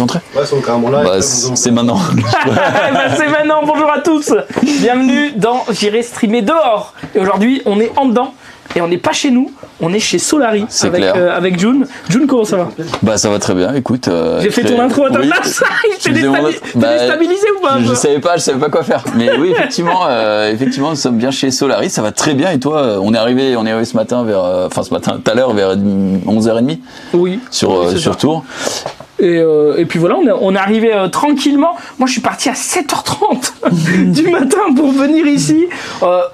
entrée? Ouais, ils sont carrément là. Bah, c'est maintenant. C'est maintenant, bonjour à tous. Bienvenue dans J'irai streamer dehors. Et aujourd'hui, on est en dedans. Et on n'est pas chez nous, on est chez Solary avec June. June, comment ça va? Bah ça va très bien, écoute. J'ai fait ton intro à ta place. T'es déstabilisé ou pas? Je savais pas quoi faire. Mais oui, effectivement, nous sommes bien chez Solary, ça va très bien. Et toi, on est arrivé ce matin tout à l'heure vers 11h30. Oui. Sur Tours. Et puis voilà, on est arrivé tranquillement. Moi, je suis parti à 7h30 du matin pour venir ici.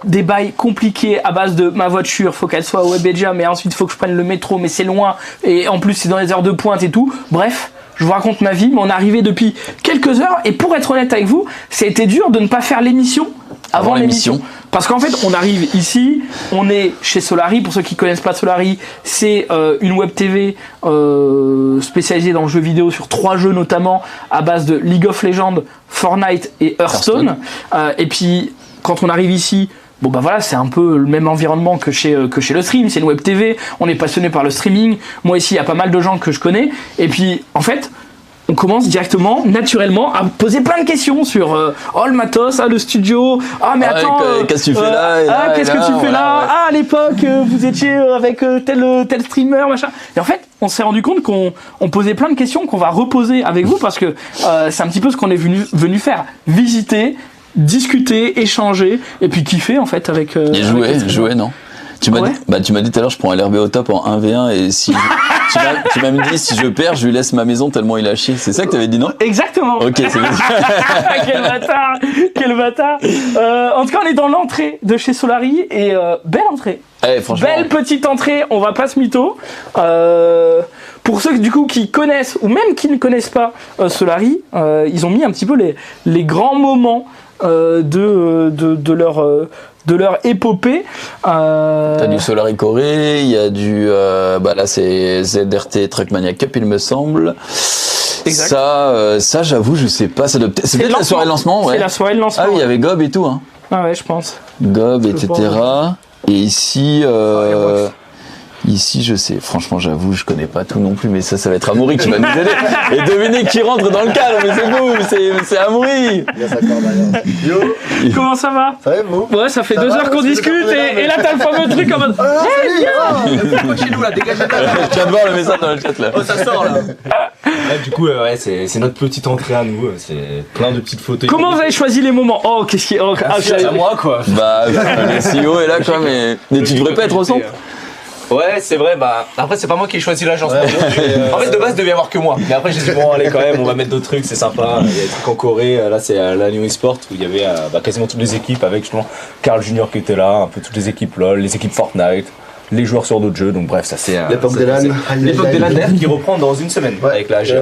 Des bails compliqués à base de ma voiture, faut qu'elle soit à Webedia, mais ensuite, il faut que je prenne le métro, mais c'est loin. Et en plus, c'est dans les heures de pointe et tout. Bref, je vous raconte ma vie, mais on est arrivé depuis quelques heures. Et pour être honnête avec vous, ça a été dur de ne pas faire l'émission avant l'émission. Parce qu'en fait, on arrive ici, on est chez Solary. Pour ceux qui connaissent pas Solary, c'est une web TV spécialisée dans le jeu vidéo sur 3 jeux notamment, à base de League of Legends, Fortnite et Hearthstone. Et puis, quand on arrive ici, bon bah voilà, c'est un peu le même environnement que chez le stream, c'est une web TV, on est passionné par le streaming. Moi ici, il y a pas mal de gens que je connais. Et puis, en fait, on commence directement, naturellement, à poser plein de questions sur oh le matos, le studio, mais attends, qu'est-ce que tu fais là, qu'est-ce que tu fais là, à l'époque vous étiez avec tel streamer, machin. Et en fait, on s'est rendu compte qu'on posait plein de questions qu'on va reposer avec vous parce que c'est un petit peu ce qu'on est venu faire, visiter, discuter, échanger et puis kiffer en fait avec. Et jouer, non? Tu m'as dit tout à l'heure je prends un LRB au top en 1v1 et si tu m'as dit si je perds je lui laisse ma maison tellement il a chié. C'est ça que t'avais dit, non? Exactement. Ok, c'est bien. Quel bâtard. En tout cas on est dans l'entrée de chez Solary et belle entrée. Franchement. Belle petite entrée, on va pas se mytho. Pour ceux du coup qui connaissent ou même qui ne connaissent pas Solary, ils ont mis un petit peu les grands moments de leur épopée. T'as du Solary Corée, il y a du là c'est ZRT Trackmania Cup il me semble. Exact. Ça j'avoue je sais pas, c'est peut-être la soirée de lancement. C'est la soirée de lancement. Ah oui, il y avait Gob et tout hein. Ah ouais je pense. Gob etc. Et ici ici, je sais, franchement, j'avoue, je connais pas tout non plus, mais ça va être Amaury qui va nous aider. Et Dominique qui rentre dans le cadre, mais c'est vous, c'est Amaury. Yo. Comment ça va? Ça va, vous? Ouais, ça fait 2 heures qu'on discute et là t'as le fameux truc en mode. Viens chez nous là, dégagez là. Je viens de voir le message dans le chat là. Oh, ça sort là. Du coup, c'est notre petite entrée à nous, c'est plein de petites photos. Comment vous avez choisi les moments? Oh, qu'est-ce qui est. C'est à moi quoi. Bah, le CEO est là quoi, mais tu devrais pas être au centre. Ouais, c'est vrai, après c'est pas moi qui ai choisi l'agence. En fait, de base, il devait y avoir que moi. Mais après, j'ai dit, bon, allez, quand même, on va mettre d'autres trucs, c'est sympa. Il y a des trucs en Corée, là, c'est la New eSport où il y avait quasiment toutes les équipes avec justement Carl Junior qui était là, un peu toutes les équipes LoL, les équipes Fortnite, les joueurs sur d'autres jeux, donc bref, ça c'est. L'époque des LAN. L'époque des LAN qui reprend dans une semaine avec la GA.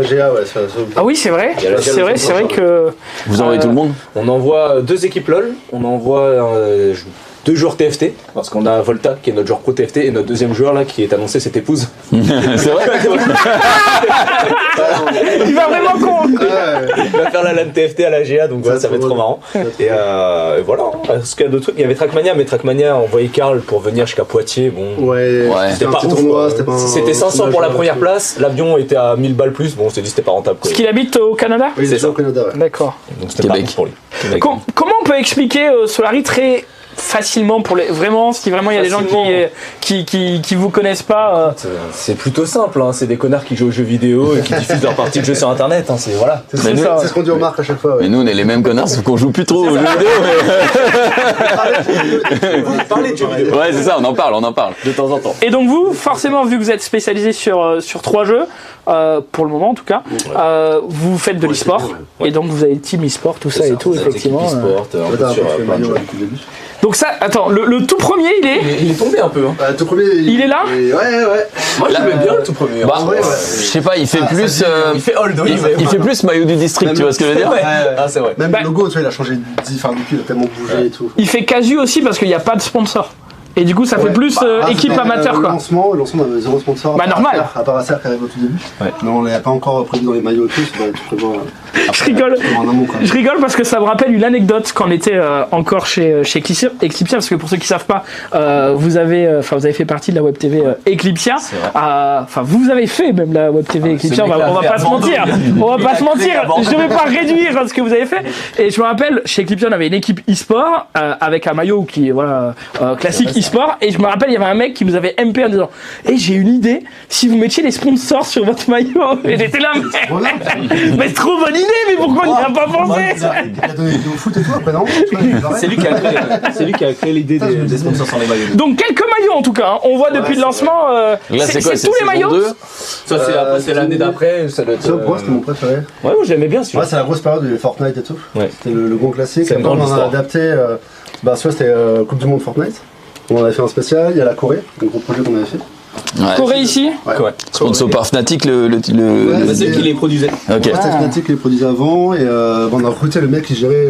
Ah oui, c'est vrai. C'est vrai que. Vous envoyez tout le monde? On envoie 2 équipes LoL, on envoie 2 joueurs TFT, parce qu'on a Volta qui est notre joueur pro TFT et notre deuxième joueur là qui est annoncé cette épouse. C'est vrai. Il va vraiment con. Il va faire la LAN TFT à la GA, donc ça va être trop marrant. Et voilà, parce qu'il y a d'autres trucs. Il y avait Trackmania, mais Trackmania a envoyé Karl pour venir jusqu'à Poitiers. Bon, ouais. C'était pas ouf. C'était 500 pour la première place, l'avion était à 1000 balles plus, bon on s'est dit c'était pas rentable. Parce qu'il habite au Canada? Oui, c'est ça au Canada. D'accord. Donc c'était pas ouf pour lui. Comment on peut expliquer Solary très facilement pour vraiment si vraiment il y a des gens qui vous connaissent pas c'est plutôt simple hein. C'est des connards qui jouent aux jeux vidéo et qui diffusent leur partie de jeu sur internet hein. C'est voilà. C'est ce qu'on dit aux marques à chaque fois. Mais nous on est les mêmes connards sauf qu'on joue plus trop aux jeux vidéo. Parler de jeux vidéo. Ouais c'est ça, on en parle de temps en temps. Et donc vous forcément vu que vous êtes spécialisé sur 3 jeux pour le moment en tout cas vous faites de l'e-sport et donc vous avez le team e-sport tout ça et tout effectivement. Donc ça, attends, le tout premier il est tombé un peu hein. Le tout premier il est là. Ouais. Moi j'aimais bien le tout premier. Bah, je sais pas, il fait plus il fait old il fait plus maillot du district, tu vois ce que je veux dire? Ah c'est vrai. Même le logo, tu vois, il a changé depuis, il a tellement bougé et tout. Il fait casu aussi parce qu'il n'y a pas de sponsor. Et du coup, ça fait plus équipe amateur quoi. Le lancement, on avait 0 sponsor. Bah normal. À part Acer qui arrive au tout début. Ouais. Mais on l'a pas encore pris dans les maillots et tout, c'est pas tout vraiment. Je rigole. Je rigole parce que ça me rappelle une anecdote quand on était encore chez Eclipsia, parce que pour ceux qui savent pas, vous avez fait partie de la web TV Eclipsia. Enfin, vous avez fait même la web TV Eclipsia. On va pas se mentir. On va pas se mentir. Je vais pas réduire ce que vous avez fait. Et je me rappelle, chez Eclipsia, on avait une équipe e-sport avec un maillot qui est classique e-sport. Et je me rappelle, il y avait un mec qui nous avait MP en disant j'ai une idée. Si vous mettiez les sponsors sur votre maillot, et j'étais là, mais c'est trop bonne idée, mais pourquoi on n'y a pas pensé? Il a donné au foot et tout après, non? C'est lui qui a créé l'idée des sponsors sans les maillots. Donc quelques maillots en tout cas, hein. On voit depuis le lancement, Là, c'est quoi? c'est tous les maillots. Ça, c'est l'année d'après. Ça doit être. Ça, pour moi, c'était mon préféré. Ouais, moi j'aimais bien celui-là. Ouais, c'est la grosse période du Fortnite et tout. Ouais. C'était le bon classique. C'est une Après, grande on en a histoire. adapté. Soit c'était Coupe du Monde Fortnite. On avait fait un spécial. Il y a la Corée, un gros projet qu'on avait fait. Ouais. Corée ici. Ouais. Sponsor par Fnatic, Ouais, C'est eux qui les produisaient. Ok. C'était Fnatic qui les produisait avant et on a recruté le mec qui gérait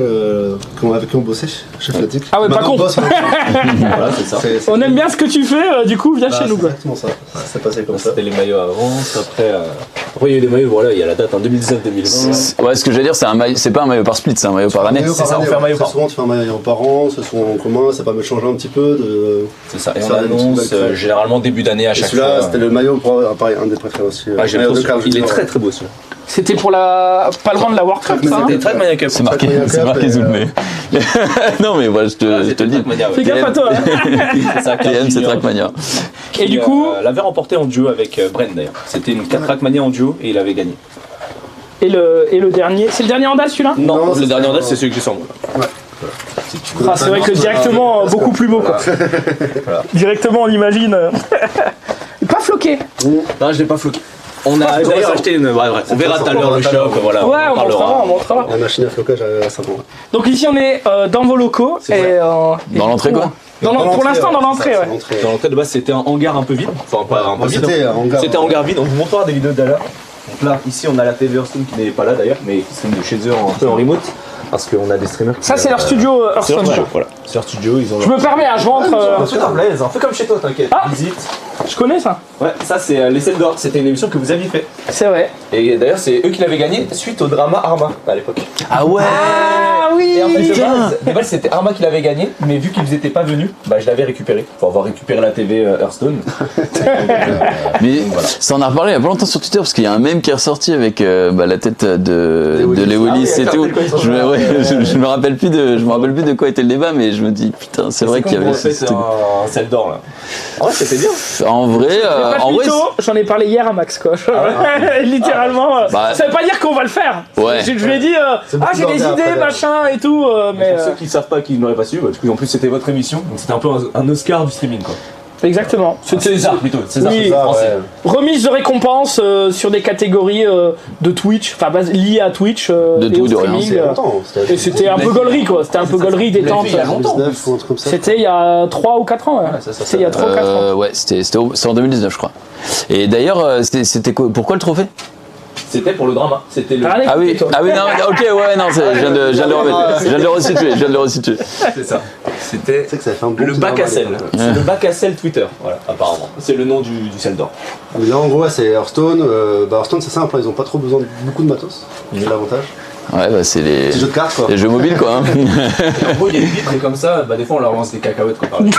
avec qui on bossait chez Fnatic. Ah ouais, pas Maintenant, con. on bosse, Voilà, c'est ça. On aime bien ce que tu fais, du coup viens chez nous C'est quoi. exactement ça. C'est passé comme ça. C'était les maillots avant. Après, il y a eu des maillots. Voilà, il y a la date, 2019-2020. Ouais, ce que je veux dire, c'est pas un maillot par split, c'est un maillot par année. C'est ça, on fait un maillot par an. Souvent, tu fais un maillot par an, ce sont en commun, ça permet de changer un petit peu. C'est ça. Et on Ça, des annonce petits bacs, généralement début d'année à Et chaque celui-là, fois. c'était le maillot, pareil, un des préférés aussi. Ah, j'aime Maillot trop de Carl celui-là. Il est Junior. très très beau celui-là. C'était pour pas loin de la World Cup ça. Hein. C'était très Mania Cup. C'est marqué, Trackmania c'est Cup marqué et, sous le nez. Non, mais voilà, je te le dis. Fais gaffe à toi. Hein. C'est ça, TM, c'est Trackmania. Et du coup, l'avait remporté en duo avec Bren d'ailleurs. C'était une 4 Trackmania en duo et il avait gagné. et le dernier, c'est le dernier en date celui-là. Non, Non, le c'est dernier en ça. date c'est celui que j'ai sur moi. Ah, c'est vrai que directement beaucoup plus beau quoi. Directement on imagine. Pas floqué. Non, je l'ai pas floqué. On a d'ailleurs acheté une. Ouais, bref, on verra tout à l'heure le shop. Voilà, Ouais, on montrera, on montrera. La machine à flocage à 5 ans. Donc ici on est dans vos locaux et Dans l'entrée, quoi. pour l'instant dans l'entrée ouais. Dans l'entrée de base, c'était un hangar un peu vide. Enfin, pas un peu vide. C'était un hangar. C'était un hangar vide. On vous montrera des vidéos d'ailleurs. Donc là, ici, on a la TV Hearthstone qui n'est pas là d'ailleurs, mais qui stream de chez eux un peu en remote. Parce qu'on a des streamers. Ça c'est leur studio C'est leur Hearthstone. studio, voilà. C'est leur studio, ils ont. Je me permets, hein, je rentre. Fais-toi plaisir, fais comme chez toi, t'inquiète. Ah. Visite. Je connais ça. Ouais, ça c'est Les Selles d'Or. C'était une émission que vous aviez fait. C'est vrai. Et d'ailleurs, c'est eux qui l'avaient gagné suite au drama Arma à l'époque. Ah ouais. Ah oui. Et en fait, de base, c'était Arma qui l'avait gagné, mais vu qu'ils n'étaient pas venus, bah, je l'avais récupéré pour avoir récupéré la TV Hearthstone. Mais ça en a reparlé il y a pas longtemps sur Twitter parce qu'il y a un mème qui est ressorti avec la tête de Lewis et tout. Je me rappelle plus de quoi était le débat, mais je me dis putain, c'est vrai qu'il y avait C'est ce truc. un Celle d'Or là. En vrai, c'était bien. En vrai, J'en ai parlé hier à Max quoi. Littéralement. Bah, ça veut pas dire qu'on va le faire. Ouais. Je lui ai dit j'ai des idées machin et tout mais Pour ceux qui savent pas, qui n'auraient pas su, bah, du coup, en plus c'était votre émission, donc c'était un peu un Oscar du streaming quoi. exactement. César plutôt, César Oui. français. Remise de récompense sur des catégories de Twitch, enfin liées à Twitch De et tout, au de rien. streaming. C'est longtemps. Et c'était un peu gaulerie quoi. C'était un peu gaulerie détente. il y a longtemps. 2019 ou un truc comme ça. C'était il y a 3 ou 4 ans. Ouais. C'était il y a 3 ou 4 ans. Ouais, c'était en 2019, je crois. Et d'ailleurs, c'était quoi, pourquoi le trophée? C'était pour le drama. C'était le. Allez, Ah oui, écoute-toi. non, ok, ouais, non, je viens de le resituer. C'est ça. C'était C'est que ça fait un bon le petit bac à drama, sel. là. C'est le bac à sel Twitter, voilà, apparemment. C'est le nom du Celle d'Or. Mais là, en gros, ouais, c'est Hearthstone. Hearthstone, c'est simple, hein, ils ont pas trop besoin de beaucoup de matos. C'est l'avantage. Ouais, bah c'est Petit jeu de cartes, quoi. les jeux mobiles, quoi. Hein. En gros, il y a une vitre et comme ça, bah, des fois on leur lance des cacahuètes quand on parle.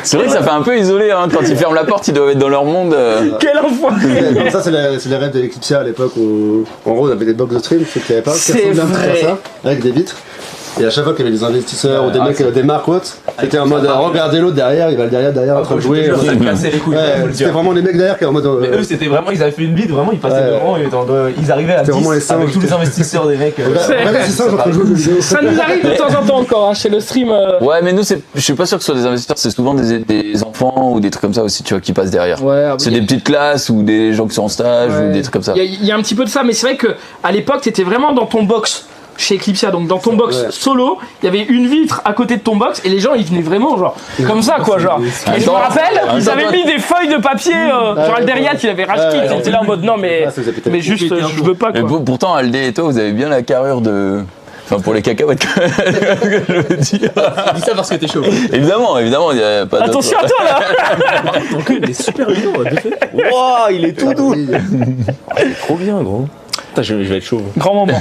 C'est vrai que ça fait un peu isolé, hein. Quand ils ferment la porte, ils doivent être dans leur monde. Quel enfant. Comme ça, c'est les rêves de l'Eclipsia à l'époque où, en gros, on avait des box de stream, c'est qu'il n'y avait pas C'est qui ressemblaient un petit peu vrai. à ça, avec des vitres. Et à chaque fois qu'il y avait des investisseurs ou des mecs, des marques ou autres, c'était en mode regardez l'autre derrière, il va derrière en train de jouer. Ça me cassait les couilles, Ouais, faut le c'était dire. vraiment les mecs derrière qui étaient en mode. Mais eux, c'était vraiment, ils avaient fait une bide, vraiment, ils passaient Ouais. devant, ils arrivaient à C'était vraiment les 10 singes, avec tous les investisseurs des mecs. Regardez, c'est ça, je suis en train de jouer aux jeux vidéo. Ça nous arrive de temps en temps encore hein, chez le stream. Ouais, mais nous, je suis pas sûr que ce soit des investisseurs, c'est souvent des enfants ou des trucs comme ça aussi, tu vois, qui passent derrière. Ouais, C'est des petites classes ou des gens qui sont en stage ou des trucs comme ça. Il y a un petit peu de ça, mais c'est vrai que à l'époque, t'étais vraiment dans ton box chez Eclipsia, donc dans ton box Ouais. solo, il y avait une vitre à côté de ton box et les gens ils venaient vraiment genre comme ça quoi, genre. Et je me Attends, rappelle, attends, ils avaient toi- mis des feuilles de papier, genre Alderiat il avait racheté, il était là en mode non mais Ah, ça vous a pété. mais juste je veux pas Mais quoi. pourtant, Aldé et toi, vous avez bien la carrure de. Enfin, pour les cacahuètes, que je veux dire. Dis ça parce que t'es chaud. Évidemment, il n'y a pas d'autre- Attention à toi là. Il est super mignon, de fait. Wouah, il est tout doux. Trop bien, gros. Putain, je vais être chaud. Grand moment.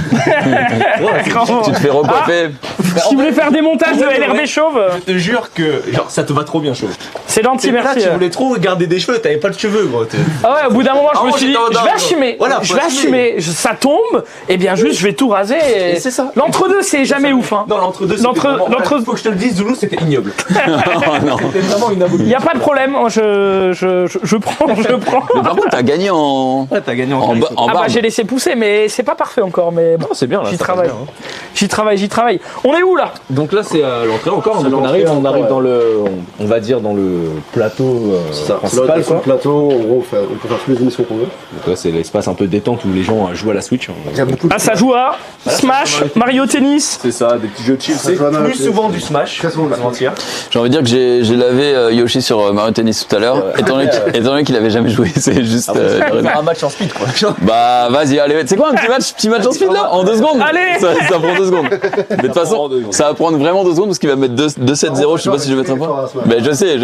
Grand moment. Tu te fais recoiffer. Si vous voulez faire des montages de LRB chauve, Je te jure que genre, ça te va trop bien chauve. c'est gentil, Là, merci. tu voulais trop garder des cheveux, t'avais pas de cheveux, gros. Ah ouais, au bout d'un moment, je me suis dit, j'étais en je vais dingue. assumer. Voilà, je faut vais assumer. assumer. Ça tombe, et bien juste, je vais tout raser. Et c'est ça. L'entre-deux, c'est jamais ouf. Hein. Non, l'entre-deux, faut que je te le dise, Zoulou, c'était ignoble. Oh non. C'était vraiment une Il n'y a pas de problème, je prends. Mais par contre, t'as gagné en, Ouais, t'as gagné en, en ba- en Ah bah barbe. j'ai laissé pousser, mais c'est pas parfait encore. Mais bon, Non, c'est bien là. j'y ça travaille. passe bien, hein. J'y travaille. On est où là? Donc là, c'est à l'entrée encore. Donc on l'entrée arrive encore, dans le, on va dire dans le plateau C'est ça. principal, Sur le quoi. plateau, en gros, on peut faire toutes les émissions qu'on veut. Donc là, c'est l'espace un peu détente où les gens jouent à la Switch. Il y a beaucoup de Ah, ça joue à Smash, Mario Tennis. C'est ça, des petits jeux de chill. Ça C'est joue à mal, plus c'est- souvent du Smash. Très souvent, on va se mentir. J'ai envie de dire que j'ai lavé Yoshi sur Mario Tennis tout à l'heure, étant donné qu'il avait jamais joué, c'est juste. On va faire un match en speed, quoi. Bah vas-y, allez, tu sais quoi, un petit match en speed là, en 2 secondes. Allez. Ça prend 2 secondes. Mais de toute façon, ça va prendre vraiment 2 secondes parce qu'il va mettre 2-7-0, je sais pas si je vais mettre un point. Mais je sais.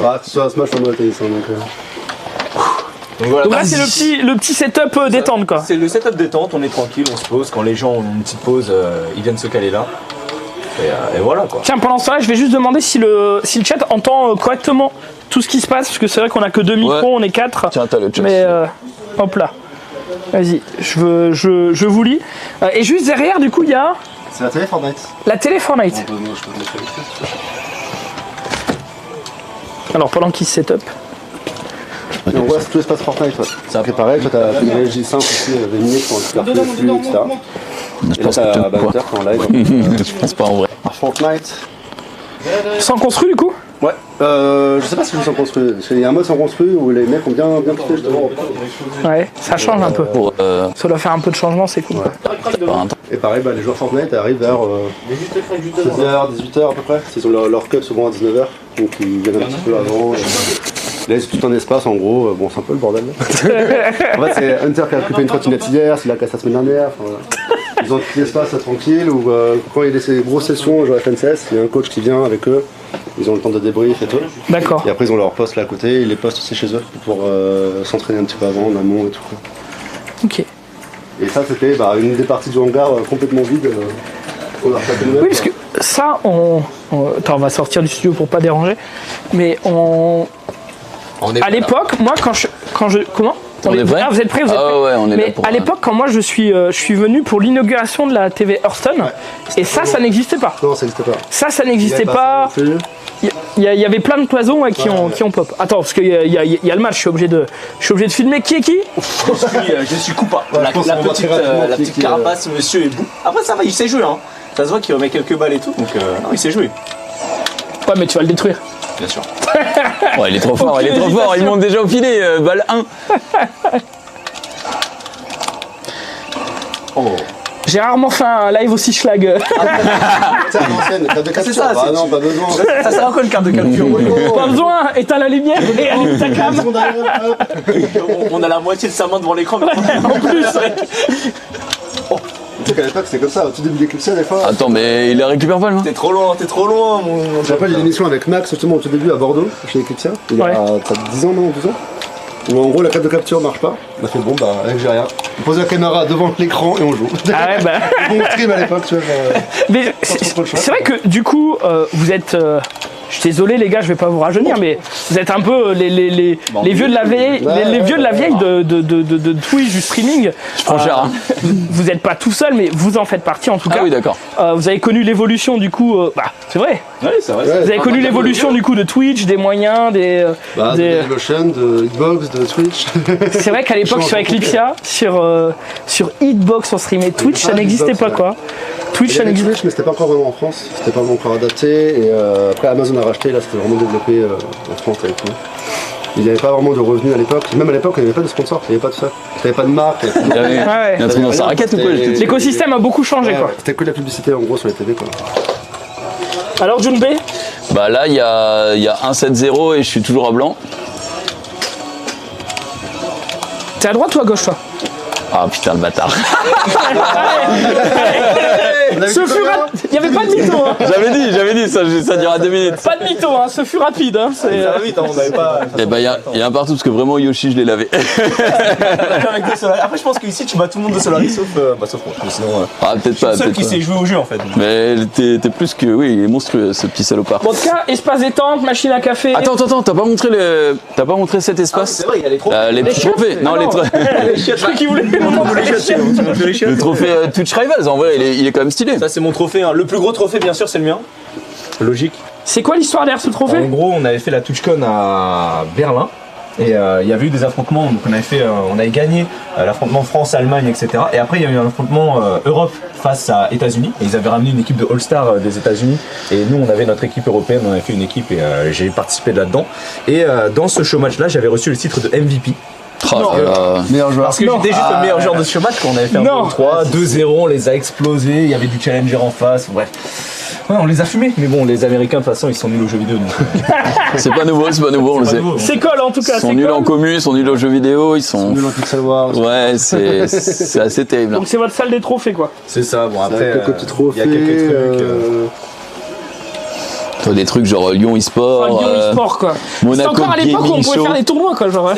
Ah, tu sois à Smash, on doit tennis. Donc, Donc voilà. Donc là, c'est le petit setup détente quoi. C'est le setup détente, on est tranquille, on se pose. Quand les gens ont une petite pause, ils viennent se caler là. Et voilà quoi. Tiens, pendant ça, je vais juste demander si le chat entend correctement tout ce qui se passe, parce que c'est vrai qu'on a que 2 micros, Ouais. on est 4. Tiens, t'as le chat. Mais hop là. Vas-y, je vous lis. Et juste derrière, du coup, il y a c'est la télé Fortnite. la télé Fortnite. Moi, je peux mettre le- Alors, pendant qu'il se setup. Et on voit tout l'espace Fortnite. Ouais. C'est pareil, toi t'as une régie simple aussi, des minutes pour récupérer le flux, etc. Je Et là pense t'as que Banter quoi. en live. Je pense pas en vrai. Fortnite. Sans construit, du coup? Ouais, je sais pas si vous sans construit. Il y a un mode sans construit où les mecs ont bien kiffé justement. Ouais, ça change un peu. Pour Ça doit faire un peu de changement, c'est cool. pas un temps. Et pareil, bah, les joueurs Fortnite arrivent vers 16h, 18h à peu près. Ils ont leur cut souvent à 19h, donc ils viennent un petit peu avant. Là, ils ont tout un espace en gros. Bon, c'est un peu le bordel. En fait, c'est Hunter qui a occupé une trottinette hier, c'est la casse la semaine dernière. Enfin, voilà. Ils ont tout l'espace tranquille où quand il y a ces grosses sessions, genre FNCS, il y a un coach qui vient avec eux. Ils ont le temps de débrief et tout. D'accord. Et après, ils ont leur poste là à côté, ils les postent aussi chez eux pour s'entraîner un petit peu avant, en amont et tout. Quoi. Ok. Et ça, c'était une des parties du hangar complètement vide. On a fait Oui, parce que ça, attends, on va sortir du studio pour pas déranger. Mais à l'époque, moi, quand je. Comment? On est prêts? Ah, vous êtes prêts? Vous êtes Ah prêts ouais, on est là Mais pour. à l'époque, quand moi je suis venu pour l'inauguration de la TV Hearthstone, et ça n'existait pas. Non, ça n'existait pas. Ça n'existait pas. Il y avait plein de cloisons qui ont pop. Attends, parce qu'il y a le match, je suis obligé de filmer. Qui est qui? Je suis coupable. Ouais, je pense qu'on va tirer rapidement La qui- petite qui, carapace, monsieur est bout. Après, ça va, il sait jouer. Hein. Ça se voit qu'il remet quelques balles et tout, donc non, il sait jouer. Ouais, mais tu vas le détruire. Bien sûr. Ouais, il est trop fort, Aucune il hésitation. monte déjà au filet, balle 1. J'ai rarement fait un live aussi schlag. C'est à l'ancienne, carte de capture. ça, Ah c'est- non, pas besoin. Ça sert à quoi une carte de calcul? Pas besoin, éteins la lumière et allume ta cam. On a la moitié de sa main devant l'écran. En plus. Tu sais qu'à l'époque, c'était comme ça, au tout début des clips, des fois. Attends, mais il la récupère pas le main? T'es trop loin, mon. Je me rappelle d'une émission avec Max, justement, au tout début à Bordeaux, chez Eclipsia. Il y a peut-être 10 ans, non, 12 ans. Où en gros, la carte de capture marche pas. On a fait bon, bah, avec j'ai rien. On pose la caméra devant l'écran et on joue. Ah ouais, bah. Bon stream à l'époque, tu vois. Mais c'est vrai que du coup, vous êtes. Je suis désolé les gars, je vais pas vous rajeunir, mais vous êtes un peu les vieux de la vieille, les vieux de la vieille de Twitch, du streaming. Je prends cher, hein. Vous n'êtes pas tout seul, mais vous en faites partie en tout cas. Ah oui, d'accord. Vous avez connu l'évolution du coup. C'est vrai. Oui, c'est vrai. Vous avez connu l'évolution du coup de Twitch, des moyens, des. Bah, de Lotion, de Hitbox, de Twitch. C'est vrai qu'à l'époque sur Eclipsia, sur Hitbox on streamait Twitch, ça n'existait pas quoi. Twitch, Il y ça avait n'existait Twitch, mais c'était pas encore vraiment en France. C'était pas encore adapté. Et après, Amazon a racheté, là, c'était vraiment développé en France avec tout. Il n'y avait pas vraiment de revenus à l'époque. Même à l'époque, il n'y avait pas de sponsor, il n'y avait pas de ça. Il n'y avait pas de marque. Il y avait Ouais. un truc dans sa raquette ou quoi? J'étais dessus. L'écosystème a beaucoup changé quoi. C'était que de la publicité en gros sur les TV quoi. Alors Junpei, Bah là, il y a 1-7-0 et je suis toujours à blanc. t'es à droite ou à gauche toi? Ah putain, le bâtard. Il n'y avait pas de mytho, hein. J'avais dit, ça durera 2 minutes. Pas de mytho, hein. Ce fut rapide, hein. Ça va vite, hein, on n'avait pas. Eh ben, il y a un partout parce que vraiment Yoshi, je l'ai lavé. Avec deux Solaris. Après, je pense qu'ici, tu bats tout le monde de Solaris sauf moi. Mais sinon, Ah, peut-être je suis pas. le seul peut-être qui pas. sait jouer au jeu en fait. Mais t'es plus que. Oui, il est monstrueux, ce petit salopard. Bon, en tout cas, espace détente, machine à café. Attends, t'as pas montré cet espace C'est vrai, il y a les trophées. Les petits trophées. Non, les Je crois qu'il voulait le trophée Twitch Rivals, en vrai, il est quand même stylé. Ça, c'est mon trophée. Hein. Le plus gros trophée, bien sûr, c'est le mien. Logique. C'est quoi l'histoire derrière ce En trophée? gros, on avait fait la TwitchCon à Berlin. Et il y avait eu des affrontements, donc on avait gagné l'affrontement France-Allemagne, etc. Et après il y a eu un affrontement Europe face à États-Unis. Et ils avaient ramené une équipe de All-Star des États-Unis. Et nous on avait notre équipe européenne, on avait fait une équipe et j'ai participé là-dedans. Et dans ce showmatch-là, j'avais reçu le titre de MVP. Oh là là. Meilleur joueur. Parce que j'étais juste le meilleur joueur de ce showmatch quand on avait fait un Non. 3, 2-0, on les a explosés, il y avait du challenger en face, bref. Ouais, on les a fumés, mais bon, les Américains de toute façon ils sont nuls aux jeux vidéo. Donc... C'est pas nouveau, on le sait. C'est cool en tout cas. Ils sont c'est nuls cool. en commu, ils sont nuls aux jeux vidéo, ils sont. Nul en Pixel Wars. Ouais, c'est assez terrible. Donc c'est votre salle des trophées quoi. C'est ça, bon Avec après. quelques petits trophées. Il y a quelques trucs. Toi, des trucs genre Lyon eSport, Enfin, Lyon e-sport quoi. C'est Monaco encore à l'époque où on Gaming pouvait Show. faire des tournois quoi, genre. Ouais,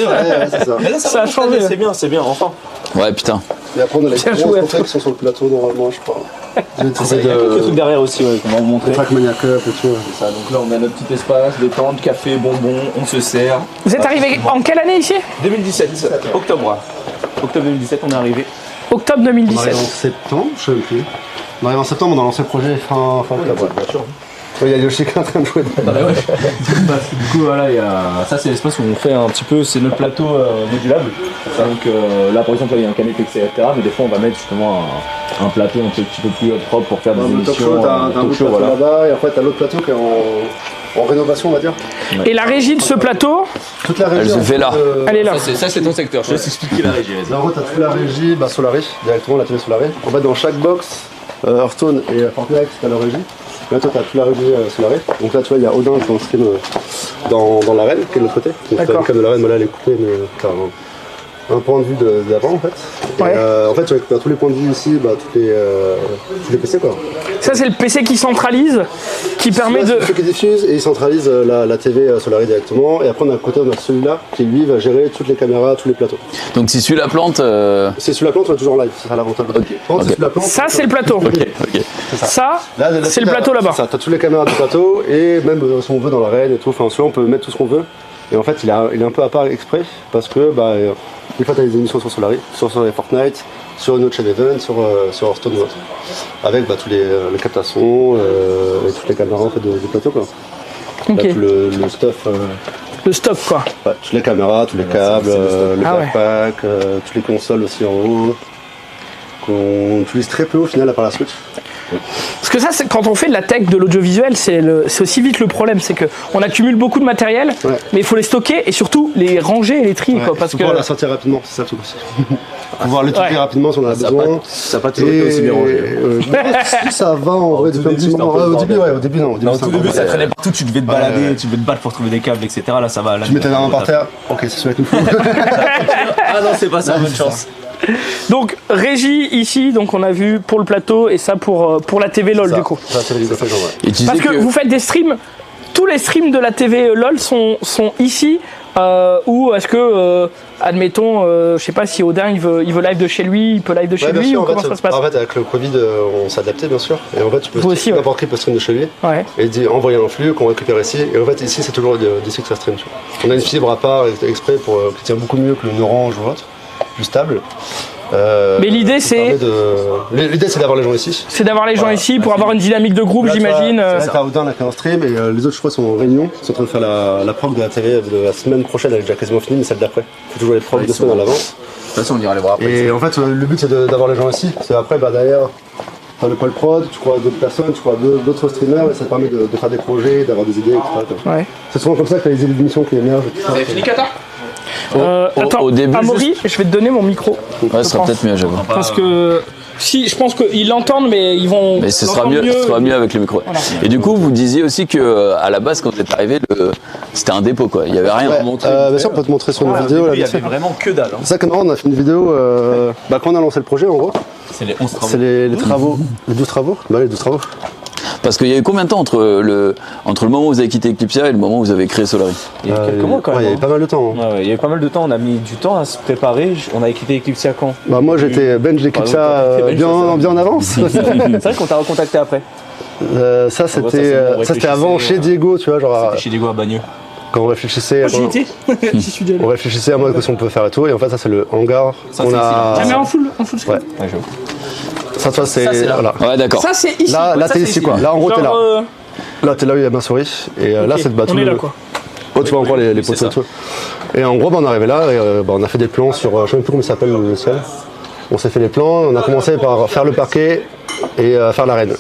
c'est ça. Mais là, Ça a va, changé. c'est bien, enfin. Ouais, putain. Et après, on a les Bien grosses joué. trophées qui sont sur le plateau normalement, je crois. J'ai Il trouvé y a quelques trucs derrière aussi, ouais, qu'on va vous montrer. Trackmania Cup et tout. Ça, donc là, on a notre petit espace, détente, café, bonbons, on se sert. Vous êtes arrivé en quelle année ici? 2017, octobre. Octobre 2017, on est arrivé. Octobre On 2017. arrive en septembre, je sais même plus. On arrive en septembre, on a lancé le projet fin octobre. Bien sûr. Il y a Yoshi qui est en train de jouer. Du coup, voilà, ça c'est l'espace où on fait un petit peu, c'est notre plateau modulable. Donc là, par exemple, il y a un canapé, etc. Mais des fois, on va mettre justement un plateau un petit peu plus propre pour faire des Le talk émissions. show, t'as un talk autre show, plateau voilà. là-bas, et après t'as l'autre plateau qui est en rénovation, on va dire. Et la régie de ce plateau, Toute la régie. Elle se en fait là. elle est là. Ça, c'est ton secteur. Je te laisse expliquer la régie. En gros, t'as toute la régie, Solaris, directement la télé Solaris. En fait, dans chaque box, Hearthstone et Fortnite, t'as la régie. Là, toi, t'as toute la régie Solaris. Donc là, tu vois, il y a Odin qui est en stream dans l'arène, qui est de l'autre côté. Donc t'as D'accord. une cam de l'arène, voilà, elle est coupée, mais t'as un point de vue d'avant, en fait. Ouais. Et, en fait, tu récupères tous les points de vue ici, tous les PC, quoi. Ça c'est le PC qui centralise, qui permet Là, de. c'est ceux qui diffusent et ils centralisent la TV Solaris directement. Et après, on a à côté, on a celui-là qui, lui, va gérer toutes les caméras, tous les plateaux. Donc si tu la plante. C'est sur la plante, on est toujours en live, c'est ça l'avantage. Par contre, ok. c'est sur la plante. Ça c'est le plateau. Ok. Ça, Là, c'est le plateau là-bas. Ça, t'as toutes les caméras du plateau et même si on veut dans l'arène et tout. Enfin, celui-là, on peut mettre tout ce qu'on veut. Et en fait, il est un peu à part exprès parce que des fois, t'as des émissions sur Solaris, sur Fortnite, sur une autre chaîne Event, sur Hearthstone ou autre. Avec tous les captations et toutes les caméras en fait, du plateau. Quoi. Ok. Là, tout le stuff. Le stock quoi. Ouais, toutes les caméras, tous les câbles, le Ah ouais. backpack, toutes les consoles aussi en haut. Qu'on utilise très peu au final à part la Switch. Parce que ça, c'est- quand on fait de la tech, de l'audiovisuel, c'est aussi vite le problème, c'est que on accumule beaucoup de matériel, Ouais. mais il faut les stocker et surtout les ranger et les trier quoi, parce faut que pouvoir la sortir rapidement, c'est ça le truc aussi. Pouvoir l'étouffer Ouais. rapidement si on en a besoin. Ça n'a pas toujours été aussi bien rangé. Si ça va en vrai depuis un petit moment. Au début, ouais, au début non. Au début, Au c'est tout un début, bordel. ça traînait partout, tu devais te balader, tu devais te battre pour trouver des câbles, etc. Là, ça va. Là, Tu mettais la main par terre, ok, c'est celui-là qu'il me faut. Ah non, c'est pas ça, bonne chance. donc régie ici, donc on a vu pour le plateau et ça pour la TV LOL du coup. Ça, c'est la Ligue of Legends, ouais. Et tu Parce disais que vous faites des streams, tous les streams de la TV LOL sont ici. Ou est-ce que, admettons, je sais pas si Odin il veut live de chez lui, il peut live de chez Ouais, bien lui, sûr, ou en comment fait, ça se passe? En fait, avec le Covid, on s'est adapté bien sûr. Et en fait, tu peux Vous aussi, ouais. n'importe qui peut stream de chez lui. Ouais. Et envoyer un flux qu'on récupère ici. Et en fait, ici, c'est toujours d'ici que ça stream. Tu vois. On a une fibre à part exprès pour qui tient beaucoup mieux que une Orange ou autre, plus stable. Mais l'idée, qui c'est- permet l'idée, c'est d'avoir les gens ici. C'est d'avoir les gens ici pour avoir une dynamique de groupe, Là, tu vois, j'imagine. Là, t'as Odin là, qui est en stream et les autres, je crois, sont en réunion. Ils sont en train de faire la prog de la télé de la semaine prochaine. Elle est déjà quasiment finie, mais celle d'après. Il faut toujours les prog 2 semaines à l'avance. De toute façon, on ira les voir après. Et en fait, le but, c'est d'avoir les gens ici. C'est après, derrière, t'as le pôle prod, tu crois d'autres personnes, tu crois d'autres streamers, et ça te permet de faire des projets, d'avoir des idées, etc. quoi. Ouais. C'est souvent comme ça que les idées d'émission qui émergent. et tout ça. fini, Kata? Attends, au début, Amaury, je vais te donner mon micro. Ouais, ce sera peut-être mieux, j'avoue. Parce que Si, je pense qu'ils l'entendent, mais ils vont. Mais ce sera l'entendre mieux avec le micro. Voilà. Et du coup, vous disiez aussi que à la base, quand vous êtes arrivé, c'était un dépôt, quoi. Il y avait rien. Ouais, bien sûr, on peut te montrer sur une Au vidéo. début, Là, il y vite fait. avait vraiment que dalle. hein. C'est ça que non, on a fait une vidéo quand on a lancé le projet, en gros. C'est les 11 travaux. C'est les travaux. Les 12 travaux. Bah, les 12 travaux. Parce qu'il y a eu combien de temps entre le moment où vous avez quitté Eclipsia et le moment où vous avez créé Solary? Il y a eu quelques mois quand Ouais, même. il y a eu pas mal de temps. hein. Ouais, il y a eu pas mal de temps, on a mis du temps à se préparer. On avait quitté Eclipsia quand Bah, moi, j'étais bench d'Eclipsia Pardon, t'étais bench, bien en avance. C'est vrai qu'on t'a recontacté après. Ça, c'est bon, c'était avant chez Diego, tu vois, genre C'était chez Diego à Bagneux. quand on réfléchissait. J'y étais. J'y suis déjà allé. On réfléchissait à moi qu'est-ce qu'on peut faire et tout. Et en fait, ça, c'est le hangar Ça, qu'on c'est a. Jamais en full screen. Ouais. Ouais, j'avoue. Ça, toi, c'est. c'est là. Voilà. Ouais, d'accord. Ça, c'est ici. Là, ça, t'es c'est ici, quoi. Là, en gros, t'es là. Genre, Là, t'es là où il y a ma souris. Et là, ok, c'est le bateau. On est là, quoi. Oh, tu vois encore les c'est poteaux et ça. tout. Et en gros, bah, on est arrivé là et on a fait des plans sur. Je sais même plus comment ça s'appelle le ciel. On s'est fait les plans, on a commencé par faire le parquet et faire l'arène,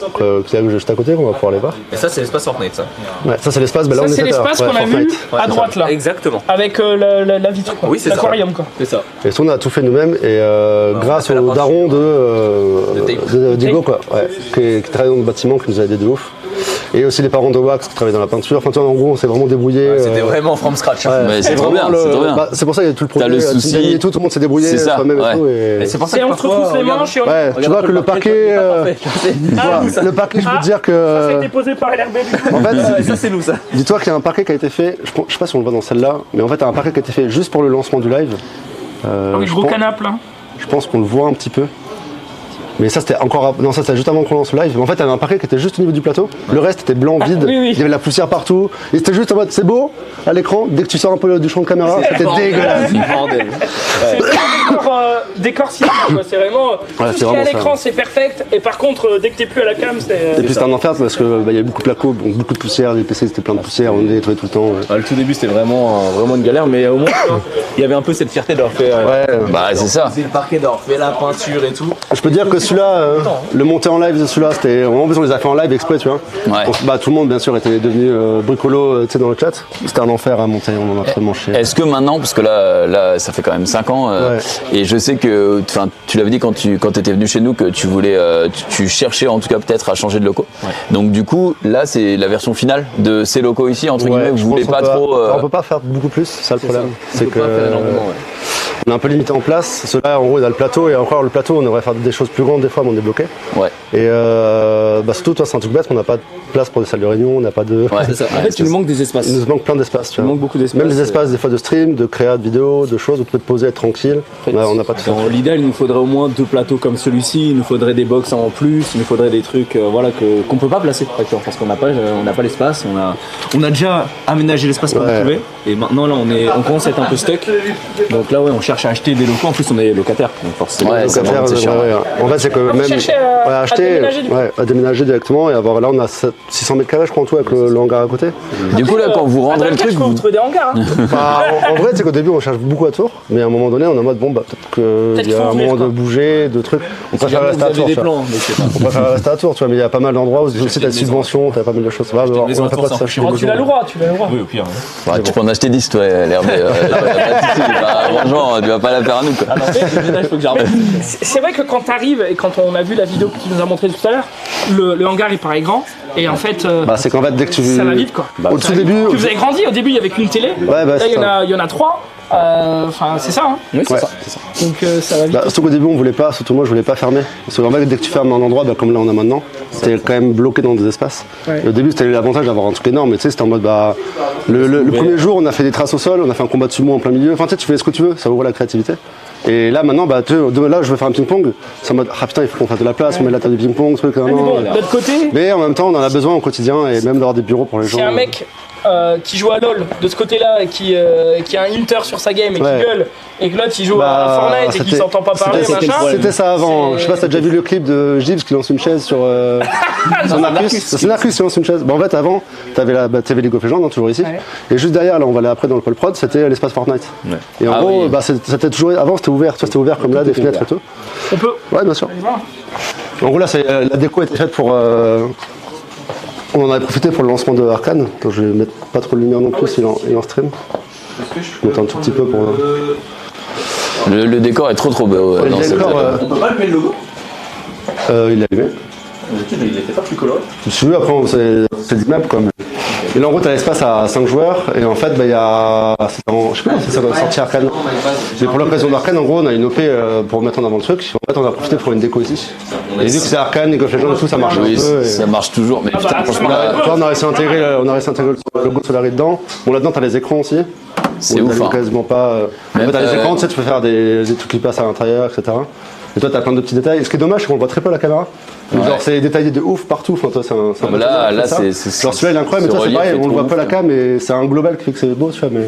qui est juste à côté, qu'on va pouvoir aller voir. Et ça, c'est l'espace Fortnite, ça. Ouais, ça c'est l'espace, bah, là Ça, on c'est était tout à l'heure. l'espace qu'on a vu Fortnite. à droite, là. Exactement. Avec la vitre, quoi. Oui, c'est ça. L'aquarium, quoi. C'est ça. Et ça on a tout fait nous-mêmes et grâce fait la au peinture. daron Tape. de Diego, quoi, ouais, qui travaille dans le bâtiment, qui nous a aidé de ouf. Et aussi les parents de Wax qui travaillent dans la peinture. Enfin, tu vois, en gros, on s'est vraiment débrouillé. C'était vraiment from scratch. hein. ouais, Mais c'est trop vraiment bien, c'est trop bien. bah, c'est pour ça qu'il y a tout le projet. T'as le la team souci. Dani et tout le monde s'est débrouillé C'est ça, soi-même ouais. et tout. Et... Et c'est pour ça Et que on se retrousse les manches et on. Ouais, tu vois que le parquet, le parquet, je peux te dire Ça a été que. posé par LRB, du coup. En fait, ça, c'est nous, ça. dis-toi qu'il y a un parquet qui a été fait, je sais pas si on le voit dans celle-là, mais en fait, il y a un parquet qui a été fait juste pour le lancement du live. Avec je gros pense- canapé, là. Je pense qu'on le voit un petit peu. Mais ça c'était encore. Non, ça c'était juste avant qu'on lance le live. Mais en fait, il y avait un parquet qui était juste au niveau du plateau. Le reste était blanc, vide. oui, oui. Il y avait de la poussière partout. Et c'était juste en mode c'est beau à l'écran. Dès que tu sors un peu du champ de caméra, c'était dégueulasse. Bordel. C'est vraiment décor cinéma, quoi. C'est vraiment. Tout c'est ce qui est à vraiment ça. l'écran, c'est perfect. Et par contre, dès que t'es plus à la cam, Et c'est. puis c'était un enfer parce que il y avait beaucoup de placo, donc beaucoup de poussière. Les PC c'était plein de poussière. On les nettoyait tout le temps. Le tout début, c'était vraiment une galère, mais au moins, il y avait un peu cette fierté d'avoir fait. Ouais. Bah, c'est ça. le parquet, d'avoir fait la peinture et tout. Je peux dire que celui-là, le monter en live de celui-là, c'était. En plus, on les a fait en live exprès, tu vois. Ouais. Donc, bah, tout le monde, bien sûr, était devenu bricolo, tu sais, dans le chat. C'était un enfer à monter, on en a absolument chié. Est-ce que maintenant, parce que là, ça fait quand même 5 ans, Ouais. et je sais que, enfin, tu l'avais dit quand tu étais venu chez nous que tu voulais, tu cherchais en tout cas peut-être à changer de locaux. Donc du coup, là, c'est la version finale de ces locaux ici, entre guillemets, que je vous voulez pense pas qu'on peut- trop. On peut pas faire beaucoup plus, c'est ça le problème. C'est que pas faire énormément, on est un peu limité en place. Cela, en gros, il y a le plateau et encore le plateau, on devrait faire des choses plus grandes des fois, mais on est bloqué. Ouais. Et bah, surtout, toi, c'est un truc bête, on n'a pas de place pour des salles de réunion, on n'a pas de. Ouais. C'est ça. En fait, il nous manque des espaces. Il nous manque plein d'espaces, tu Il vois. manque beaucoup d'espace. Même des espaces des fois de stream, de créa, de vidéos, de choses où tu peux te poser, être tranquille. Ouais, on n'a pas tout ça. Dans l'idéal, il nous faudrait au moins 2 plateaux comme celui-ci, il nous faudrait des box en plus, il nous faudrait des trucs voilà, qu'on peut pas placer actuellement, parce qu'on n'a pas l'espace, on a déjà aménagé l'espace qu'on Ouais. pouvait, et maintenant là on commence à être un peu stuck, donc là ouais, on cherche à acheter des locaux, en plus on est locataire, donc forcément. Ouais, ça Locataire, monte, c'est cher. ouais. En fait, c'est que vous même cherchez à acheter, déménager, du coup. à déménager directement et avoir là, on a 600 mètres carrés, je crois, en tout, avec le hangar à côté. Du coup, là, quand vous rendrez le truc, je peux vous trouver des hangars. Hein. Enfin, en vrai, c'est qu'au début, on cherche beaucoup à Tours, mais à un moment donné, on est en mode bon, bah, peut-être qu'il Peut-être y qu'il a faut un ouvrir, moment quoi. de bouger, de trucs. On préfère Vous rester à avez Tours. des tu vois. plans, mais je sais pas. On préfère rester à Tours, tu vois, mais il y a pas mal d'endroits où aussi t'as des subventions, t'as pas mal de choses. Va, une maison on à fait Tours, pas de ça ça en chez fait nous. Tu l'as le droit, tu l'as le droit. Oui, au pire. bah, tu peux en acheter 10, toi, l'herbe. Franchement, tu vas pas la faire à nous, quoi. Il faut que j'arrête. C'est vrai que quand t'arrives et quand on a vu la vidéo que tu nous as montré tout à l'heure, le hangar il paraît grand et en fait Bah, c'est qu'en fait, dès que tu. ça va vite quoi. Au tout début. Que vous avez grandi, au début il y avait qu'une télé, Ouais, bah, là c'est ça. il y en a 3, enfin c'est ça hein. Oui, c'est Ouais. ça. Donc ça va vite. Bah, surtout qu'au début, on voulait pas, surtout moi, je voulais pas fermer. Parce qu'en fait, dès que tu fermes un endroit, bah, comme là on a maintenant, t'es quand même bloqué dans des espaces. Ouais. Et au début, c'était l'avantage d'avoir un truc énorme, mais tu sais, c'était en mode, bah, le premier jour, on a fait des traces au sol, on a fait un combat de sumo en plein milieu. Enfin, tu sais, tu fais ce que tu veux, ça ouvre la créativité. Et là, maintenant, bah, tu sais, là, je veux faire un ping-pong, c'est en mode, ah putain, il faut qu'on fasse de la place, on met la table de ping-pong, truc, Mais bon, non. de l'autre côté, Mais en même temps, on en a besoin au quotidien et même d'avoir des bureaux pour les gens. c'est un mec qui joue à LoL de ce côté-là et qui a un Inter sur sa game et Ouais. qui gueule, et que l'autre il joue Bah, à Fortnite et qu'il c'était- s'entend pas parler, c'était- machin. C'était ça avant. C'est- Je sais pas si t'as déjà vu le clip de Gibbs qui lance une chaise sur Narcus. C'est Narcus qui lance une chaise. Bon, en fait, avant, t'avais League of Legends, hein, toujours ici. Ouais. Et juste derrière, là, on va aller après dans le pôle prod, c'était l'espace Fortnite. Et en Ah gros, oui. bah, c'était toujours. Avant, c'était ouvert. Tu vois, c'était ouvert comme là, des fenêtres et tout. On peut. Ouais, bien sûr. Allez voir. En gros, là, la déco était faite pour. On en avait profité pour le lancement de Arcane. Donc, je vais mettre pas trop de lumière non plus, il est en stream. Je vais mettre un tout petit peu pour. Le décor est trop beau. Le dans ce décor, jeu. On peut pas lever le logo. Il est allumé. Il était pas plus coloré. Si après, c'est d'immeuble quoi. Et là, en gros, t'as l'espace à 5 joueurs, et en fait, bah, il y a. Je sais pas si ça va sortir Arcane. Mais pour l'occasion d'Arcane, en gros, on a une OP pour mettre en avant le truc. En fait, on a profité pour une déco ici. Et vu que c'est Arcane, League of Legends et tout, ça marche Oui, un peu. Et... ça marche toujours. Mais putain, franchement, Là, on a réussi à intégrer le logo Solari dedans. Bon, là-dedans, t'as les écrans aussi. c'est On ouf. a Hein. quasiment pas. En fait, t'as les écrans, tu sais, tu peux faire des trucs qui passent à l'intérieur, etc. Et toi, t'as plein de petits détails. Et ce qui est dommage, c'est qu'on le voit très peu à la caméra. Ouais. Genre, c'est détaillé de ouf partout. Enfin, toi, c'est un mais là, c'est. Genre, celui-là, il est incroyable, mais toi, c'est relief pareil, est on le trop voit ouf, pas à la là. cam, mais c'est un global qui fait que c'est beau, tu vois. Mais...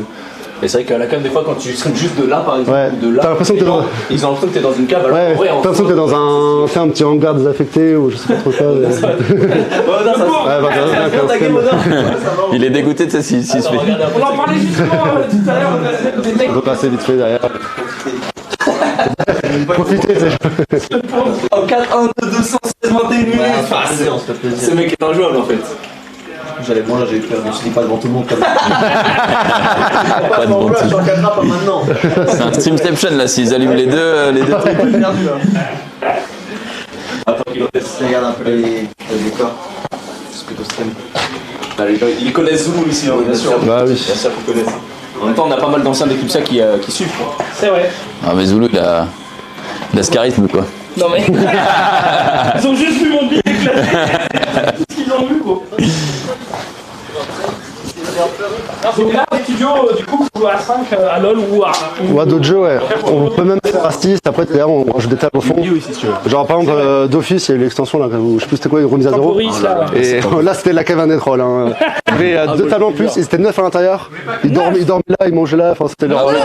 Et c'est vrai qu'à la cam, des fois, quand tu stream juste de là, par exemple, Ouais. ou de là, T'as l'impression que les t'es gens, dans- ils ont l'impression que t'es dans une cave. Alors Ouais, qu'en vrai, t'as l'impression que t'es dans un petit hangar désaffecté ou je sais pas trop quoi. Ouais, ça Ouais, ta game, Odin. Il est dégoûté de ça s'il se fait. On en parlait justement tout à l'heure, des mecs On peut passer vite fait derrière. Profitez, c'est En 4-1 de 216 21 minutes. Ce mec est injouable en fait. J'allais moi, j'ai peur, je me suis dit pas devant tout le monde comme ça. Pas de bon Je type. suis en caméra, pas maintenant. C'est un streamception là, s'ils allument les deux trucs. Perdu là. Regarde un peu les décors. C'est plutôt stream. Ils connaissent Zulu ici, hein, bien sûr. Bah oui. Bien sûr qu'ils connaissent. En même temps, on a pas mal d'anciens d'équipe ça qui suivent. Quoi. C'est vrai. Ah, mais Zulu, il a ce charisme quoi. Non mais. Ils ont juste vu mon billet éclater. Ils l'ont vu quoi. Donc là, au studio, du coup, vous jouez à 5 à LoL ou à. Ouais, d'autres jeux, ouais. On peut même faire Astis, après derrière on rajoute des tables au fond. Genre par exemple d'Office, il y a eu l'extension là, je sais plus c'était quoi, une remise à zéro. Temporis, là. Et là c'était la cave à Netrol. Hein. Il y avait 2 tables en plus, ils étaient 9 à l'intérieur. Ils dormaient là, ils mangeaient là, enfin c'était leur. Ah ouais. Ouais.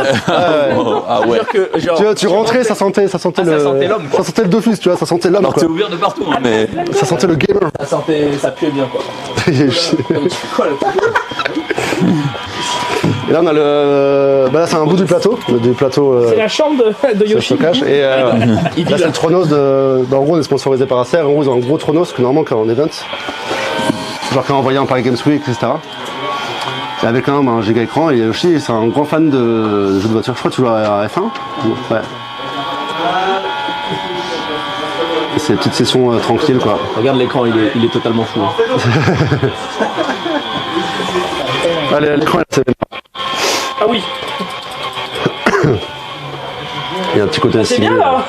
Ah ouais. Que, genre, Tu vois, tu rentrais, ça sentait le. ça sentait l'homme, quoi. Ça sentait le d'office, tu vois, ça sentait l'homme Alors quoi. t'es ouvert de partout, hein, mais. Ça sentait le gamer. ça puait bien quoi. Et là on a le. Bah là c'est un bout du plateau. Du plateau. C'est la chambre de Je Yoshi. te cache. Et là c'est le Tronos en gros on est sponsorisé par Acer. En gros ils ont un gros Tronos que normalement quand on event. Genre quand on envoyé en Paris Games Week, etc. Et avec quand même un giga écran et Yoshi c'est un grand fan de jeux de voiture. Je crois que tu joues à F1. Ouais. Et c'est des petites sessions tranquilles quoi. Regarde l'écran, il est totalement fou. Allez, l'écran c'est. Ah oui. Il y a un petit côté C'est stylé. bien là.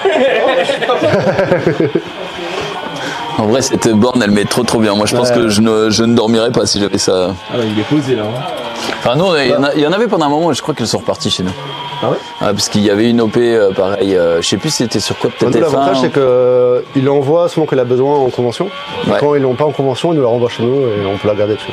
En vrai, cette borne, elle met trop bien. Moi, je pense que je ne dormirais pas si j'avais ça. Ah ouais, il est posé là. Enfin, nous, il y en avait pendant un moment, et je crois qu'elles sont reparties chez nous. Ah ouais Parce qu'il y avait une OP, pareil, je sais plus si c'était sur quoi, Nous, peut-être l'avantage, c'est qu'il l'envoie souvent qu'il a besoin en convention. Et Ouais. quand ils l'ont pas en convention, il nous la renvoie chez nous et on peut la garder dessus.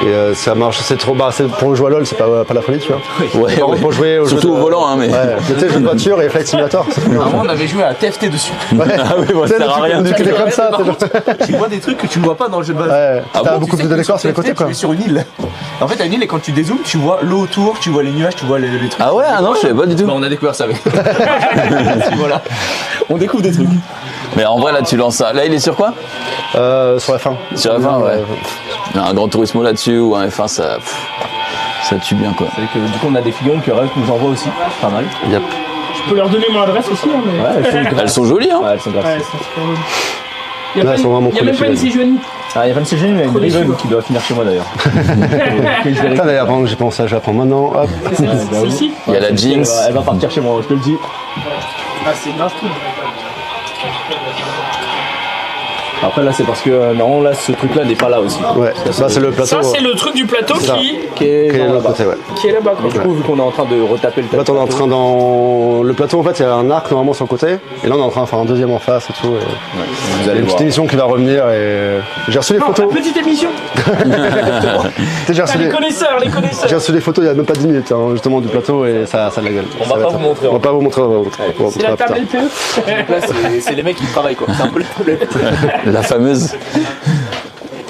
Et ça marche, c'est trop bas. Pour jouer à LoL, c'est pas la folie, tu vois. Ouais, Par contre, ouais. pour jouer au Surtout jeu au de- volant, hein, mais. Ouais, tu sais, jeu de voiture et Flight Simulator. c'est bien. Avant, on avait joué à TFT dessus. Ouais. Ah oui, bon, Tu sais, ça sert à rien du du coup, tout. t'es comme ça. t'es genre- Tu vois des trucs que tu ne vois pas dans le jeu de base. Ouais, Ah t'as bon, beaucoup Tu sais plus de que décors sur les TFT, côtés, quoi. Tu es sur une île. En fait, t'as une île et quand tu dézoomes, tu vois l'eau autour, tu vois les nuages, tu vois les trucs. Ah ouais, ah non, je savais pas du tout. Bah, on a découvert ça avec. Voilà. On découvre des trucs. Mais en vrai, là, tu lances ça. Là, il est sur quoi? Sur la fin. Sur F1, ouais. Un Grand Turismo là-dessus ou un F1, ça tue bien, quoi. C'est que du coup, on a des figurines que Ralph nous envoie aussi. Pas mal. Yep. Je peux leur donner mon adresse aussi. Hein, mais... Ouais, Elles sont jolies, hein. Ouais, elles sont Ouais, gratuites. c'est super joli. Il y Là, a, elles sont vraiment il y a cool, même les pas une figurines. Sijuani. Ah, il y a 26 jeunes, il y a une Trop déçu. Riven qui doit finir chez moi d'ailleurs. Putain, d'ailleurs, pendant que j'ai pensé, je vais la prendre maintenant. Hop. Celle-ci. Il y a la Jinx. Elle va partir chez moi, je te le dis. Ah, c'est grave cool. Après là c'est parce que non là ce truc là n'est pas là aussi. Ouais, ça c'est le plateau. Ça, c'est le truc du plateau ça. Qui est Qui est de dans l'autre là-bas. côté, ouais. qui est là-bas. quoi. Du coup vu qu'on est en train de retaper le En fait, on est en train dans le plateau. En fait, il y a un arc normalement sur le côté, et là, on est en train de faire un deuxième en face et tout. Et... vous Il y a allez une petite voir. émission qui va revenir et j'ai reçu les Non, photos. la petite émission. J'ai reçu Les les... connaisseurs, les connaisseurs. j'ai reçu les photos il y a même pas 10 minutes hein, justement du plateau et ça a de la gueule. On va pas vous montrer, On va pas vous montrer. On va vous montrer. On va vous C'est la montrer table plus tard. LPE. Là c'est les mecs qui travaillent quoi. C'est un peu le problème. La fameuse.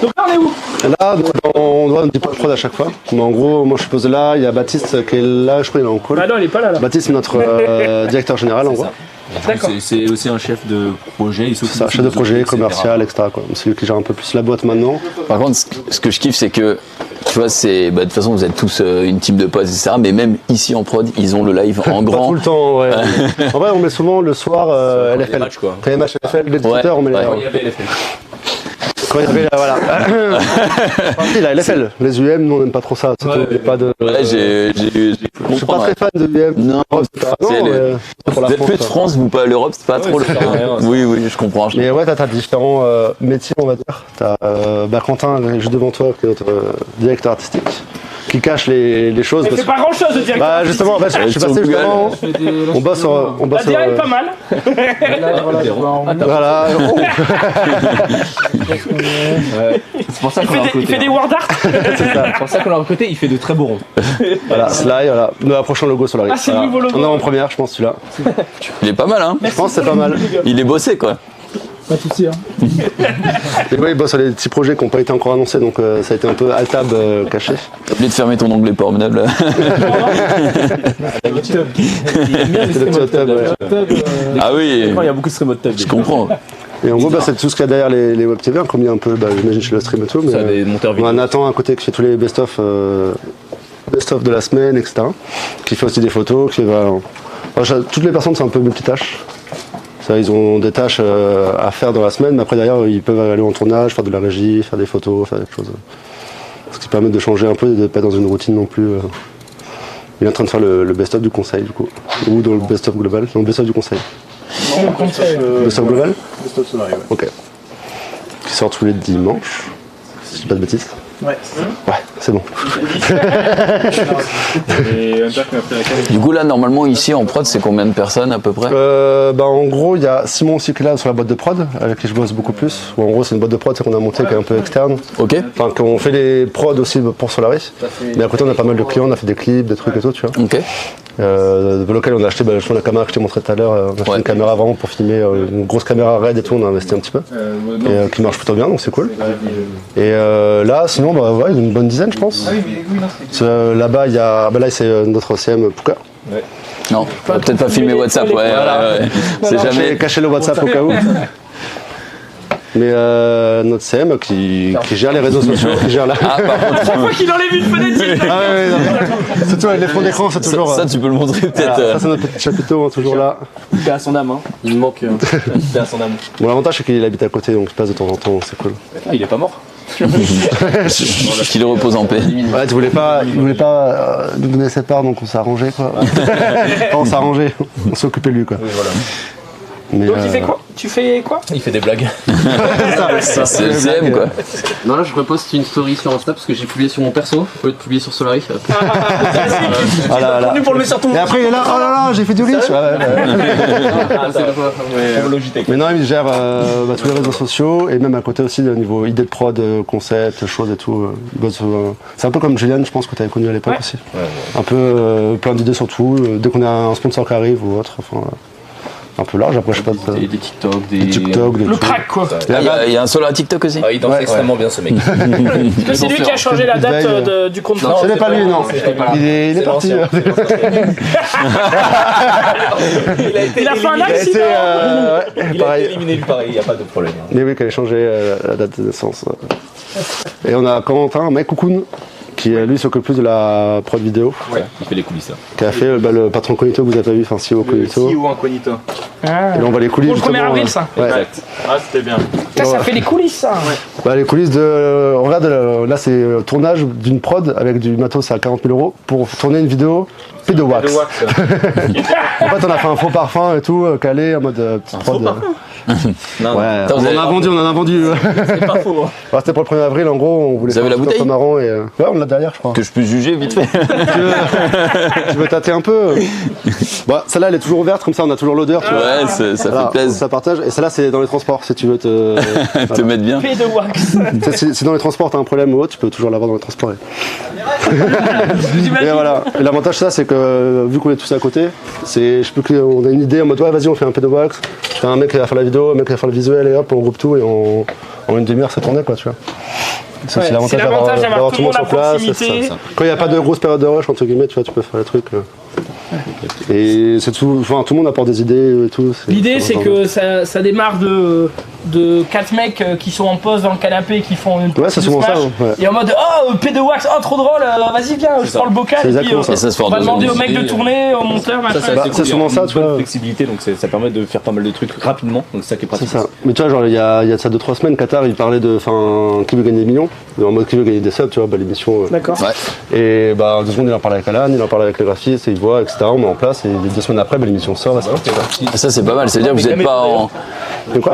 Donc là, on est où? Là, on doit un petit peu de prod à chaque fois. Mais en gros, moi je suis posé là. Il y a Baptiste qui est là. Je crois qu'il est en call. Bah non, elle est pas là. Baptiste, c'est notre directeur général en gros. D'accord. C'est aussi un chef de projet. Il s'occupe C'est un aussi chef de des projet, autres, etc. commercial, etc. quoi. C'est lui qui gère un peu plus la boîte maintenant. Par contre, ce que je kiffe, c'est que tu vois, c'est, bah, de toute façon, vous êtes tous une team de potes, etc. Mais même ici en prod, ils ont le live en Pas grand. tout le temps, ouais. En vrai, on met souvent le soir les LFL. matchs, quoi. Quand il y a les matchs LFL, les 18h, on met les. Il y avait LFL. Quand il y avait, voilà. Si, la LFL. Les UM, nous, on n'aime pas trop ça. C'est tout, il y a pas de. Ouais, j'ai Je suis pas très fan de UM. Non, c'est mais, pour la vous êtes France, plus de quoi. France, vous pas l'Europe, c'est pas trop le. ça sert à rien, ça. Oui, je comprends. Mais ouais, t'as différents métiers, on va dire. T'as Quentin, juste devant toi, qui est notre directeur artistique, qui cache les choses. Il parce fait pas grand chose de directeur. Bah justement, je suis passé justement. On bosse sur. On bosse La DA est pas mal. Voilà. C'est pour ça qu'on l'a Il fait recruté. des word art. C'est pour ça qu'on l'a recruté, il fait de très beaux ronds. Voilà, Sly, voilà. Nous approchons le logo sur la Ah, c'est le nouveau logo. On est en première, je pense, celui-là. Il est pas mal, hein. Je pense que c'est pas mal. Il est bossé, quoi. Pas de soucis, hein. Et ouais, il bosse sur les petits projets qui n'ont pas été encore annoncés, donc ça a été un peu à table caché. T'as oublié de fermer ton onglet Pornhub, là. C'est le petit hot tub, ouais. Ah oui, Il y a beaucoup de stream hot tub. je comprends. Et en gros, c'est tout ce qu'il y a derrière les web TV, comme il y a un peu, j'imagine chez le stream et tout. Mais, Ça, des monteurs on a vidéo. Nathan à côté qui fait tous les best-of de la semaine, etc. Qui fait aussi des photos, qui va. Toutes les personnes sont un peu multitâches. Ça, ils ont des tâches à faire dans la semaine, mais après derrière ils peuvent aller en tournage, faire de la régie, faire des photos, faire des choses. Ce qui permet de changer un peu et de ne pas être dans une routine non plus. Il est en train de faire le best-of du conseil du coup. Ou dans le best-of global. Dans le best-of du conseil. Best-of global. Best-of Solari, ouais. Ok. Qui sort tous les dimanches. Si je dis pas de bêtises. Ouais. Ouais, c'est bon. Et Hunter qui m'a pris la cale. Du coup, là, normalement, ici, en prod, c'est combien de personnes, à peu près? En gros, il y a Simon aussi qui est là sur la boîte de prod, avec qui je bosse beaucoup plus. Ou en gros, c'est une boîte de prod qu'on a montée, qui est un peu externe. Ok. Enfin, qu'on fait les prods aussi pour Solari. Mais à côté, on a pas mal de clients, on a fait des clips, des trucs et tout, tu vois. Ok. Pour lequel on a acheté justement la caméra que je t'ai montré tout à l'heure. On a acheté Ouais. une caméra vraiment pour filmer, une grosse caméra RED et tout, on a investi un petit peu. Et qui marche plutôt bien, donc c'est cool. Et là, sinon, ouais, une bonne dizaine, je pense. Là-bas, il y a. Là, c'est notre CM Pouka. Non, on va peut-être pas filmer WhatsApp, ouais. C'est jamais. Cacher le WhatsApp au cas où. Mais notre CM qui gère les réseaux sociaux, qui gère la. Ah, par contre, Chaque fois qu'il enlève une fenêtre, Ah ouais, non. Surtout avec les fonds d'écran, c'est toujours. ça, tu peux le montrer peut-être. Ça, c'est notre petit chapiteau, hein, toujours là. Il fait à son âme, hein. Il me manque. Il fait à son âme. Bon, l'avantage, c'est qu'il habite à côté, donc il passe de temps en temps, c'est cool. Ah, il est pas mort. Qu'il repose en paix. Ouais, tu voulais pas nous donner cette part, donc on s'est arrangé, quoi. Enfin, on s'est arrangé, on s'est occupé de lui, quoi. Oui, voilà. Mais, Donc il fait quoi? Tu fais quoi? Il fait des blagues. C'est le CM, quoi. Non, là je reposte une story sur Insta parce que j'ai publié sur mon perso au lieu de publier sur Solari. Ah là là. Pour le mettre sur ton. Et après, il est là, oh là là, j'ai fait du riche. Ouais, ouais. Mais non, il gère tous les réseaux sociaux et même à côté aussi au niveau idée de prod, concept, choses et tout. Il bosse, c'est un peu comme Julian, je pense que tu avais connu à l'époque aussi. Un peu plein d'idées sur tout. Dès qu'on a un sponsor qui arrive ou autre, enfin, un peu large. Après, je sais pas. Des TikTok, Des TikTok, des Le trucs. crack, quoi. Il y a un solo à TikTok aussi. Ah, il danse extrêmement bien ce mec. Est-ce que c'est lui qui a changé la date du compte Non, ce n'est pas lui, non. Il est parti. Il a fait un Il a été, accident. Il a été pareil. éliminé lui pareil, il n'y a pas de problème. Mais oui, qu'elle a changé la date de naissance. Et on a Quentin, mec Coucoun, qui lui s'occupe plus de la prod vidéo, Ouais, il fait les coulisses là. qui a fait le patron Cognito que vous avez pas vu, enfin CEO Cognito. CEO incognito. Et là on voit les coulisses. Pour le 1er justement, avril, ça. Ouais. Exact. Ah, c'était bien. Putain, ça fait les coulisses, ça. Bah, les coulisses de. Regarde, là c'est tournage d'une prod avec du matos à 40 000 € pour tourner une vidéo P de wax. De wax. En fait, on a fait un faux parfum et tout, calé en mode petite prod. Non, Ouais, Attends, on vous avez- on en a vendu. c'est pas faux. Ouais, c'était pour le 1er avril, en gros, on voulait Vous avez faire la un truc un peu bouteille marrant et. Ouais, on l'a derrière, je crois. Que je puisse juger vite fait. Tu veux tâter un peu Bah, celle-là, elle est toujours ouverte, comme ça, on a toujours l'odeur. tu vois. Ouais, ça Voilà, fait plaisir. ça partage. Et celle-là, c'est dans les transports, si tu veux te. Te mettre bien. P de wax. Si dans les transports, t'as un problème ou autre, tu peux toujours l'avoir dans les transports. Et J'imagine. voilà. Et l'avantage, ça, c'est que vu qu'on est tous à côté, c'est, je sais plus qu'on a une idée en mode, ouais, vas-y, on fait un peu de wax. T'as un mec qui va faire la vidéo, un mec qui va faire le visuel, et hop, on groupe tout, et en une demi-heure, c'est tourné, quoi, tu vois. C'est Ouais, aussi c'est l'avantage d'avoir tout le monde à proximité. c'est ça. Quand il n'y a pas de grosse période de rush, entre guillemets, tu vois, tu peux faire les trucs. Et c'est tout, enfin, tout le monde apporte des idées et tout. L'idée, c'est que ça démarre de 4 mecs qui sont en pause dans le canapé qui font une Ouais, c'est partie de souvent ça. Smash. Ouais. Et en mode oh P de Wax, oh trop drôle, vas-y viens, je prends le bocal C'est et puis exactement ça. Et ça se fait en on va 2 demander au secondes. mec de tourner, au monteur, machin. c'est souvent ça, tu vois. Une flexibilité, donc ça permet de faire pas mal de trucs rapidement, donc c'est ça qui est C'est pratique. ça. Mais tu vois, genre, il y a de ça 2-3 semaines, Qatar, il parlait de qui veut gagner des millions. En mode qui veut gagner des subs, tu vois, bah, l'émission. D'accord. Ouais. Et bah, en 2 secondes, il en parle avec Alan, il en parle avec le graphiste, et il voit, etc. On met en place, et 2 semaines après, bah, l'émission sort. Ça c'est pas mal, c'est à dire que vous êtes pas en. De quoi?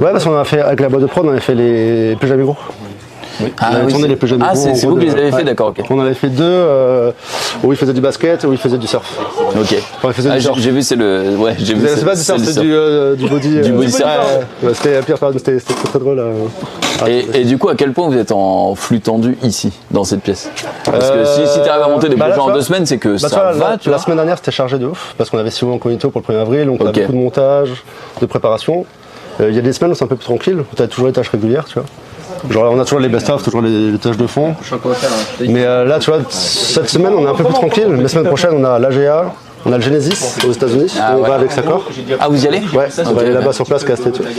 Ouais, parce qu'on a fait, avec la boîte de prod, on avait fait les plus jamais gros. Ah, On avait oui, tourné les plus jamais ah, gros. en c'est gros, vous qui les avez fait, ouais. d'accord, ok. On en avait fait 2 où il faisait du basket et où il faisait du surf. Ok. Enfin, il faisait Ah, du surf. j'ai vu, c'est le. Ouais, j'ai vu. C'est pas du surf, le c'est du body. Du body surf. Ouais, c'était la pire période, c'était très drôle. Et du coup, à quel point vous êtes en flux tendu ici, dans cette pièce? Parce que si tu arrives à monter des bah là, projets en tu vois, 2 semaines, c'est que Bah, ça tu vois, va, la, tu la vois. semaine dernière, c'était chargé de ouf parce qu'on avait 6 mois incognito pour le 1er avril, donc on a Ok. beaucoup de montage, de préparation. Il y a des semaines où c'est un peu plus tranquille, où tu as toujours les tâches régulières, tu vois. Genre, on a toujours les best-of, toujours les tâches de fond. Je sais pas quoi faire. Hein. Mais là, tu vois, cette semaine, on est un peu plus tranquille. Mais la semaine prochaine, on a l'AGA, on a le Genesis aux États-Unis, Ah, on ouais. va avec Sakor. Ah, vous y allez? Ouais, on va aller là-bas sur place, caster, tu vois.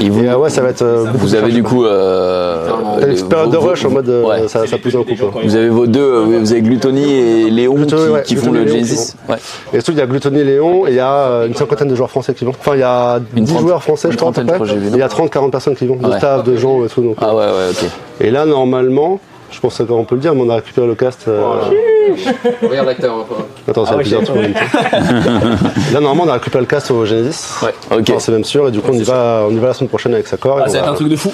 Et vous, Et ouais, ça va être. beaucoup vous de avez charge. du coup. T'as une période de rush en mode ouais. ça pousse un coup, quoi. Vous avez vos deux, vous avez Glutoni et Léon Glutoni, ouais, qui font Glutoni le et Léon Genesis. Ouais. Et surtout, il y a Glutoni et Léon, et il y a une 50aine de joueurs français qui vont. Enfin, il y a 10 trentaine- joueurs français, je crois, à peu une près. trentaine, je crois, j'ai vu, Et il y a 30-40 personnes qui vont, de Ouais. staff, de gens et tout. Donc. Ah ouais, ouais, ok. Et là, normalement, je pense qu'on peut le dire, mais on a récupéré le cast. Regarde l'acteur. Attends, c'est plusieurs trucs en même temps. Là, normalement, on a récupéré le cast au Genesis. Ouais, ok. Enfin, c'est même sûr, et du coup, on y va la semaine prochaine avec Sakor. Ah, ça va être un truc de fou.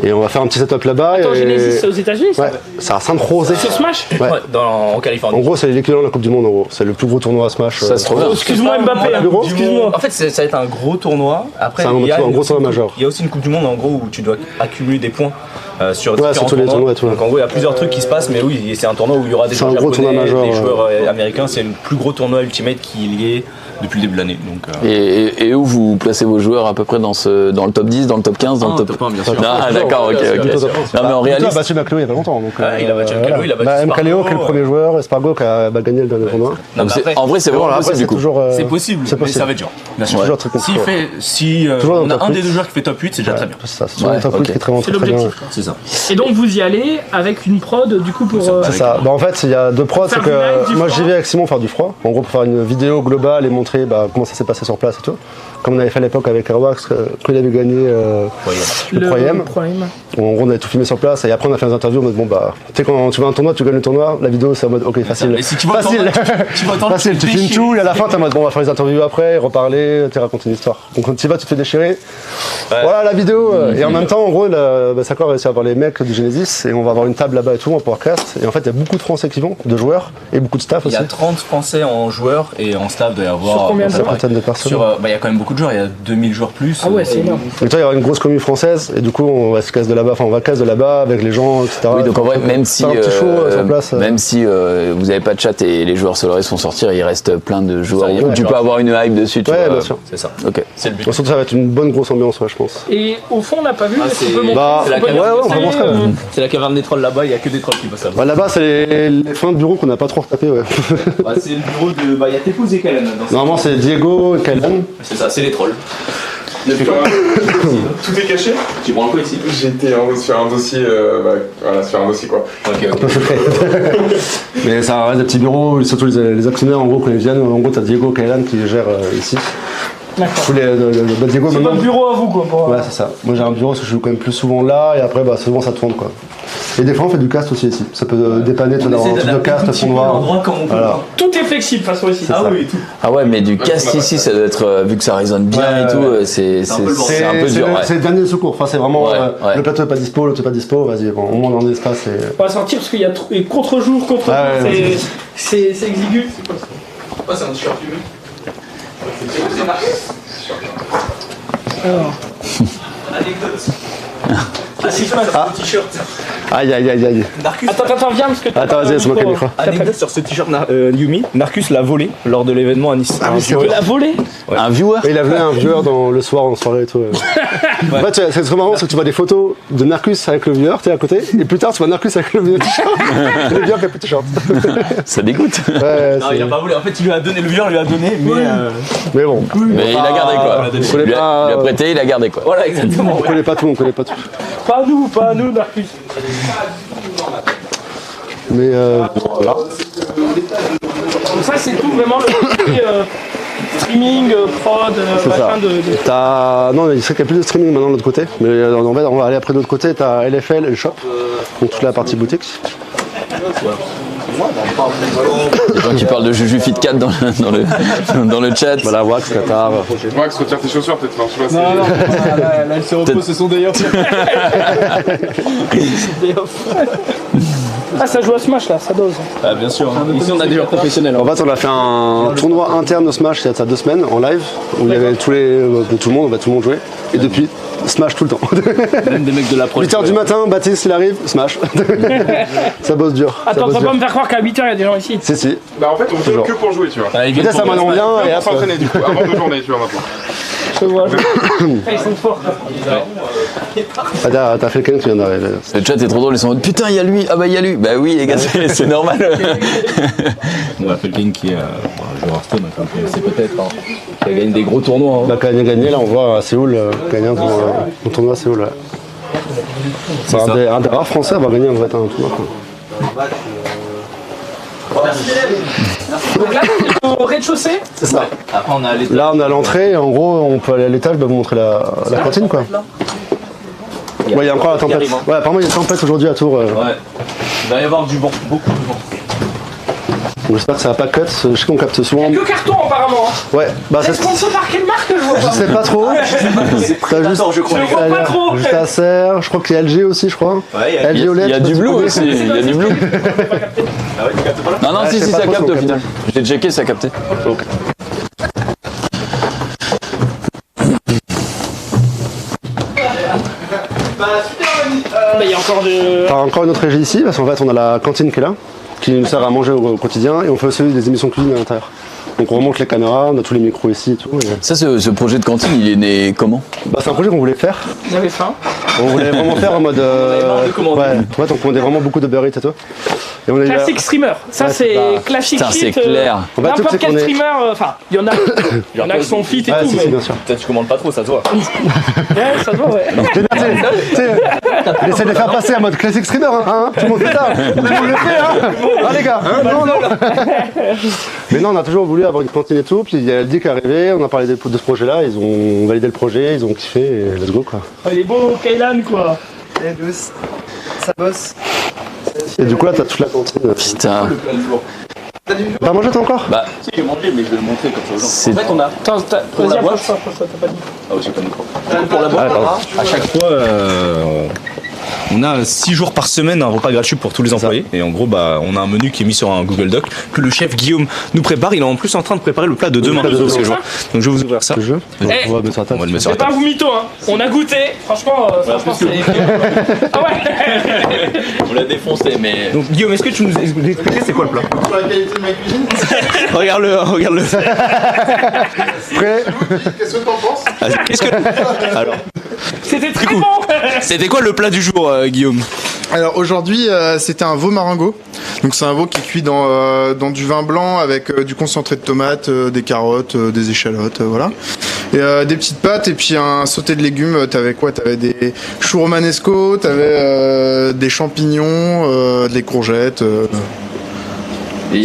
Et on va faire un petit setup là-bas. Attends, et... Genesis, c'est aux États-Unis ça Ouais, c'est à Sainte-Rosée. Sur Smash Ouais. En En Californie. gros, c'est l'équivalent de la Coupe du Monde, en gros. C'est le plus gros tournoi à Smash. Ça se trouve bien. Excuse-moi Mbappé, hein. Bureau Excuse-moi. En fait, ça va être un gros tournoi. Après, C'est un il y a gros tournoi majeur. Il y a aussi une Coupe du Monde en gros où tu dois accumuler des points sur Ouais, différents sur tous les tournois et tout, ouais. Donc en gros, il y a plusieurs trucs qui se passent, mais oui, c'est un tournoi où il y aura des C'est un joueurs gros japonais, tournoi majeur, des ouais. joueurs américains. C'est le plus gros tournoi Ultimate qui est lié depuis le début de l'année. Donc, Et où vous placez vos joueurs à peu près dans le top 10, dans le top 15, dans le top. top 1, bien sûr. Ah, d'accord, ok, ok. Non, mais en Il a réaliste. battu Macleo il y a pas longtemps. Donc, il a battu Macleo, il a battu MKLeo, Spargo, qui est le premier joueur, et Spargo qui a gagné le dernier tournoi. non, Donc mais c'est- après, en vrai, c'est Mais vraiment voilà, après, possible c'est du coup. toujours. c'est possible, c'est mais possible. ça va être dur. Bien C'est sûr. toujours un truc compliqué. Si Toujours dans on le a top un des 8. deux joueurs qui fait top 8, c'est déjà très bien. C'est ça, c'est toujours Ouais, un top 8 ok. qui est très, C'est très bien. l'objectif. quoi. C'est ça. Et donc vous y allez avec une prod du coup pour. C'est ça. Bah, en fait, il y a 2 prods. C'est Faire du live, que du moi, froid. j'y vais avec Simon faire du froid. En gros, pour faire une vidéo globale et montrer comment ça s'est passé sur place et tout. Comme on avait fait à l'époque avec Airwax, quand il avait gagné le Pro-Am. Pro-Am. En gros, on avait tout filmé sur place et après, on a fait des interviews en mode bon, bah, tu sais, quand tu vas à un tournoi, tu gagnes le tournoi, la vidéo, c'est en mode ok, facile. Et si tu vas au Facile. tournoi, tu vas au tournoi, Facile, tu te filmes déchires. tout et à la fin, t'es en mode bon, on va faire les interviews après, reparler, tu racontes une histoire. Donc quand tu y vas, tu te fais déchirer. Voilà la vidéo. Et en même temps, en gros, Sakor a réussi à avoir les mecs du Genesis et on va avoir une table là-bas et tout, on va pouvoir cast. Et en fait, il y a beaucoup de Français qui vont, de joueurs et beaucoup de staff Il y aussi. a 30 Français en joueurs et en staff, il doit y avoir. Sur combien de à peu près. Centaines de personnes. Il y a quand même beaucoup de joueurs, il y a 2000 joueurs plus. Ah ouais, c'est énorme. Et toi, il y aura une grosse commune française et du coup, on va se casse de là-bas, enfin, on va casse de là-bas avec les gens, etc. Oui, donc en vrai, même si, Faire un petit show sur place. même si vous n'avez pas de chat et les joueurs Solaris vont sortir, il reste plein de joueurs. Ça y est, où ouais, tu tu peux vois. avoir une hype dessus. Tu Ouais, vois. bien sûr. C'est ça. Ok. C'est le but. Surtout, ça va être une bonne grosse ambiance, ouais, je pense. Et au fond, on n'a pas vu, Ah, est-ce qu'on c'est- peut montrer Bah, on peut ouais, dire ouais, ce on que va montrer. C'est la caverne des trolls là-bas, il y a que des trolls qui passent là-bas. Bah, là-bas, c'est les fins de bureau qu'on n'a pas trop retapé, ouais. C'est le bureau de. Il y a Tepos et Kalen dans Normalement, c'est Diego et Kalen. C'est ça, c'est les trolls. Tout est caché. Tu prends le quoi ici? J'étais sur un dossier, voilà, sur un dossier quoi. Ok, ok. Mais ça reste des petits bureaux, surtout les actionnaires, en gros, quand ils viennent, en gros, t'as Diego et Kalen qui gèrent ici. D'accord. Tous bah, Diego, C'est maintenant. votre bureau à vous, quoi. Pour... Ouais, c'est ça. Moi, j'ai un bureau parce que je suis quand même plus souvent là, et après, bah, souvent, ça tourne, quoi. Et des fois, on fait du cast aussi ici. Ça peut dépanner, tu vois, d'avoir un truc de cast, fond noir. l'endroit comme on peut. Voilà. Tout est flexible, de toute façon, ici. C'est ça. oui, tout. Ah ouais, mais du cast ici, ça doit être, vu que ça résonne bien Ouais, et tout, ouais. c'est un peu le bordel. un peu dur. C'est Ouais. le dernier secours. Enfin, c'est vraiment Ouais, ouais. le plateau est pas dispo, l'autre est pas dispo. Vas-y, bon, au moins dans l'espace. On va sortir parce qu'il y a et contre-jour, contre-jour. Ah ouais, c'est exigu. Ah, c'est un t-shirt fumé. Alors. Anecdote. Qu'est-ce qui se passe T-shirt. Aïe, aïe, aïe, aïe. Attends, viens parce que t'as Attends, pas vas-y, c'est moi qui ai le micro. Anecdote sur ce t-shirt Yumi, Narcus l'a volé lors de l'événement à Nice. Tu la volé. Un viewer. Et il a volé un viewer le soir en soirée et tout. En fait, c'est trop marrant, c'est que tu vois des photos de Narcus avec le viewer, tu es à côté, et plus tard tu vois Narcus avec le viewer t-shirt. Et le viewer qui a plus de t-shirt. Ça dégoûte. Ouais, Non, il a pas volé. En fait, il lui a donné, le vieux lui a donné, mais bon. Mais il a gardé quoi. on Il connaît lui pas, a prêté, il a gardé quoi. voilà, exactement. on connaît pas tout, on connaît pas tout. Pas à nous, Narcus. Mais voilà. Donc ça, c'est tout vraiment le côté streaming, prod, C'est ça. machin de... Non, il serait qu'il n'y a plus de streaming maintenant de l'autre côté. Mais on va aller après de l'autre côté. Tu as LFL et le shop. Donc toute la partie boutique. Les gens qui parlent de Juju Fit 4 dans le chat. Voilà, Wax, Qatar. Max, retire tes chaussures peut-être. Non, je sais pas. Là, elle se repose, c'est son day off. Ah, ça joue à Smash là, ça dose. Ah, bien sûr. Ici, on a des joueurs professionnels. En fait, on a fait un tournoi interne de Smash il y a de ça 2 semaines en live où il y avait tout le monde jouait. Et depuis, Smash tout le temps. Même des mecs de la pro. 8h du matin, Baptiste il arrive, Smash. Ça bosse dur. Attends, tu vas pas me faire croire qu'à 8h il y a des gens ici. Si. Bah en fait, on Toujours. joue que pour jouer, tu vois. Peut-être ça maintenant bien et Pour après. s'entraîner du coup, avant de journée, tu vois maintenant. Je vois. Ils sont forts. Ah, t'as fait quelqu'un qui vient d'arriver. Le chat est trop drôle, ils sont en mode putain, il y a lui. Ah bah il y a lui. Bah oui, les gars, c'est normal. On a Felkin qui est un joueur Hearthstone, comme vous connaissez peut-être, hein, qui a gagné des gros tournois. Hein. Bah, quand il a gagné, là on voit à Séoul, gagner un tournoi à Séoul. Ouais. C'est un des rares Français à avoir gagné un vrai tournoi. Quoi. Donc là, c'est au rez-de-chaussée. C'est ça. Après, on a les. Là on a l'entrée, en gros on peut aller à l'étage, bah, vous montrer la cantine quoi. Ouais, il y a encore la tempête. Ouais, apparemment il y a une tempête aujourd'hui à Tours. Ouais. Il va y avoir du vent, beaucoup de vent. Donc, j'espère que ça va pas cut, je sais qu'on capte souvent. Que carton apparemment. Ouais, bah C'est c'est. sponsor par quelle marque je vois Je pas. sais pas trop. T'as juste, je crois. Je vois pas trop. juste Acer, je crois qu'il y a LG aussi, je crois. Ouais, LG OLED. Il y a je sais du pas si blue tu connais. aussi. Il y a du blue. Ah ouais, tu captes pas là? Non, Ouais, si, je sais pas ça trop capte si on au final. J'ai checké, ça capté. Ok. Il y a encore de. T'as encore une autre régie ici, parce qu'en fait on a la cantine qui est là, qui nous sert à manger au quotidien, et on fait aussi des émissions de cuisine à l'intérieur. Donc on remonte les caméras, on a tous les micros ici et tout. Et... Ça, ce projet de cantine, il est né comment? Bah, c'est un projet qu'on voulait faire. Vous avez faim. On voulait vraiment faire en mode. marre de commander. Ouais, en fait on commandait vraiment beaucoup de Uber Eats et tout. Et on est là. Classic streamer. Ça, Ouais, c'est bah, classique putain, shit. c'est clair. En fait, tout, N'importe c'est quel qu'on est- streamer. Enfin, il y en a qui sont fit et Ouais, tout, si, mais. bien sûr. Peut-être tu commandes pas trop, ça se voit. Ouais, ça se voit, ouais. On essaie de les faire passer en mode classique streamer, hein, tout le monde fait ça, tout le monde le fait, hein, ah les gars, hein, non. Mais non, on a toujours voulu avoir une cantine et tout, puis il y a LD qui est arrivé, on a parlé de ce projet-là, ils ont validé le projet, ils ont kiffé, et let's go quoi. Il est beau, Kaylan, quoi. Ça bosse. Et du coup là, t'as toute la cantine. Putain. T'as mangé toi encore? Bah, Si, j'ai mangé, mais je vais le montrer comme ça aux gens. c'est. En fait, on a. Attends, vas-y, approche-toi, t'as pas dit. Ah, j'ai pas de micro. Pour la boîte, à chaque fois, on a 6 jours par semaine un repas gratuit pour tous les employés. Et en gros, bah, on a un menu qui est mis sur un Google Doc que le chef Guillaume nous prépare. Il est en plus en train de préparer le plat de demain. plat de demain. Ce jour. Donc je vais vous ouvrir ça. Le jeu? Eh, On va mettre sur la On va table. le mettre sur C'est la pas table. vous mytho, hein. On a goûté. Franchement, c'est. Ah ouais. On l'a défoncé, mais. Donc Guillaume, est-ce que tu nous expliques c'est quoi le plat? Sur la qualité de ma cuisine, Regarde-le, regarde-le. Prêt? qu'est-ce que t'en penses? Qu'est-ce que. Alors, C'était très coup. bon. c'était quoi le plat du jour, Guillaume? Alors aujourd'hui, c'était un veau marengo. Donc c'est un veau qui est cuit dans du vin blanc avec du concentré de tomates, des carottes, des échalotes, voilà. Et des petites pâtes et puis un sauté de légumes. T'avais quoi? T'avais des choux romanesco, t'avais des champignons, des courgettes. Ouais.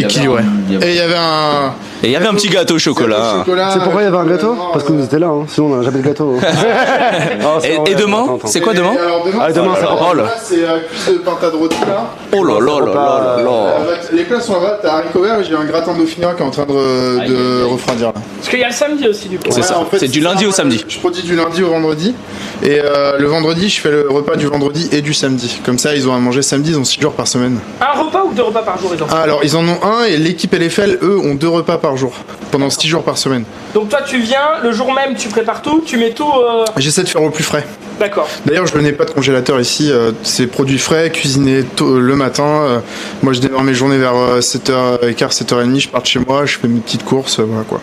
Et il y avait un Et il y avait un petit gâteau au chocolat. C'est pourquoi il y avait un gâteau? Parce que nous étions là, hein. Sinon on n'a jamais de gâteau. Oh, c'est vrai. Et demain, Attends, attends. c'est quoi demain? Alors demain, Ah, demain, c'est Oh là. c'est cuisse de pintade rôti là. Oh là là là là là. Les plats sont là, t'as haricots verts et j'ai un gratin dauphinois qui est en train de refroidir là. Parce qu'il y a le samedi aussi, du coup. C'est ça. en fait, C'est du lundi au samedi. Je produis du lundi au vendredi. Et le vendredi, je fais le repas du vendredi et du samedi. Comme ça, ils ont à manger samedi, ils ont 6 jours par semaine. Un repas ou 2 repas par jour, les enfants? Ah, alors, ils en ont un et l'équipe LFL, eux, ont 2 repas par jour. Pendant 6 jours par semaine. Donc toi, tu viens, le jour même, tu prépares tout, tu mets tout. J'essaie de faire au plus frais. D'accord. D'ailleurs, je n'ai pas de congélateur ici. C'est produits frais, cuisinés le matin. Moi, je démarre mes journées vers 7h15, 7h30. Je pars de chez moi, je fais mes petites courses, voilà quoi.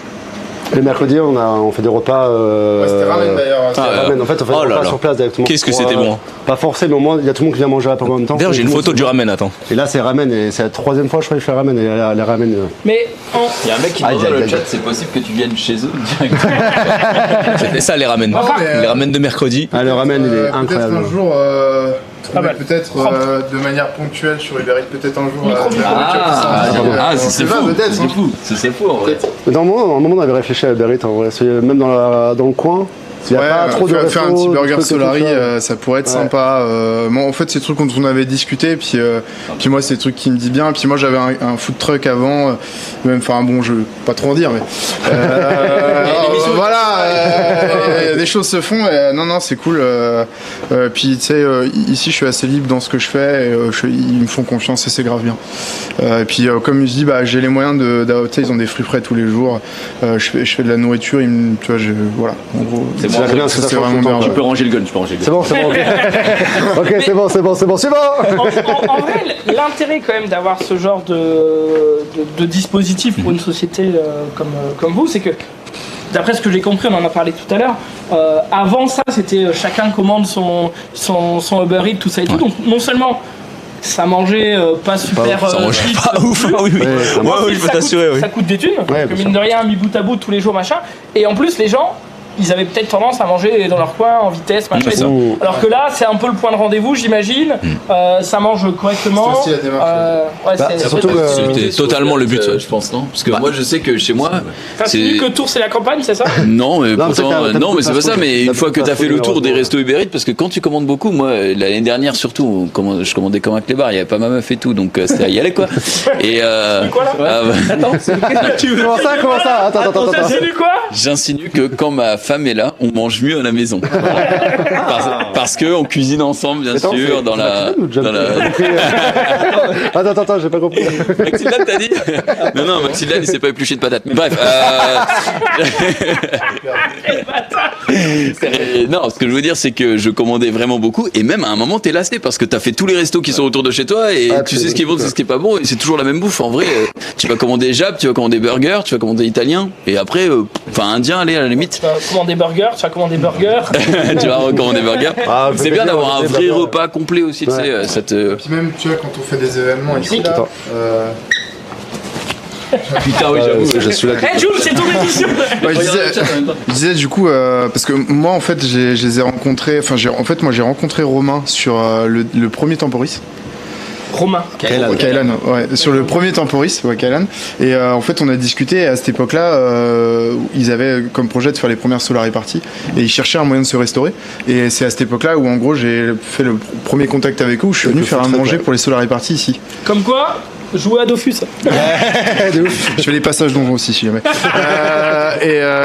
Les mercredis, on fait des repas. C'était ramen d'ailleurs. Ramen. En fait, on fait des repas sur place directement. Qu'est-ce que c'était bon. Pas forcé, mais au moins, il y a tout le monde qui vient manger à peu en même temps. D'ailleurs, j'ai une photo du ramen, attends. Et là, c'est ramen, et c'est la 3e fois, je crois, que je fais ramen. Et les ramen. Mais Il y a un mec qui demande dans le chat, c'est possible que tu viennes chez eux directement. C'était ça, les ramen. Les ramen de mercredi. Ah, le ramen, il est incroyable. Peut-être un jour. Peut-être de manière ponctuelle sur Uber Eats, peut-être un jour. C'est fou. C'est fou en vrai. Dans un moment, on avait réfléchi à Uber Eats, en vrai. Même dans le coin. S'il y a pas trop de faire un petit burger restos, Solari, ça pourrait être sympa. Moi, en fait, c'est des trucs dont on avait discuté, puis moi, c'est des trucs qui me disent bien. Puis moi, j'avais un food truck avant, enfin bon, je veux pas trop en dire, mais voilà, des choses se font. Non, c'est cool. Puis tu sais, ici, je suis assez libre dans ce que je fais. Ils me font confiance et c'est grave bien. Et puis, comme je dis, j'ai les moyens d'adopter. Ils ont des fruits frais tous les jours. Je fais de la nourriture. Tu vois, voilà. En gros. C'est vraiment bien. Tu peux ranger le gun, C'est bon. Ok, c'est bon. En vrai, l'intérêt quand même d'avoir ce genre de dispositif pour une société comme vous, c'est que, d'après ce que j'ai compris, on en a parlé tout à l'heure, avant ça, c'était chacun commande son Uber Eats, tout ça et tout. Donc non seulement ça mangeait pas super. Ça mangeait pas ouf, oui. Ouais, je peux t'assurer, oui. Ça coûte des thunes, parce que mine de rien, mis bout à bout tous les jours, machin. Et en plus, les gens, ils avaient peut-être tendance à manger dans leur coin en vitesse, machin. Alors que là, c'est un peu le point de rendez-vous, j'imagine. Ça mange correctement. C'est aussi la démarche. C'était totalement le but, je pense, non? Parce que moi, je sais que chez moi. C'est dit que Tours, c'est la campagne, c'est ça? Non, mais pourtant, mais c'est pas ça. Mais une fois que t'as fait le tour des restos Uber Eats, parce que quand tu commandes beaucoup, moi, l'année dernière surtout, je commandais comme un clébard, il y avait pas ma meuf et tout, donc c'était à y aller, quoi. Et quoi là? Attends, Comment ça? Attends. J'insinue quoi? J'insinue que quand ma femme est là, on mange mieux à la maison. Parce que on cuisine ensemble, bien sûr, dans la. Attends, j'ai pas compris. Maxildan, t'as dit? Non, Maxildan, il s'est pas épluché de patates. Mais bref. Non, ce que je veux dire, c'est que je commandais vraiment beaucoup, et même à un moment, t'es lassé parce que t'as fait tous les restos qui sont autour de chez toi, et tu sais ce qui est bon, tu sais ce qui est pas bon, et c'est toujours la même bouffe. En vrai, tu vas commander Jap, tu vas commander burger, tu vas commander italien, et après, indien, allez, à la limite. Tu vas commander burger, tu vas commander burger. Tu vas recommander burger. C'est bien d'avoir un vrai repas complet aussi, tu sais. Puis même, tu vois, quand on fait des événements ici, là. Putain, oui, j'avoue. Je suis là. Jules, c'est ton émission. Je disais du coup, parce que moi en fait, je les ai rencontrés. Moi j'ai rencontré Romain sur le premier Temporis. Romain. Kailan, ouais. Sur le premier Temporis, Kailan. Et en fait, on a discuté, et à cette époque-là, ils avaient comme projet de faire les premières Solari Party, et ils cherchaient un moyen de se restaurer. Et c'est à cette époque-là où, en gros, j'ai fait le premier contact avec eux, où je suis venu faire à manger pour les Solari Party ici. Comme quoi, jouer à Dofus. Je fais les passages donjons aussi, si jamais.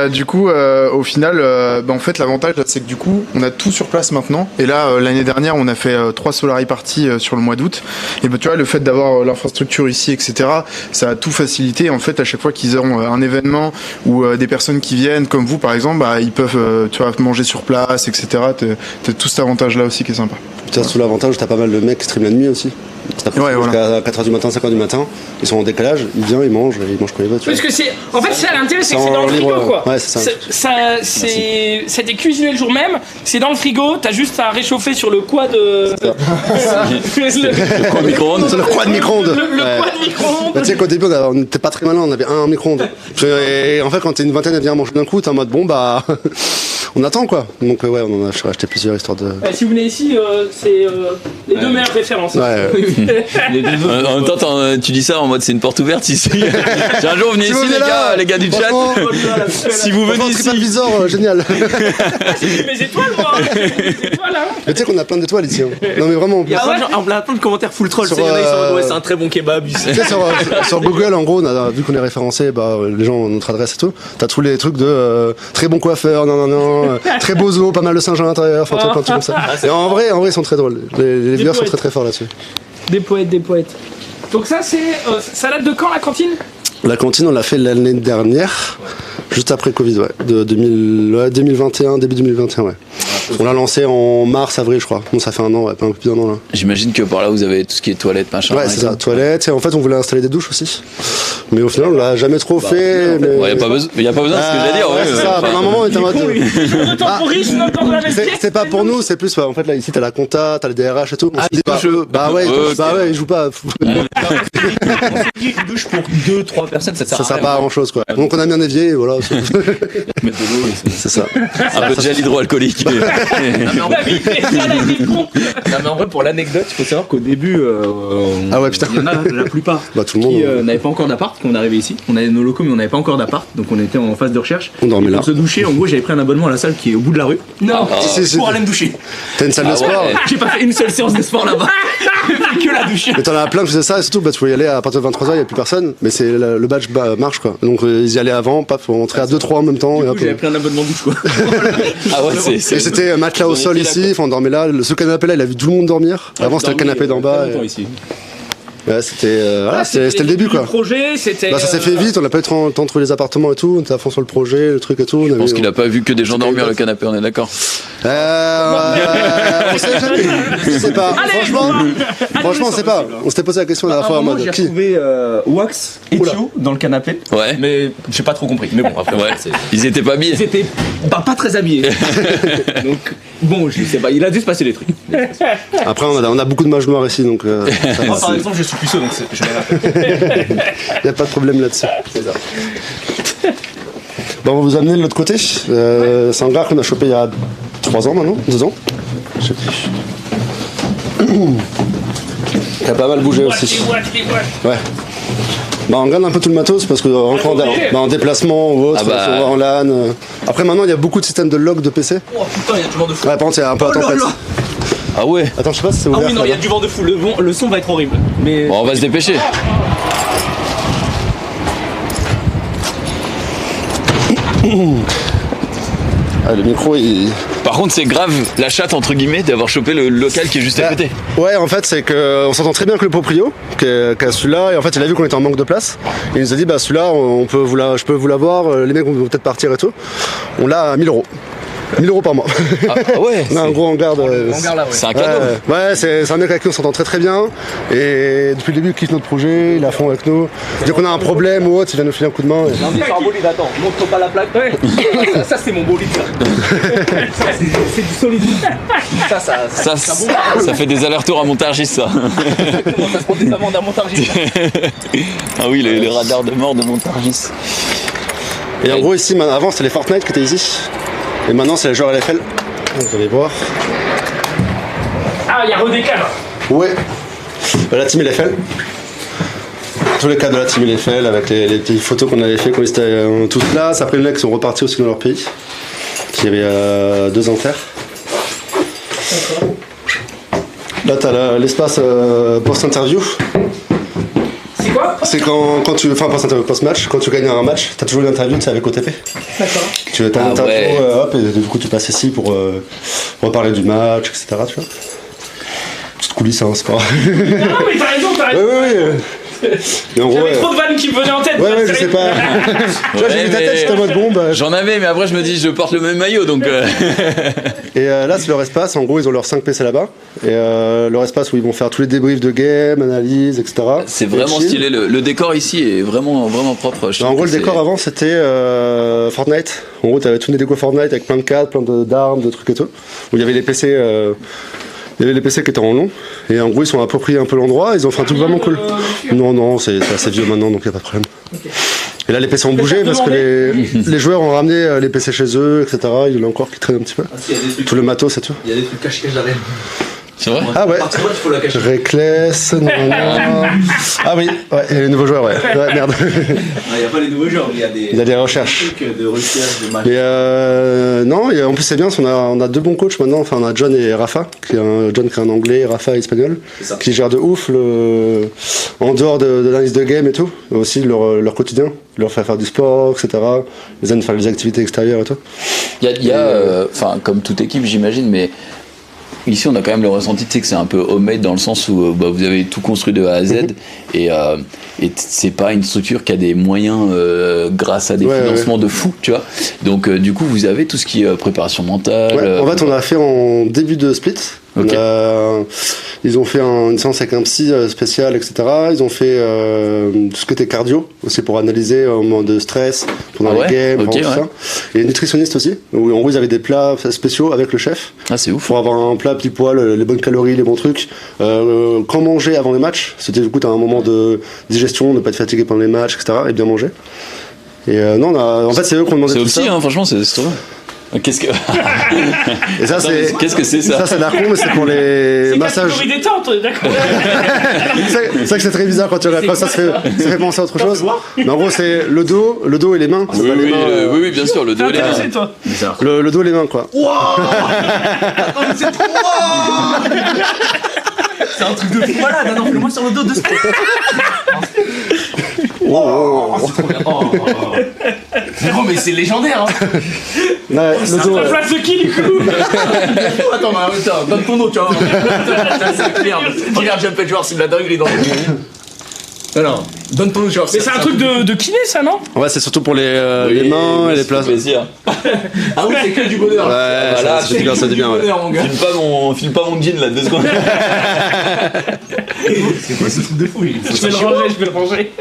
Du coup, au final, en fait, l'avantage, c'est que du coup, on a tout sur place maintenant. Et là, l'année dernière, on a fait 3 Solari Party sur le mois d'août. Et tu vois, le fait d'avoir l'infrastructure ici, etc., ça a tout facilité. En fait, à chaque fois qu'ils auront un événement ou des personnes qui viennent, comme vous, par exemple, ils peuvent, tu vois, manger sur place, etc. T'as tout cet avantage-là aussi qui est sympa. Tu as sous l'avantage, t'as pas mal de mecs qui streament la nuit aussi. Ouais, voilà. Jusqu'à 4h du matin, 5h du matin, ils sont en décalage, ils viennent, ils mangent quand ils veulent. Parce que c'est. En fait, c'est l'intérêt, c'est que c'est dans le frigo, quoi. Ouais, c'est ça. C'était cuisiné le jour même, c'est dans le frigo, t'as juste à réchauffer sur le quad. Le quad micro-ondes. C'est le quad micro-ondes. Le quad micro-ondes. Tu sais qu'au début, on n'était pas très malin, on avait un micro-ondes. Et en fait, quand t'es une vingtaine à venir manger d'un coup, t'es en mode on attend quoi. Donc ouais, on en a acheté plusieurs histoires de. Si vous venez ici, c'est les deux meilleures références. Ouais. Les deux autres. En même temps, tu dis ça en mode c'est une porte ouverte ici. Si un jour venez ici les gars du chat. Si vous venez ici. TripAdvisor, génial. C'est mes étoiles moi. Mes étoiles hein. Mais tu sais qu'on a plein d'étoiles ici. Non mais vraiment. Il y a plein de commentaires full troll. Il y en a qui sont ouais, c'est un très bon kebab. Tu sais sur Google en gros, vu qu'on est référencé, les gens ont notre adresse et tout. T'as tous les trucs de très bon coiffeur, très beau zoo, pas mal de singes à l'intérieur, plein de trucs comme ça. Et en vrai, ils sont très drôles. Les viewers sont très forts là-dessus. Des poètes. Donc ça, ça date de quand la cantine ? La cantine, on l'a fait l'année dernière, juste après Covid, de 2021, début 2021, ouais. chose. On l'a lancé en mars, avril, je crois. Bon, ça fait un an, ouais, pas un peu plus d'un an là. J'imagine que par là vous avez tout ce qui est toilette, machin. Ouais, c'est ça, toilette. Et en fait, on voulait installer des douches aussi. Mais au final, on l'a jamais trop fait. Mais... Ouais, y a pas besoin de ce que j'allais dire. Ouais, c'est ça. Pendant un moment, on était en mode. Le temporisme dans la vestiaire. C'est pas pour nous, c'est plus. En fait, là, ici, t'as la compta, t'as les DRH et tout. On s'est dit, bah ouais, ils jouent pas. Une douche pour 2-3 personnes, ça Ça sert pas à grand chose, quoi. Donc, on a mis un évier, et voilà. Mettre de l'eau, C'est ça. un peu de gel hydroalcoolique. Non, mais en vrai, pour l'anecdote, il faut savoir qu'au début, Ah ouais, putain. il y en a la plupart Bah, tout le monde. qui n'avaient pas encore d'appart quand on est arrivé ici. On avait nos locaux, mais on n'avait pas encore d'appart, donc on était en phase de recherche. On dormait Et là. pour se doucher, en gros, j'avais pris un abonnement à la salle qui est au bout de la rue. Non. Si. Pour aller me doucher. T'as une salle de sport. J'ai pas fait une seule séance de sport là-bas. J'ai fait que la douche. Mais t'en as plein qui faisaient ça, et surtout, bah, tu pouvais y aller à partir de 23h, il n'y a plus personne, mais c'est le badge marche, quoi. Donc, ils y allaient avant, paf, on rentrait à 2-3 en même temps. Du Et coup, hop, j'avais pris un abonnement douche, quoi. Ah ouais, et c'était matelas au sol ici, enfin, on dormait là. Ce canapé-là, il a vu tout le monde dormir. Avant, c'était le canapé d'en bas. Ici. Ouais, c'était le début, quoi. Projet, c'était. Bah, ça s'est fait vite, on n'a pas eu le temps de trouver les appartements et tout, on était à fond sur le projet, le truc et tout. Je pense qu'il a pas vu que des gens dormir le canapé, on est d'accord. On sait jamais. Je sais pas. Franchement, on sait pas. On s'était posé la question la dernière fois en mode. J'ai Qui retrouvé Wax et Oula. Thio dans le canapé. Ouais. Mais j'ai pas trop compris. Mais bon, après, Ouais. Ils étaient pas habillés. ils étaient pas très habillés. Donc, bon, je sais pas, il a dû se passer des trucs. Après, on a beaucoup de mages noirs ici, donc. Ça Moi, va. par exemple, je suis puceau, donc je l'ai Y a pas de problème là-dessus. C'est ça. Bon, on va vous amener de l'autre côté. C'est un gars qu'on a chopé il y a 3 ans maintenant, 2 ans. Je sais plus. Il a pas mal bougé aussi. Ouais. Bah, on regarde un peu tout le matos parce que en déplacement ou autre, Ah bah. on va en LAN. Après, maintenant, il y a beaucoup de systèmes de log de PC. Ouais, Oh putain, il y a du vent de fou. par contre, il y a un peu à Oh là tempête. là. Ah ouais. Attends, je sais pas si c'est Ah ouvert. oui, non, il y a là-bas. du vent de fou. Le son va être horrible. Mais. Bon, on va se dépêcher. Ah, le micro, il. Par contre, c'est grave la chatte entre guillemets d'avoir chopé le local qui est juste à côté. Ouais, en fait, c'est que on s'entend très bien avec le proprio, qui a celui-là, et en fait, il a vu qu'on était en manque de place. Et il nous a dit, bah celui-là, je peux vous l'avoir, les mecs vont peut-être partir et tout. On l'a à 1000 €. 1000 € par mois. Ah ouais. On a un gros hangar de. Hangar là, ouais. C'est un cadeau. Ouais, c'est un mec avec qui on s'entend très très bien. Et depuis le début, il kiffe notre projet, il est à fond avec nous. Dès qu'on a un problème ou autre, il vient nous filer un coup de main. Et... Non, mais c'est un bolide, attends, montre pas la plaque. Ouais. Ça, c'est mon bolide, ça. Ça, c'est du solide. Ça fait des allers-retours à Montargis, ça. Comment ça se prend des amendes à Montargis? Ah oui, les radars de mort de Montargis. Et en gros, ici, avant, c'était les Fortnite qui étaient ici. Et maintenant, c'est les joueurs LFL. Vous allez voir. Ah, il y a Rodécal. Ouais. La team LFL. Tous les cas de la team LFL avec les petites photos qu'on avait fait quand ils étaient tous là. Après, les mecs sont repartis aussi dans leur pays. Il y avait 2 Inter. Là, t'as l'espace post-interview. C'est quoi? C'est quand tu. Enfin, post-match, quand tu gagnes un match, t'as toujours une interview, tu sais, avec OTP. D'accord. Tu as une Ah interview, ouais. hop, et du coup, tu passes ici pour reparler du match, etc. Tu vois. Petite coulisse, hein, c'est pas. Non, mais t'as raison, t'as raison. Oui. Mais en gros, J'avais trop de vannes qui me venaient en tête. ouais, je sais pas. Tu vois, j'ai vu ta tête, j'étais en mode bombe. J'en avais, mais après je me dis je porte le même maillot donc. Et là, c'est leur espace. En gros, ils ont leurs 5 PC là-bas. Et leur espace où ils vont faire tous les débriefs de game, analyse, etc. C'est vraiment Et chill. stylé. Le décor ici est vraiment propre. Je En trouve gros, que le décor avant, c'était Fortnite. En gros, t'avais tous les décos Fortnite avec plein de cadres, plein d'armes, de trucs et tout. Où il y avait les PC. Il y avait les PC qui étaient en long, et en gros ils sont appropriés un peu l'endroit, ils ont fait un truc vraiment cool. Non, c'est assez vieux maintenant, donc il n'y a pas de problème. Et là les PC ont bougé parce que les joueurs ont ramené les PC chez eux, etc. Il y en a encore qui traînent un petit peu. Tout le matos et tout. Il y a des trucs cachés que j'avais. C'est vrai. Ah ouais. Parce que moi, il faut la cacher. Reckless, non. Ah oui, ouais, et les nouveaux joueurs, ouais. Ouais, merde. Il n'y a pas les nouveaux genres, il y a des. Il y a des recherches. Trucs de recherche, de match. Et non, et en plus c'est bien, on a 2 bons coachs maintenant. Enfin, on a John et Rafa, John qui est un anglais, et Rafa espagnol, qui gèrent de ouf en dehors de l'analyse de game et tout, aussi leur quotidien, leur faire du sport, etc. Les aiment faire des activités extérieures et tout. Il y a, enfin comme toute équipe j'imagine, mais ici on a quand même le ressenti, tu sais, que c'est un peu homemade dans le sens où vous avez tout construit de A à Z et c'est pas une structure qui a des moyens grâce à des financements de fou, tu vois. Donc du coup vous avez tout ce qui est préparation mentale. En fait on a fait en début de split. Okay. Ils ont fait une séance avec un psy spécial, etc. Ils ont fait tout ce qui était cardio aussi pour analyser au moment de stress pendant les games, tout ça. Et nutritionniste aussi, où en gros ils avaient des plats spéciaux avec le chef. Ah c'est ouf. Pour avoir un plat pile poil, les bonnes calories, les bons trucs. Quand manger avant les matchs, c'était du coup t'as un moment de digestion, ne pas être fatigué pendant les matchs, etc. Et bien manger. Et non, en fait c'est eux qu'on demandait tout ça. C'est aussi, franchement, c'est trop bien. Qu'est-ce que et ça c'est qu'est-ce que c'est ça? Ça l'air con mais c'est pour les massages. C'est détente, d'accord. C'est ça que c'est très bizarre quand tu regardes ça fait penser à autre chose. Mais en gros c'est le dos et les mains. Oui, bien sûr, le dos et les mains. Le dos et les mains quoi. C'est trop c'est un truc de fou malade, non, fais-le-moi sur le dos de sport. Frérot, mais c'est légendaire, hein. Ouais, le dos. Ça place le qui du coup? Attends, donne ton dos, tu vois. C'est clair. Regarde, Jumped Joueur, c'est de la dingue, il est dans le. Non, donne ton dos, genre. Mais c'est un truc de kiné, ça, non? Ouais, c'est surtout pour les mains et les places. Plaisir. Ah oui, c'est que du bonheur. Ouais, voilà, ça dit bien, ouais. File pas mon jean là, 2 secondes. C'est quoi ce truc de fou? Je vais le ranger.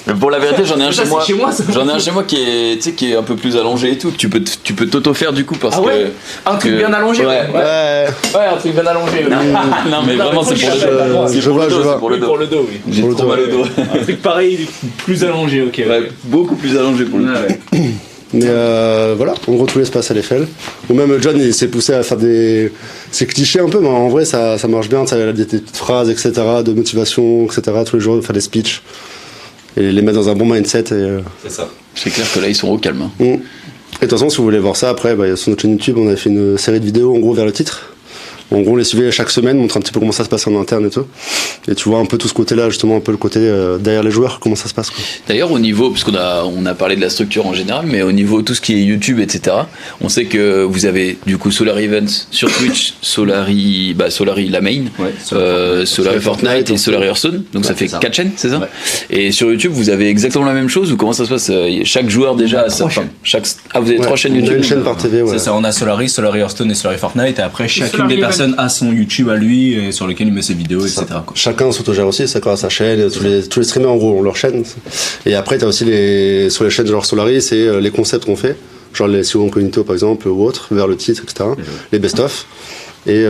Mais pour la vérité, j'en ai un chez moi. J'en ai un chez moi qui est un peu plus allongé et tout. Tu peux t'auto-faire du coup parce que. Un truc bien allongé. Ouais, un truc bien allongé. Non, mais vraiment, c'est pour le dos. C'est pour le dos. Oui. J'ai trop mal au dos. Un truc pareil, plus allongé, ok. Ouais, beaucoup plus allongé pour le dos. Mais voilà, en gros tout l'espace à l'échelle. Ou même John il s'est poussé à faire c'est cliché un peu, mais en vrai ça marche bien, ça a des petites phrases, etc., de motivation, etc., tous les jours, faire des speeches. Et les mettre dans un bon mindset. C'est ça. C'est clair que là ils sont au calme. Et de toute façon, si vous voulez voir ça, après, sur notre chaîne YouTube, on a fait une série de vidéos en gros vers le titre. En gros, on les suivait chaque semaine, montre un petit peu comment ça se passe en interne et tout. Et tu vois un peu tout ce côté-là, justement, un peu le côté derrière les joueurs, comment ça se passe. Quoi. D'ailleurs, au niveau, parce qu'on a parlé de la structure en général, mais au niveau tout ce qui est YouTube, etc., on sait que vous avez du coup Solar Events sur Twitch, Solari la main, Solari Fortnite et Solari Hearthstone. Donc ça fait 4 chaînes, c'est ça? Et sur YouTube, vous avez exactement la même chose ou comment ça se passe? Chaque joueur déjà a sa chaîne. Vous avez 3 chaînes YouTube. On a une chaîne par TV, C'est ça, on a Solari Hearthstone et Solari Fortnite, et après chacune des personne a son YouTube à lui sur lequel il met ses vidéos, etc. Quoi. Chacun s'autogère aussi, c'est à sa chaîne. Tous les streamers en gros ont leur chaîne. Et après, t'as aussi sur les chaînes genre Solari, c'est les concepts qu'on fait, genre les Sugo Incognito par exemple ou autres, vers le titre, etc. Les best-of. Et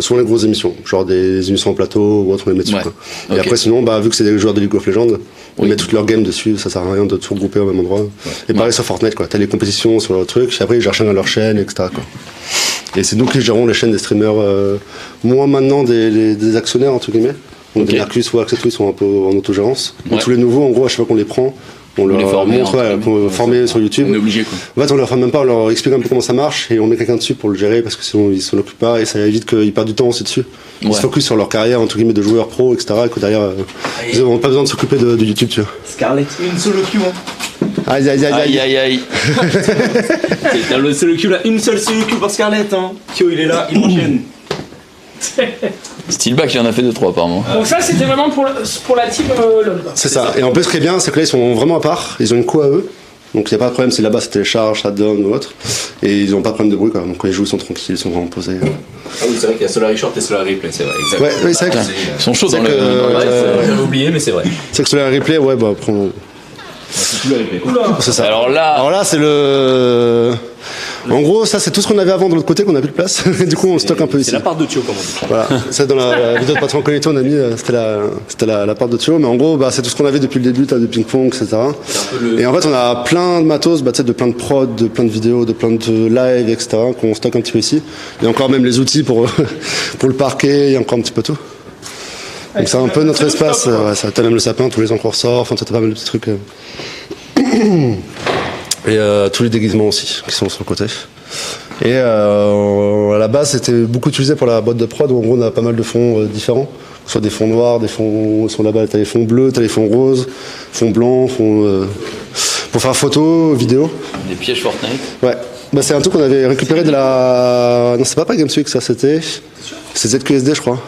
souvent les grosses émissions, genre des émissions en plateau ou autres, on les met dessus. Quoi. Et après, sinon, vu que c'est des joueurs de League of Legends, on met toutes leurs games dessus, ça sert à rien de tout regrouper au même endroit. Et pareil sur Fortnite, quoi. T'as les compétitions sur leur truc, et après ils gèrent chacun leur chaîne, etc. Quoi. Et c'est nous qui gérons les chaînes des streamers, moins maintenant des actionnaires, entre guillemets. Donc des Arcus ou Access, ils sont un peu en autogérance. Donc tous les nouveaux, en gros, à chaque fois qu'on les prend, on leur montre, pour former sur YouTube. On est obligé quoi. En fait, on leur forme même pas, on leur explique un peu comment ça marche et on met quelqu'un dessus pour le gérer parce que sinon ils s'en occupent pas et ça évite qu'ils perdent du temps aussi dessus. Ils se focus sur leur carrière, entre guillemets, de joueurs pro, etc. Et que derrière, ils n'ont pas besoin de s'occuper de YouTube, tu vois. Scarlett, une solo queue, hein. Aïe. T'as le solo queue là, une seule solo queue pour Scarlett, hein. Kyo, il est là, il enchaîne. Steelback, il en a fait 2-3 apparemment. Donc ça, c'était vraiment pour la team LoL. C'est ça. Et en plus, ce qui est bien, c'est que là, ils sont vraiment à part. Ils ont une co à eux. Donc il n'y a pas de problème si là-bas ça télécharge, ça donne ou autre. Et ils n'ont pas de problème de bruit quoi. Donc quand ils jouent, ils sont tranquilles, ils sont vraiment posés. Ah oui, c'est vrai qu'il y a Solari Short et Solari Replay, c'est vrai, exactement. Ouais, c'est vrai ils sont chauds dans le. J'avais oublié, mais c'est vrai. C'est que Solari Replay, après c'est ça. Alors là, c'est le. En gros, ça c'est tout ce qu'on avait avant de l'autre côté qu'on n'a plus de place. Du coup, on stocke un peu ici. C'est la part de Thio, comme on dit. Voilà. C'est dans la vidéo de Patron Connecté, on a mis, c'était la part de Thio. Mais en gros, c'est tout ce qu'on avait depuis le début, de ping-pong, etc. Et en fait, on a plein de matos, de plein de prod, de plein de vidéos, de plein de live, etc. qu'on stocke un petit peu ici. Il y a encore même les outils pour le parquet, il y a encore un petit peu tout. Donc c'est un peu notre espace. T'as même le sapin, tous les ans qu'on ressort, enfin t'as pas mal de petits trucs. Et tous les déguisements aussi qui sont sur le côté. Et à la base c'était beaucoup utilisé pour la boîte de prod où en gros on a pas mal de fonds différents, que ce soit des fonds noirs, des fonds sont là-bas, t'as les fonds bleus, t'as les fonds roses, fonds blancs, fonds pour faire photo, vidéo. Des pièges Fortnite. Ouais. Bah, c'est un truc qu'on avait récupéré de la. Non, c'est pas GameSweek, ça, c'était. C'est ZQSD, je crois.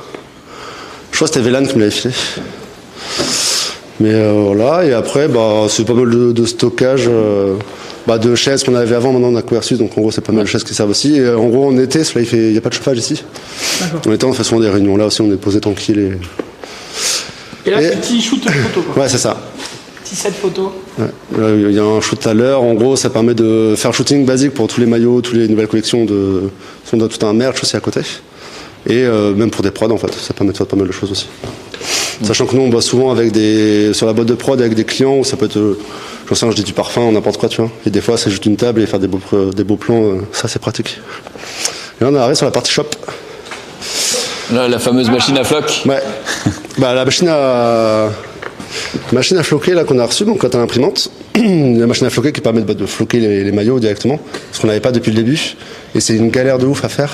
Je crois que c'était Vélan qui me l'avait filé. Mais voilà, et après, bah, c'est pas mal de stockage de chaises qu'on avait avant, maintenant on a Coersus, donc en gros c'est pas mal de chaises qui servent aussi. Et en gros en été, il n'y a pas de chauffage ici. En été on fait souvent des réunions, là aussi on est posé tranquille. Et là, petit shoot photo quoi. Ouais, c'est ça. Petit set photo. Ouais. Là, il y a un shoot à l'heure, en gros ça permet de faire shooting basique pour tous les maillots, toutes les nouvelles collections, on a tout un merch aussi à côté. Et même pour des prods en fait, ça permet de faire pas mal de choses aussi. Sachant que nous on bosse souvent sur la boîte de prod avec des clients où ça peut être, je dis du parfum, n'importe quoi, tu vois. Et des fois c'est juste une table et faire des beaux plans, ça c'est pratique. Et là on arrive sur la partie shop. Là, la fameuse machine à floc. Ouais. Bah la machine à floquer là qu'on a reçue, donc quand t'as l'imprimante, la machine à floquer qui permet de floquer les maillots directement, ce qu'on n'avait pas depuis le début. Et c'est une galère de ouf à faire.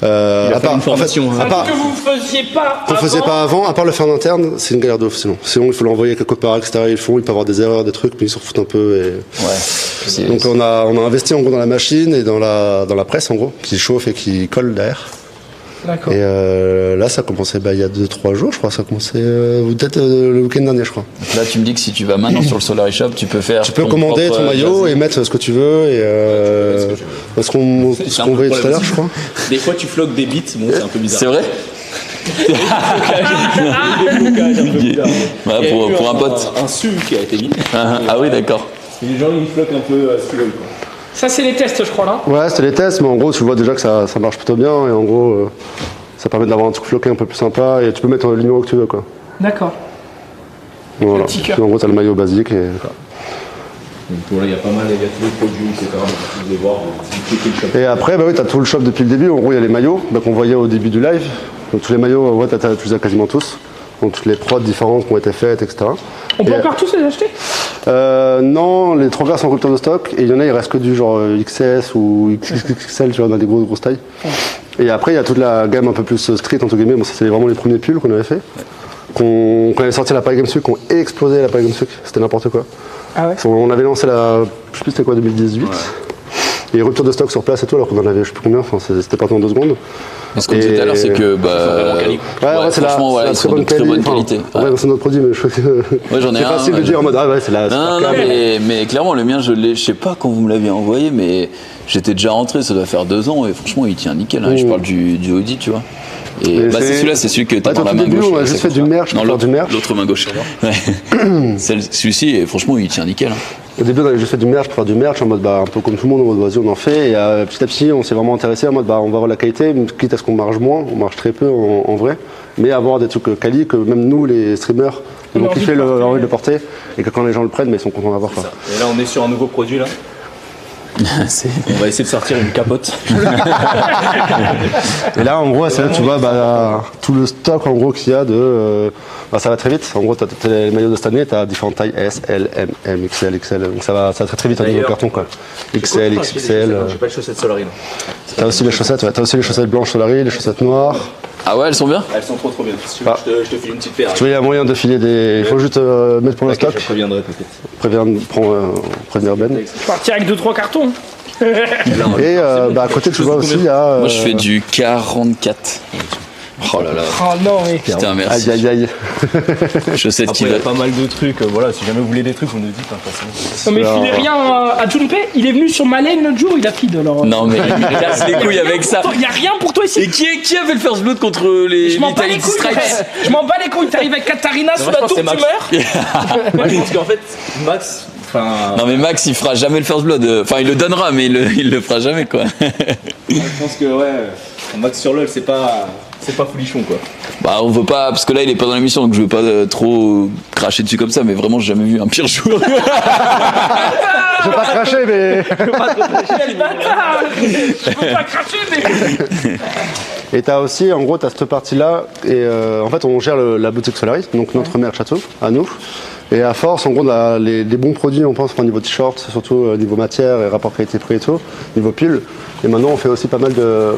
À part, que vous faisiez pas qu'on faisait pas avant, à part le faire en interne, c'est une galère de ouf sinon. Sinon il faut l'envoyer quelque part, etc. Ils peut avoir des erreurs, des trucs, mais ils s'en foutent un peu. Et... Ouais. Donc on a investi en gros dans la machine et dans la presse en gros, qui chauffe et qui colle derrière. D'accord. Et là ça a commencé il y a 2-3 jours je crois, ça a commencé peut-être le week-end dernier je crois. Là tu me dis que si tu vas maintenant sur le Solary Shop, tu peux commander ton maillot et mettre ce que tu veux et ce qu'on voyait tout à l'heure je crois. Des fois tu floques des bits, bon c'est un peu bizarre. C'est vrai. Voilà, pour un pote. Un su qui a été mis. Ah oui d'accord. Et les gens ils floquent un peu ce qu'ils veulent quoi. Ça c'est les tests je crois là. Ouais c'était les tests mais en gros tu vois déjà que ça marche plutôt bien et en gros ça permet d'avoir un truc floqué un peu plus sympa et tu peux mettre le numéro que tu veux quoi. D'accord. Voilà. En gros t'as le maillot basique et... Donc voilà, il y a pas mal, il y a tous les produits, etc. Donc, vous pouvez voir, le shop. Et après, bah oui, tu as tout le shop depuis le début. En gros, il y a les maillots qu'on voyait au début du live. Donc tous les maillots, ouais, tu les as quasiment tous. Donc toutes les prods différentes qui ont été faites, etc. On peut encore tous les acheter Non, les 3 quarts sont en rupture de stock. Et il y en a, il reste que du genre XS ou XXL, tu vois, on a des grosses tailles. Et après, il y a toute la gamme un peu plus street, entre guillemets. Bon, ça, c'est vraiment les premiers pulls qu'on avait fait. Qu'on avait sorti la Paris Games Week, qu'on explosé la Paris Games Week. C'était n'importe quoi. Ah ouais. On avait lancé je sais plus c'était quoi, 2018. Ouais. Et rupture de stock sur place et tout, alors qu'on en avait je sais plus combien, enfin, c'était parti en 2 secondes. Parce que tout à l'heure, c'est que franchement, ils sont de très bonne qualité. Ouais, c'est notre produit, mais je crois que j'en ai c'est facile de dire en mode c'est la. Non, mais clairement, le mien, je sais pas quand vous me l'aviez envoyé, mais j'étais déjà rentré, ça doit faire 2 ans, et franchement, il tient nickel. Hein, je parle du Audi, tu vois. Et c'est celui-là, c'est celui que t'as dans la main gauche. On a juste fait du merch, l'autre main gauche. Celui-ci, franchement, il tient nickel. Au début, on avait juste fait du merch pour faire du merch, en mode un peu comme tout le monde, en mode vas-y, on en fait. Et petit à petit, on s'est vraiment intéressé en mode on va voir la qualité, quitte à ce qu'on marche moins, on marche très peu en vrai, mais avoir des trucs quali que même nous, les streamers, ils vont kiffer envie de le porter et que quand les gens le prennent, ils sont contents d'avoir. Et là, on est sur un nouveau produit là. On va essayer de sortir une capote. Et là en gros c'est là tu vois tout le stock en gros qu'il y a de ça va très vite. En gros t'as les maillots de cette année, t'as différentes tailles S, L, M, M, XL, XL. Donc ça va très vite au niveau carton quoi. XL, XXL. J'ai pas de chaussettes Solary là. T'as aussi les chaussettes, t'as aussi les chaussettes blanches Solary, les chaussettes noires. Ah ouais, elles sont bien. Elles sont trop bien. Si tu veux, je te file une petite paire. Tu vois, il y a moyen de filer des. Il faut juste mettre pour le stock. Je préviendrai peut-être. Prévenir Ben. Je partirai avec 2-3 cartons. Et à côté, tu vois aussi, il y a. Moi, je fais du 44. Oh là là. Oh non, mais. Putain, merci. Aïe. Chaussettes qui il y a pas mal de trucs. Voilà, si jamais vous voulez des trucs, vous nous dites. Non, mais filez rien à Junpei. Il est venu sur ma lane l'autre jour, il a feed alors. Non, mais il casse les couilles avec ça. Il y a rien pour toi ici. Et qui avait le first blood contre les Vitality Strikes? Je m'en bats les couilles. T'arrives avec Katarina sous la tour, tu meurs. Moi, je pense qu'en fait, Max. Non mais Max il fera jamais le first blood, enfin il le donnera mais il le fera jamais quoi. Je pense que Max sur LoL c'est pas folichon quoi. Bah on veut pas, parce que là il est pas dans l'émission donc je veux pas trop cracher dessus comme ça, mais vraiment j'ai jamais vu un pire joueur. Je veux pas cracher mais... Je veux pas cracher mais... Et t'as aussi, en gros, t'as cette partie-là, et en fait, on gère la boutique Solary, donc notre merch château, à nous. Et à force, en gros, les bons produits, on pense au niveau t-shirt, surtout au niveau matière et rapport qualité-prix et tout, niveau pull. Et maintenant, on fait aussi pas mal de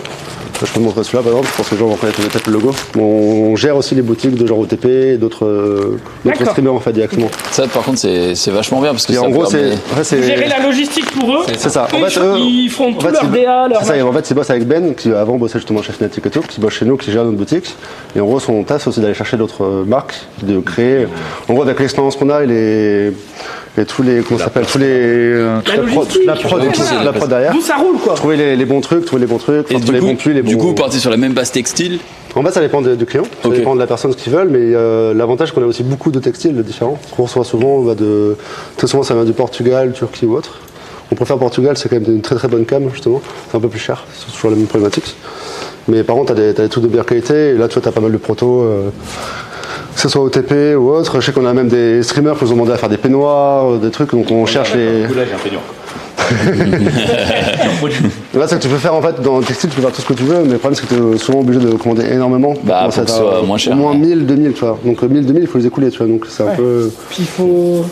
Je peux te montrer celui-là par exemple, je pense que les gens vont connaître peut-être le logo. On gère aussi les boutiques de genre OTP et d'autres streamers en fait directement. Ça par contre c'est vachement bien parce que et ça en gros permet... c'est gérer la logistique pour eux. C'est ça. En fait, ils font tout leur DA, leur. C'est ça. Et en fait, ils bossent avec Ben qui avant bossait justement chez Fnatic et tout, qui bosse chez nous, qui gère notre boutique. Et en gros, son taf c'est aussi d'aller chercher d'autres marques, de créer. En gros, avec l'expérience qu'on a et tous les comment ça s'appelle, tous les la prod derrière. D'où ça roule quoi. Trouver les bons trucs, trouver les bons bons puits, les bons. Du coup, vous partez sur la même base textile. En fait, ça dépend du client, ça dépend de la personne ce qu'ils veulent, mais l'avantage c'est qu'on a aussi beaucoup de textiles différents. On reçoit souvent, très souvent ça vient du Portugal, Turquie ou autre. On préfère Portugal, c'est quand même une très très bonne cam justement. C'est un peu plus cher, c'est toujours la même problématique. Mais par contre, t'as des trucs de meilleure qualité. Et là, tu vois, t'as pas mal de protos. Que ce soit OTP ou autre. Je sais qu'on a même des streamers qui nous ont demandé à faire des peignoirs, des trucs, donc on cherche les. Là, j'ai un peignoir. Là, c'est que tu peux faire en fait dans le textile, tu peux faire tout ce que tu veux, mais le problème c'est que tu es souvent obligé de commander énormément. Bah, pour que ce soit moins cher. Au moins 1000, 2000, tu vois. Donc 1000, 2000, il faut les écouler, tu vois. Donc c'est un peu. Puis il faut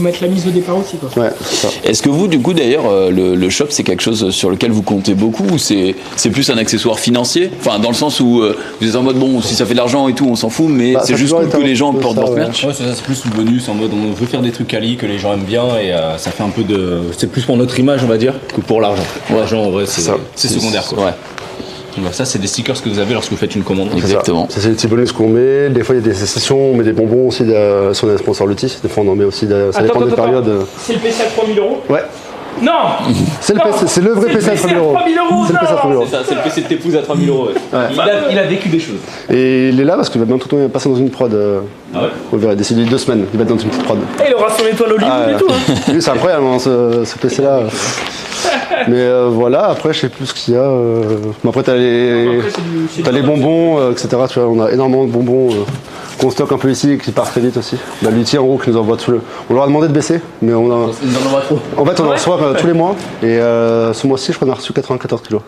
mettre la mise au départ aussi quoi. Ouais, c'est ça. Est-ce que vous, du coup, d'ailleurs, le shop, c'est quelque chose sur lequel vous comptez beaucoup ou c'est plus un accessoire financier? Enfin, dans le sens où vous êtes en mode, bon, si ça fait de l'argent et tout, on s'en fout, mais c'est juste cool que les gens portent votre merch. Ouais, c'est ça, c'est plus le bonus en mode on veut faire des trucs quali que les gens aiment bien et ça fait un peu de. C'est plus pour notre image, on va dire, que pour l'argent. L'argent, en vrai, c'est secondaire quoi. Ouais. Donc, ça, c'est des stickers que vous avez lorsque vous faites une commande. Exactement. Ça, c'est les petits bonus qu'on met. Des fois, il y a des sessions, on met des bonbons aussi si on est sponsor Lutti. Des fois, on en met aussi. Ça dépend des périodes. C'est le PC à 3000 €? Ouais. Non. C'est le vrai PC à 3000 €. C'est le PC à 3000 €. C'est ça, c'est le PC de tes pouces à 3000 €. Ouais. Il a vécu des choses. Et il est là parce qu'il va bientôt passer dans une prod. Ah ouais. On verra d'ici 2 semaines. Il va être dans une petite prod. Et il aura son étoile Hollywood et tout. Hein. Oui, c'est incroyable hein, ce PC là. Mais voilà, après je sais plus ce qu'il y a. Mais après t'as les bonbons, etc. Tu vois, on a énormément de bonbons qu'on stocke un peu ici, qui partent très vite aussi. La Lutti en gros qui nous envoie tout le. On leur a demandé de baisser, mais on a. En fait on en reçoit tous les mois. Et ce mois-ci je crois qu'on a reçu 94 kilos.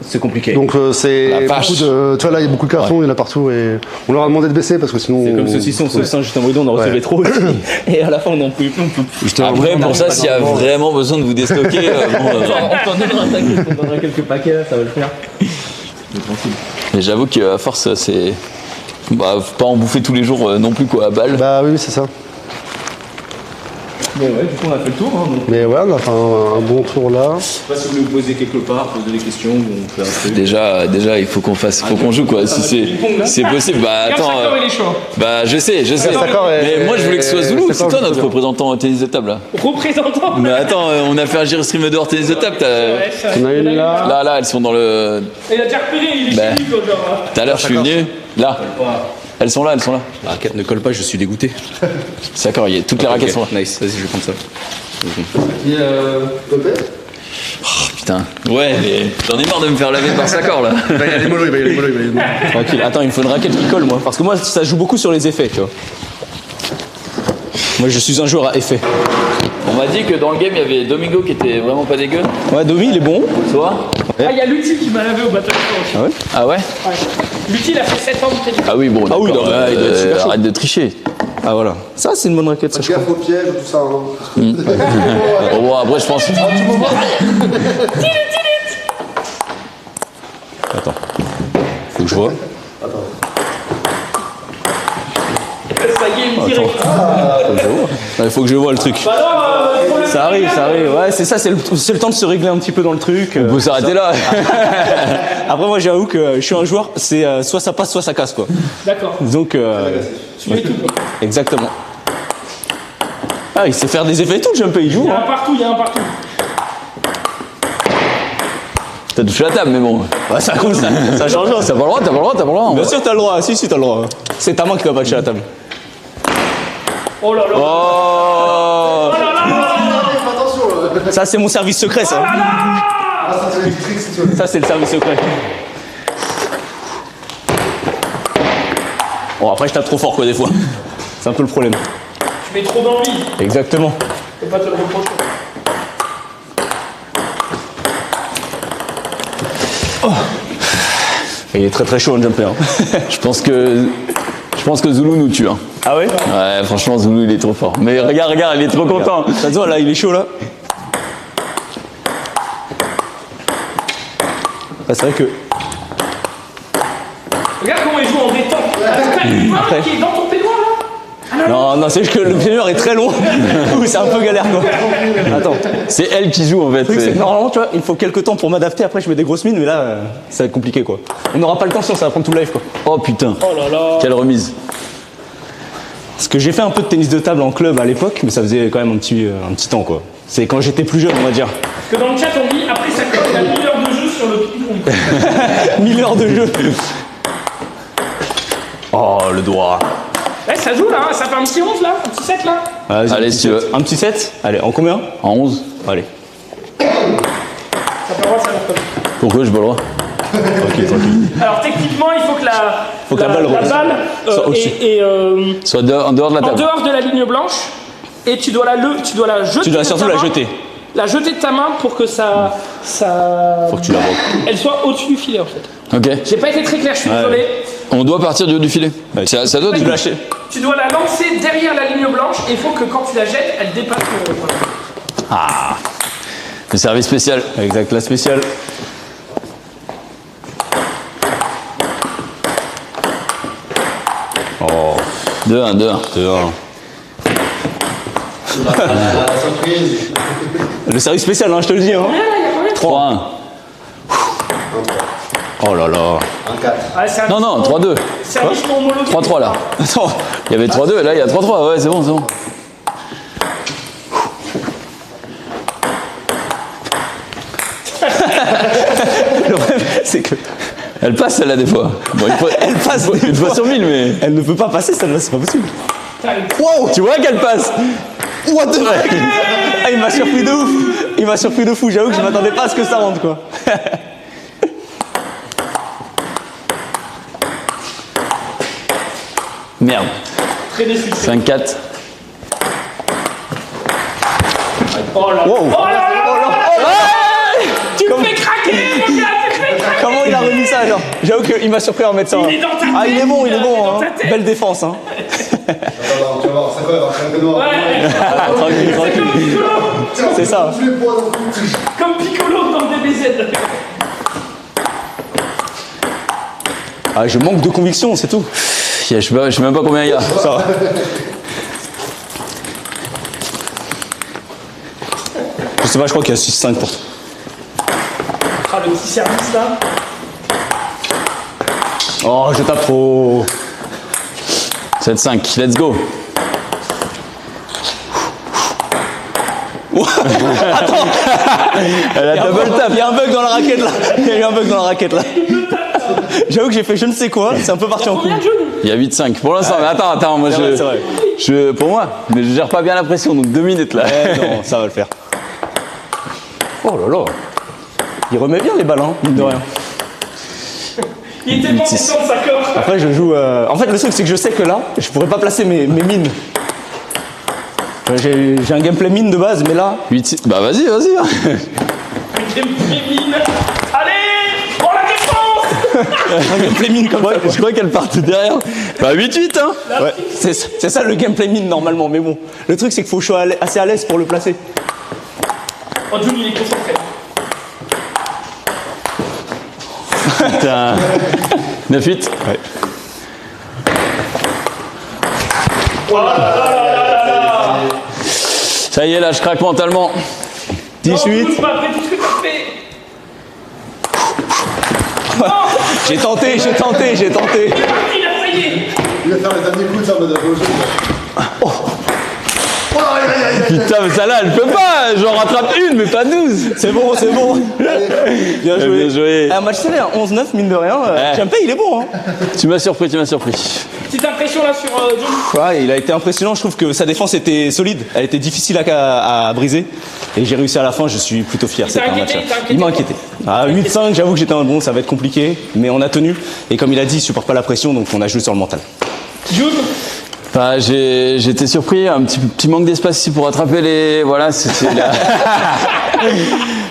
C'est compliqué. Donc c'est beaucoup de. Tu vois là il y a beaucoup de cartons, il y en a partout et on leur a demandé de baisser parce que sinon. C'est comme saucisson, juste un bridon, on en recevait trop aussi. Et à la fin on en pouvait plus. Après pour ça s'il y a vraiment besoin de vous déstocker, on t'en donnera quelques paquets là, ça va le faire. Mais j'avoue qu'à force c'est. Bah faut pas en bouffer tous les jours non plus quoi à balle. Bah oui c'est ça. Mais ouais, du coup on a fait le tour. Hein, donc. Mais ouais, on a fait un bon tour là. Je sais pas si vous voulez vous poser quelque part, poser des questions ou on fait un truc. Déjà il faut qu'on joue quoi. Si c'est possible. Bah attends. Bah je sais. Mais moi je voulais que ce soit Zoulou. C'est toi notre représentant tennis de table là. Représentant. Mais attends, on a fait un stream dehors tennis de table. On a une là. Là elles sont dans le. Il a déjà repéré, il est chez lui quoi genre. Tout à l'heure je suis venu. Là. Elles sont là. La raquette ne colle pas, je suis dégoûté. C'est d'accord, toutes les raquettes sont là. Nice, vas-y, je vais prendre ça. Putain. Ouais, mais j'en ai marre de me faire laver par Sakor là. Il va y aller mollo. Tranquille, attends, il me faut une raquette qui colle moi. Parce que moi, ça joue beaucoup sur les effets, tu vois. Moi, je suis un joueur à effet. On m'a dit que dans le game, il y avait Domingo qui était vraiment pas dégueu. Ouais, Domi, il est bon. Toi? Ah, il y a Lutti qui m'a lavé au bateau aussi. Ah ouais? Ah ouais? Lutti, il a fait 7 ans de tennis. Ah oui, bon, oui, d'accord. il doit être super chaud. Arrête de tricher. Ah voilà. Ça, c'est une bonne raquette, ça, je crois. Gaffe aux pièges, tout ça. Bon, après, je pense. Attends. Faut que je vois. Ça game direct. Il faut que je vois le truc. Ça arrive. Ouais, c'est ça, c'est le temps de se régler un petit peu dans le truc. On peut s'arrêter là. Après, moi, j'avoue que je suis un joueur, c'est soit ça passe, soit ça casse, quoi. D'accord. Donc, Tu fais tout. exactement. Ah, il sait faire des effets et tout, Jumpé, il joue. Il y a un partout. T'as touché la table, mais bon. Ouais, ça change. T'as pas le droit, t'as pas le droit. Bien sûr, t'as le droit. Si, t'as le droit. C'est ta main qui doit battre la table. Oh là là. Oh. Ça, c'est mon service secret, ça. Ça, c'est le service secret. Bon, après, je tape trop fort, quoi, des fois. C'est un peu le problème. Tu mets trop d'envie. Exactement. Faut pas te le reprocher. Il est très très chaud, un jumper. Je pense que Zoulou nous tue. Hein. Ah ouais? Ouais, franchement, Zoulou, il est trop fort. Mais regarde, il est trop content. Ça se voit, là, il est chaud, là. Bah, c'est vrai que. Regarde comment il joue en détente. T'as une main qui est dans ton peignoir là. Non, c'est juste que le peignoir est très long. C'est un peu galère quoi. Attends. C'est elle qui joue en fait. Le truc, c'est que normalement, tu vois, il faut quelques temps pour m'adapter. Après, je mets des grosses mines, mais là, ça va être compliqué quoi. On n'aura pas le temps sinon ça va prendre tout le live quoi. Oh putain. Oh là là. Quelle remise. Parce que j'ai fait un peu de tennis de table en club à l'époque, mais ça faisait quand même un petit temps quoi. C'est quand j'étais plus jeune, on va dire. Parce que dans le chat, on dit après ça colle, il y a 1000 heures de jeu sur le ping-pong. 1000 heures de jeu. Oh, le doigt. Ouais, ça joue là, hein. Ça fait un petit 11 là, un petit 7 là. Vas-y, Allez, si tu veux. Un petit 7. Allez, en combien? En 11. Allez. Ça peut avoir ça leur Pourquoi je pas le droit? Tranquille. Alors techniquement, il faut que la balle soit au-dessus. Soit en dehors de la en table. dehors de la ligne blanche, et tu dois la jeter. Tu dois surtout de ta la main. jeter. La jeter de ta main pour que ça. Faut que tu la vois. Elle soit au-dessus du filet en fait. Ok. J'ai pas été très clair, je suis désolé. On doit partir du haut du filet. Ouais. Ça doit Tu te lâcher. Tu dois la lancer derrière la ligne blanche et il faut que quand tu la jettes, elle dépasse le. Voilà. Ah. Le service spécial. Exact, la spéciale. Oh. 2-1, 2-1. 2-1. Le service spécial, hein, je te le dis. Hein. 3-1. Oh là là. Ouais, Non, 3-2. Service non homologué. 3-3 là. Attends. Il y avait 3-2 et là il y a 3-3. Ouais, c'est bon, c'est bon. Le problème, c'est que. Elle passe celle-là des fois. Bon, Elle passe une fois sur 1000, mais. Elle ne peut pas passer celle-là, c'est pas possible. Wow, tu vois qu'elle passe. What the fuck. Ah, il m'a surpris de ouf. Il m'a surpris de fou, j'avoue que je m'attendais pas à ce que ça rentre quoi. Merde. Très déçu. 5-4. Oh là là. Wow. Oh là là. Tu me fais craquer, mon gars, tu me fais craquer. Comment il a remis ça genre? J'avoue qu'il m'a surpris en mettre ça. Il est dans ta tête. Ah, il est bon, Il est dans hein. ta tête. Belle défense, hein. Tu vas voir, ça colle, un peu noir. Ouais. Tranquille, tranquille. C'est ça. Comme Piccolo dans DBZ. Ah, je manque de conviction, c'est tout. Je sais même pas combien il y a. Ça va. Je sais pas, je crois qu'il y a 6-5 pour toi. Ah, le petit service là. Oh, je tape trop. 7-5, let's go. Attends. Elle a double tap. Il y a un bug dans la raquette là. Il y a eu un bug dans la raquette là. J'avoue que j'ai fait je ne sais quoi, c'est un peu parti en couille. Il y a 8-5 pour l'instant. Mais attends, moi C'est vrai. pour moi, mais je gère pas bien la pression, donc 2 minutes là. Non, ça va le faire. Oh là là. Il remet bien les balles, hein, mine de rien. Il était tellement content de sa corde. Après, je joue. En fait, le truc, c'est que je sais que là, je pourrais pas placer mes mines. J'ai un gameplay mine de base, mais là. 8-6. Bah vas-y. Allez, prends la défense. Un gameplay mine comme ça. Je crois qu'elle part derrière. Bah 8-8, hein. Ouais, c'est ça le gameplay mine normalement, mais bon. Le truc, c'est qu'il faut que je sois assez à l'aise pour le placer. Oh, Jules, il est concentré. Putain. 9-8. Ouais. Oh là là là là là. Ça y est, là, je craque mentalement. 18. Non, pas après tout ce que t'as fait. J'ai tenté. Il a failli. Il va faire les derniers coups de ça, madame. Putain, mais celle-là, elle peut pas. J'en rattrape une, mais pas 12. C'est bon. Bien joué. Bien joué. Un match serré, un 11-9, mine de rien. Champey, il est bon. Hein. Tu m'as surpris. Petite impression là sur John. Ouais, il a été impressionnant. Je trouve que sa défense était solide. Elle était difficile à briser. Et j'ai réussi à la fin. Je suis plutôt fier. Il t'a C'était un inquiété, match. il t'a inquiété, Il m'a inquiété. À 8-5, j'avoue que j'étais un bon. Ça va être compliqué. Mais on a tenu. Et comme il a dit, il supporte pas la pression. Donc on a joué sur le mental. Jules. Bah, j'étais surpris, un petit manque d'espace ici pour attraper les. Voilà, c'était là.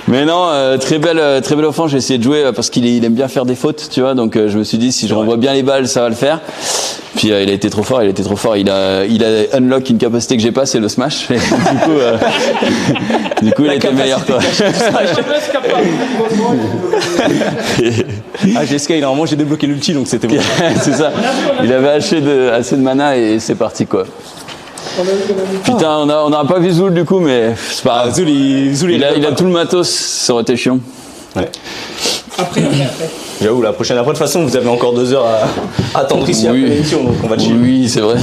Mais non, très belle offense. J'ai essayé de jouer parce qu'il aime bien faire des fautes, tu vois. Donc je me suis dit, si je renvoie bien les balles, ça va le faire. Puis il a été trop fort, il a unlock une capacité que j'ai pas, c'est le smash. Et du coup il était meilleur quoi. J'ai scale, normalement j'ai débloqué l'ulti donc c'était bon. C'est ça. Il avait assez de mana et c'est parti quoi. Putain, on n'a pas vu Zoul du coup, mais c'est pas grave. Zoul, il a tout le matos, ça aurait été chiant. Ouais. Après. J'avoue, la prochaine fois, de toute façon, vous avez encore 2 heures à attendre ici après l'émission, donc on va chill. Oui, c'est vrai.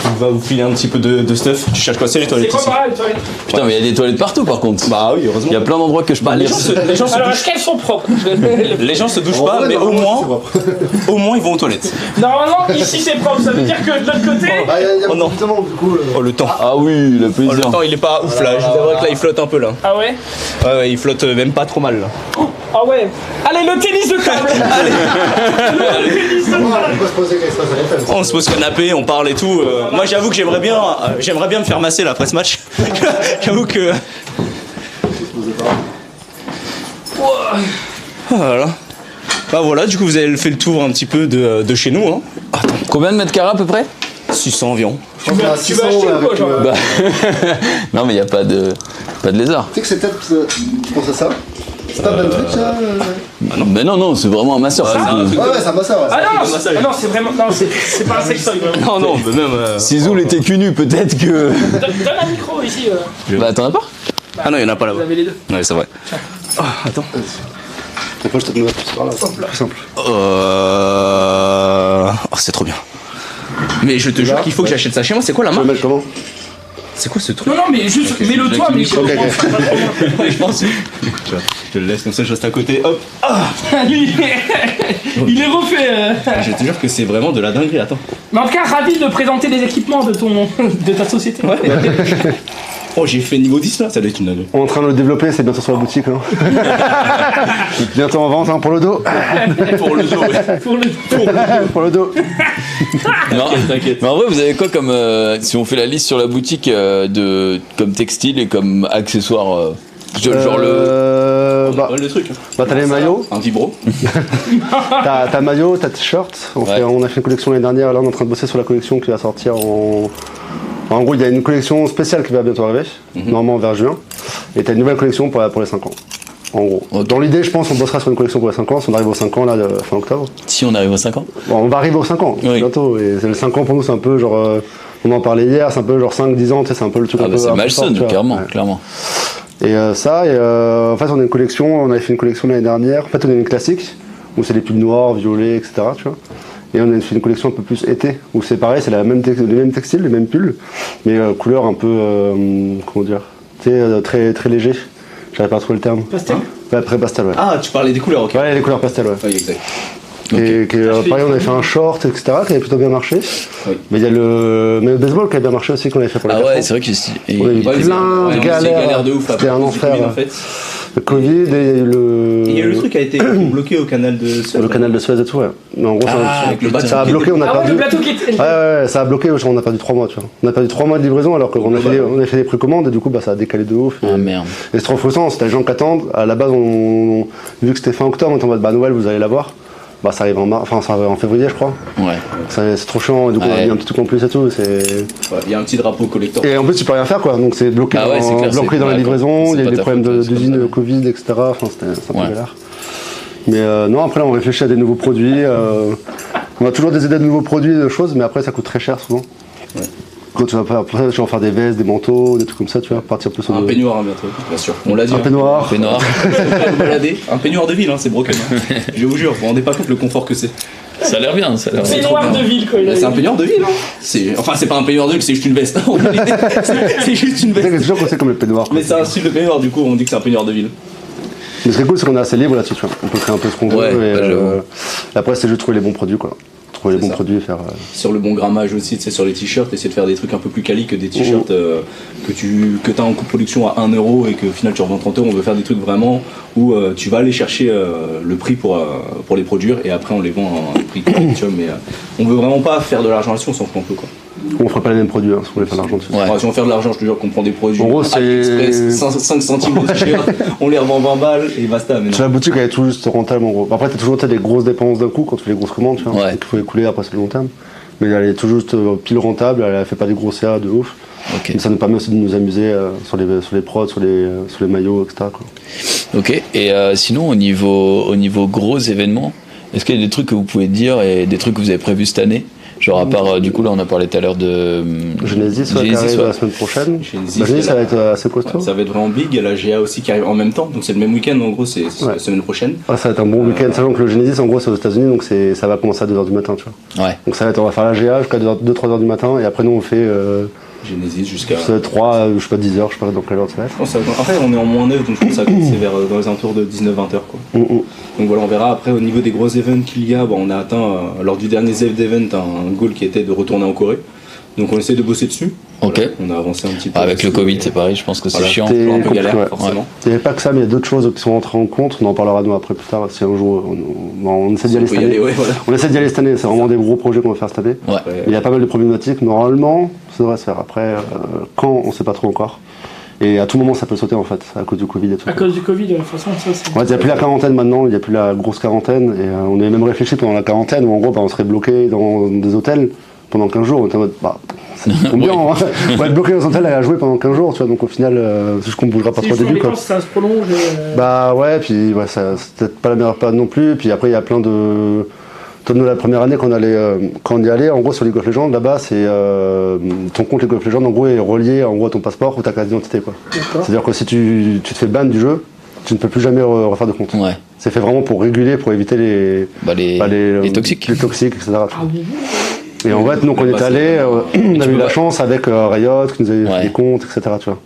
On va vous filer un petit peu de stuff. Tu cherches quoi? C'est les toilettes ici. Les toilettes? Putain, mais il y a des toilettes partout par contre. Bah oui, heureusement. Il y a plein d'endroits que je peux les gens se Alors, douchent. qu'elles sont propres? Les gens se douchent pas, mais au moins ils vont aux toilettes. Normalement, ici c'est propre, ça veut dire que de l'autre côté. Oh non. Oh le temps. Ah oui, le plaisir. Oh, le temps il est pas ouf là. Je dirais que là il flotte un peu là. Ah ouais? Ouais, il flotte même pas trop mal là. Ah ouais. Allez, le tennis de table. Allez. Le tennis de table. On se pose canapé, on parle et tout. Moi j'avoue que j'aimerais bien me faire masser là après ce match. J'avoue que. Voilà. Bah voilà, du coup vous avez fait le tour un petit peu de chez nous. Hein. Attends. Combien de mètres carrés à peu près? 600 environ. Tu veux acheter quoi genre? Non mais il n'y a pas de lézard. Tu sais que c'est peut-être. Je pense à ça. C'est pas le même truc ça Ah non. Mais non, c'est vraiment un masseur. Ouais, c'est un masseur. Ouais. Ah non, c'est vraiment. Non, c'est pas un sextoy. Non, non, mais même. Si Zoul était cul nu, peut-être que. Donne un micro ici. Bah t'en as pas? Ah non, il y en a pas là-bas. Vous avez les deux. Ouais, c'est vrai. Oh, attends. Après, je te donne plus par là. C'est plus simple. Oh, c'est trop bien. Mais je te jure qu'il faut que j'achète ça chez moi. C'est quoi la Tu marque? veux mettre comment? C'est quoi ce truc? Non, mais juste mets-le toi, mais je pense. Je le laisse comme ça, je reste à côté. Hop. Il est refait. Je te jure que c'est vraiment de la dinguerie. Attends. Mais en tout cas, ravi de présenter les équipements de ta société. Ouais. Oh, j'ai fait niveau 10 là, ça doit être une dinguerie. On est en train de le développer, c'est bientôt sur la boutique. Hein. Bientôt en vente hein, pour le dos. Pour le dos, ouais. Pour le dos. Non, t'inquiète. Mais en vrai, vous avez quoi comme. Si on fait la liste sur la boutique comme textile et comme accessoires genre le truc. Bah t'as les maillots. Un vibro. T'as maillot, t'as t-shirt. On a fait une collection l'année dernière, là on est en train de bosser sur la collection qui va sortir en gros, il y a une collection spéciale qui va bientôt arriver, normalement vers juin. Et t'as une nouvelle collection pour les 5 ans. En gros. Okay. Dans l'idée, je pense qu'on bossera sur une collection pour les 5 ans, si on arrive aux 5 ans là, fin octobre. Si on arrive aux 5 ans bon, on va arriver aux 5 ans, bientôt. Et les 5 ans pour nous, c'est un peu genre. On en parlait hier, c'est un peu genre 5-10 ans, tu sais, c'est un peu le truc un peu. C'est Malson, clairement. Et en fait, on a une collection, on avait fait une collection l'année dernière. En fait, on a une classique, où c'est les pulls noirs, violets, etc. Tu vois. Et on a fait une collection un peu plus été, où c'est pareil, c'est les mêmes textiles, les mêmes pulls, mais couleur un peu, comment dire, tu sais, très léger. J'arrive pas à trouver le terme. Pastel? Ouais, après pastel, ouais. Ah, tu parlais des couleurs, ok. Ouais, les couleurs pastel, ouais. Oui, exact. Et pareil, on avait fait un short, etc., qui avait plutôt bien marché. Oui. Mais il y a le baseball qui a bien marché aussi, qu'on avait fait pour les 4 ans. Ah ouais, c'est vrai que on a eu plein de galères. De ouf. C'était un enfer. COVID, en fait. Le Covid et le. Il y a eu le truc qui a été bloqué au canal de Suez. Le canal de Suez et tout, ouais. Mais en gros, ça a bloqué, on a perdu. Le plateau qui était. Ouais, ça a bloqué, on a perdu 3 mois, tu vois. On a perdu 3 mois de livraison alors qu'on a fait des précommandes et du coup, ça a décalé de ouf. Ah merde. Et c'est trop frustrant, c'était les gens qui attendent. À la base, vu que c'était fin octobre, on était en mode nouvelle, vous allez la voir. Bah ça arrive ça arrive en février je crois. Ouais. C'est trop chiant, du coup on a mis un petit truc en plus et tout. Il y a un petit drapeau collector. Et en plus tu peux rien faire quoi, donc c'est bloqué, bloqué dans la livraison, il y a eu des problèmes d'usine, Covid, etc. Enfin c'était un peu galère. Mais non après là on réfléchit à des nouveaux produits. On a toujours des idées de nouveaux produits, de choses, mais après ça coûte très cher souvent. Ouais. Quand tu vas faire des vestes, des manteaux, des trucs comme ça, tu vas partir plus sur un peignoir bientôt, bien sûr. On l'a dit. Un peignoir. Un peignoir de ville, hein, c'est broken. Hein. Je vous jure, vous vous rendez pas compte le confort que c'est. Ça a l'air bien, ça a l'air bien. Peignoir de ville, quoi. C'est un peignoir de ville, hein. Enfin, c'est pas un peignoir de ville, c'est juste une veste. C'est juste une veste. C'est toujours qu'on sait comme le peignoir. Mais c'est un style de peignoir, du coup, on dit que c'est un peignoir de ville. Mais ce qui est cool, c'est qu'on est assez libre là-dessus, tu vois. On peut créer un peu ce qu'on veut. Après, c'est juste trouver les bons produits, quoi. Les bons produits, faire sur le bon grammage aussi, tu sais, sur les t-shirts, essayer de faire des trucs un peu plus quali que des t-shirts que t'as en coût-production à 1 € et que au final tu revends 30 €. On veut faire des trucs vraiment où tu vas aller chercher le prix pour les produire et après on les vend à un prix correct, tu vois, mais on veut vraiment pas faire de l'argent là-dessus, on s'en fout un peu quoi. On ferait pas les mêmes produits si on voulait faire de l'argent dessus. Ouais. Si on veut faire de l'argent, je te jure qu'on prend des produits en gros, c'est 5 centimes de t-shirt, on les revend 20 balles et basta. Mais sur la boutique, elle est tout juste rentable en gros. Après, t'as toujours des grosses dépenses d'un coup quand tu fais les grosses commandes, tu vois. Il faut les couler après sur le long terme. Mais elle est tout juste pile rentable, elle fait pas des gros CA de ouf. Ok. Mais ça nous permet aussi de nous amuser sur les prods, sur les maillots, etc. quoi. Ok. Et sinon, au niveau gros événements, est-ce qu'il y a des trucs que vous pouvez dire et des trucs que vous avez prévus cette année? Genre à part, du coup là on a parlé tout à l'heure de Genesis qui arrive la semaine prochaine. Genesis ça va être assez costaud. Ça va être vraiment big, il y a la GA aussi qui arrive en même temps, donc c'est le même week-end en gros, c'est la semaine prochaine. Ah, ça va être un bon week-end, sachant que le Genesis en gros c'est aux États-Unis, donc ça va commencer à 2h du matin, tu vois. Ouais. Donc ça va être, on va faire la GA jusqu'à 2-3h du matin, et après nous on fait Genesis jusqu'à 3, je sais pas 10h, je sais pas dans quelle heure ça va être. En fait on est en moins 9, donc je pense que c'est vers dans les alentours de 19-20h quoi. Donc voilà, on verra après au niveau des gros events qu'il y a, on a atteint lors du dernier ZEV event un goal qui était de retourner en Corée. Donc on essaie de bosser dessus. Ok. Voilà, on a avancé un petit peu. Avec le Covid, c'est pareil, je pense que c'est chiant. Un peu galère, forcément. Il n'y avait pas que ça, mais il y a d'autres choses qui sont rentrées en compte. On en parlera nous après plus tard. Si un jour on essaie d'y aller cette année. On essaie d'y aller cette année. C'est vraiment des gros projets qu'on va faire cette année. Ouais. Il y a pas mal de problématiques. Normalement, ça devrait se faire. Après, quand, on ne sait pas trop encore. Et à tout moment, ça peut sauter en fait, à cause du Covid et tout. À cause du Covid, de toute façon, ça c'est. Il n'y a plus la quarantaine maintenant, il n'y a plus la grosse quarantaine. Et on avait même réfléchi pendant la quarantaine où en gros, on serait bloqué dans des hôtels pendant 15 jours. On était en mode, ça tombe bien, on va être bloqué dans un hôtel à jouer pendant 15 jours, tu vois. Donc au final, c'est juste qu'on ne bougera pas trop au début. Quoi. Ça se prolonge. Bah ouais, puis ouais, c'est peut-être pas la meilleure période non plus. Puis après, il y a plein de. Nous, la première année quand on y allait, en gros sur League of Legends, là-bas, c'est ton compte League of Legends, en gros, est relié en gros à ton passeport ou ta carte d'identité, quoi. C'est-à-dire que si tu te fais ban du jeu, tu ne peux plus jamais refaire de compte. Ouais. C'est fait vraiment pour réguler, pour éviter les toxiques. Les toxiques, etc. Et en fait, nous, quand on est allé, on a eu la chance avec Riot, qui nous avait fait des comptes, etc. Tu vois.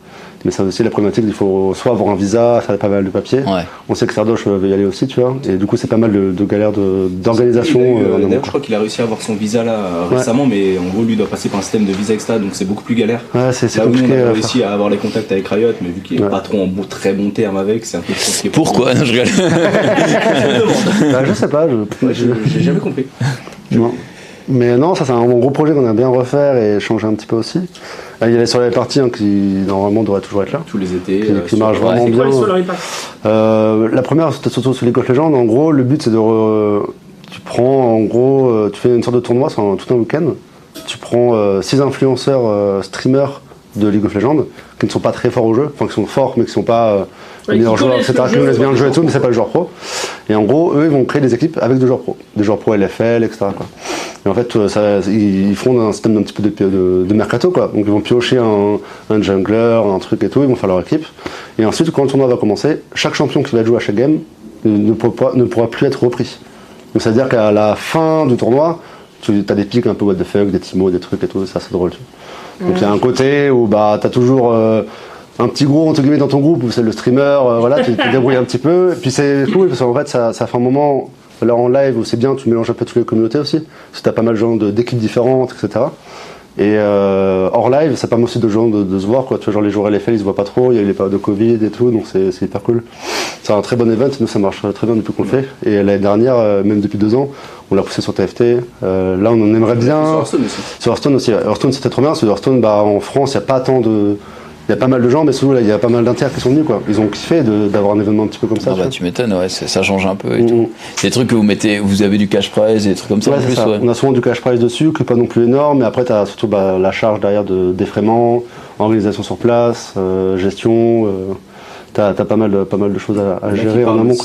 Mais ça aussi la problématique, il faut soit avoir un visa, faire pas mal de papiers. Ouais. On sait que Sardoche veut y aller aussi, tu vois. Et du coup, c'est pas mal de galères d'organisation. D'ailleurs, je crois qu'il a réussi à avoir son visa là récemment, mais en gros, lui doit passer par un système de visa extra, donc c'est beaucoup plus galère. Ouais, c'est là compliqué. Où on a réussi à avoir les contacts avec Riot, mais vu qu'il n'est pas trop en très bon terme avec, c'est un peu compliqué. Pourquoi? Non, je rigole. Je sais pas. J'ai jamais compris. Non. Mais non, ça c'est un gros projet qu'on a bien refaire et changer un petit peu aussi. Il y a les Solar Party qui normalement devraient toujours être là. Tous les étés. Qui marche vraiment bien. C'est quoi les Solar La première c'était surtout sur League of Legends. En gros, le but c'est de tu prends en gros, tu fais une sorte de tournoi, c'est tout un week-end. Tu prends 6 influenceurs streamers de League of Legends qui ne sont pas très forts au jeu, enfin qui sont forts mais qui sont pas les meilleurs joueurs, etc. Qui connaissent bien le jeu et tout, mais c'est pas le joueur pro. Et en gros, eux ils vont créer des équipes avec des joueurs pro LFL, etc. quoi. Et en fait, ils font un système d'un petit peu de mercato, quoi. Donc ils vont piocher un jungler, un truc et tout, ils vont faire leur équipe. Et ensuite, quand le tournoi va commencer, chaque champion qui va jouer à chaque game ne pourra plus être repris. Donc ça veut dire qu'à la fin du tournoi, tu as des pics un peu what the fuck, des timos, des trucs et tout, ça c'est drôle. Donc il y a un côté où t'as toujours un petit gros entre guillemets dans ton groupe où c'est le streamer, voilà, tu te débrouilles un petit peu. Et puis c'est cool parce qu'en fait ça fait un moment. Là en live où c'est bien, tu mélanges un peu toutes les communautés aussi, parce que t'as pas mal de gens d'équipes différentes, etc. Et hors live, ça permet aussi de gens de se voir, quoi. Tu vois, genre les joueurs LFL ils se voient pas trop, il y a eu les périodes de Covid et tout, donc c'est hyper cool. C'est un très bon event, nous ça marche très bien depuis qu'on le fait. Et l'année dernière, même depuis 2 ans, on l'a poussé sur TFT. Là on en aimerait bien. Sur Hearthstone aussi. Sur Hearthstone aussi. Hearthstone c'était trop bien, parce que Hearthstone, en France, il n'y a pas tant de. Il y a pas mal de gens, mais surtout là, il y a pas mal d'inter qui sont venus, quoi. Ils ont kiffé d'avoir un événement un petit peu comme ça. Tu m'étonnes, ouais, ça change un peu et tout. Des trucs que vous avez du cash prize et des trucs comme ça en plus. Ouais. On a souvent du cash prize dessus, qui est pas non plus énorme, mais après tu as surtout la charge derrière de défraiement, organisation sur place, gestion. T'as pas mal de choses à gérer en amont.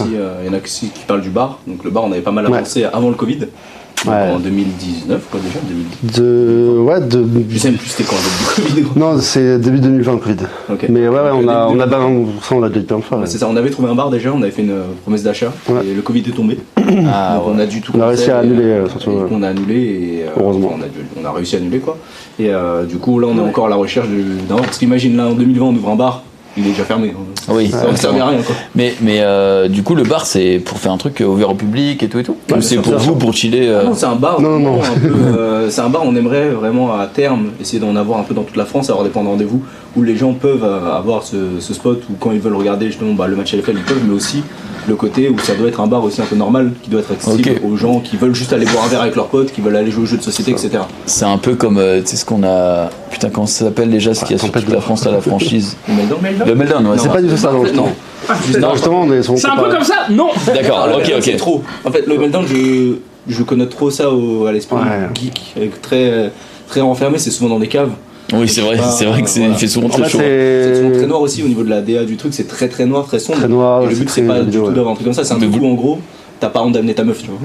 Il y en a qui parlent du bar, donc le bar on avait pas mal avancé avant le Covid. En 2019, quoi, déjà 2019. Je sais même plus c'était quand le Covid. Non, c'est début 2020 le Covid. Okay. Mais on a déjà dit plein de fois. C'est ça, on avait trouvé un bar déjà, on avait fait une promesse d'achat et le Covid est tombé. Donc on a dû tout. On a réussi à annuler. On a annulé et heureusement. On a réussi à annuler quoi. Et du coup là on est encore à la recherche d'un bar parce qu'imagine là en 2020 on ouvre un bar. Il est déjà fermé. Oui, ça ne servait à rien. Quoi. Mais du coup, le bar, c'est pour faire un truc ouvert au public et tout et tout. Ouais, c'est pour vous, pour chiller. Non, c'est un bar. Non. C'est un bar. On aimerait vraiment à terme essayer d'en avoir un peu dans toute la France, avoir des points de rendez-vous où les gens peuvent avoir ce spot où quand ils veulent regarder justement le match LFL, ils peuvent, mais aussi le côté où ça doit être un bar aussi un peu normal, qui doit être accessible aux gens qui veulent juste aller boire un verre avec leurs potes, qui veulent aller jouer aux jeux de société, etc. C'est un peu comme, tu sais ce qu'on a... Putain, comment ça s'appelle déjà, ce qu'il y a sur toute la France, là, la franchise Le Meltdown, ouais. C'est pas du tout ça, non. Non, justement, c'est un peu comme ça. Non. D'accord, ok. C'est trop. En fait, le Meltdown, je connote trop ça à l'esprit geek, très, très renfermé, c'est souvent dans des caves. Oui, c'est vrai que il fait souvent très chaud. C'est souvent très noir aussi au niveau de la DA du truc, c'est très très noir, très sombre. Très noir, et le but c'est pas du tout d'avoir un truc comme ça, c'est un truc où en gros, t'as pas honte d'amener ta meuf, tu vois.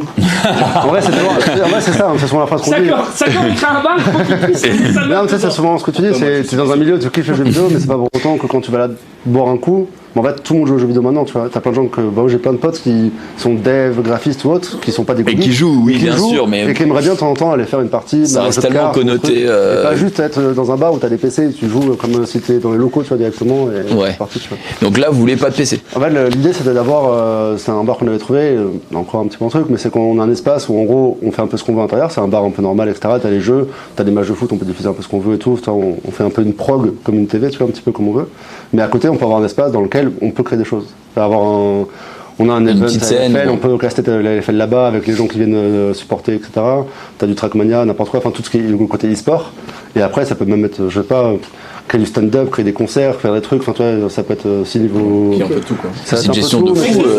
En vrai, c'est ça, c'est souvent la phrase qu'on dit. Ça il crée un bar, faut qu'il puisse amener sa meuf. Non, mais c'est souvent ce que tu dis, t'es dans un milieu, tu kiffes le jeu vidéo, mais c'est pas pour autant que quand tu vas là boire un coup. En fait, tout le monde joue aux jeux vidéo maintenant, tu vois. T'as plein de gens j'ai plein de potes qui sont devs, graphistes ou autres, qui sont pas des Et qui jouent, oui, bien sûr, mais. Et qui aimeraient bien de temps en temps aller faire une partie. Ça reste tellement connoté. Et pas juste être dans un bar où t'as des PC et tu joues comme si t'étais dans les locaux, tu vois, directement. Et c'est parti, tu vois. Donc là, vous voulez pas de PC? En fait, l'idée c'était d'avoir. C'est un bar qu'on avait trouvé, encore un petit peu un truc, mais c'est qu'on a un espace où en gros, on fait un peu ce qu'on veut à l'intérieur. C'est un bar un peu normal, etc. T'as les jeux, t'as des matchs de foot, on peut diffuser un peu ce qu'on veut et tout. On fait un peu une prog comme une TV, tu vois, un petit peu comme on veut. Mais à côté, on peut avoir un espace dans lequel on peut créer des choses. On a un event à LFL, on peut caster la LFL là-bas avec les gens qui viennent supporter, etc. T'as du Trackmania, n'importe quoi, enfin tout ce qui est le côté e-sport. Et après, ça peut même être, je sais pas, créer du stand-up, créer des concerts, faire des trucs, enfin tu vois, ça peut être aussi niveau. Qui est un peu tout quoi. C'est une gestion de fou. Mais que ce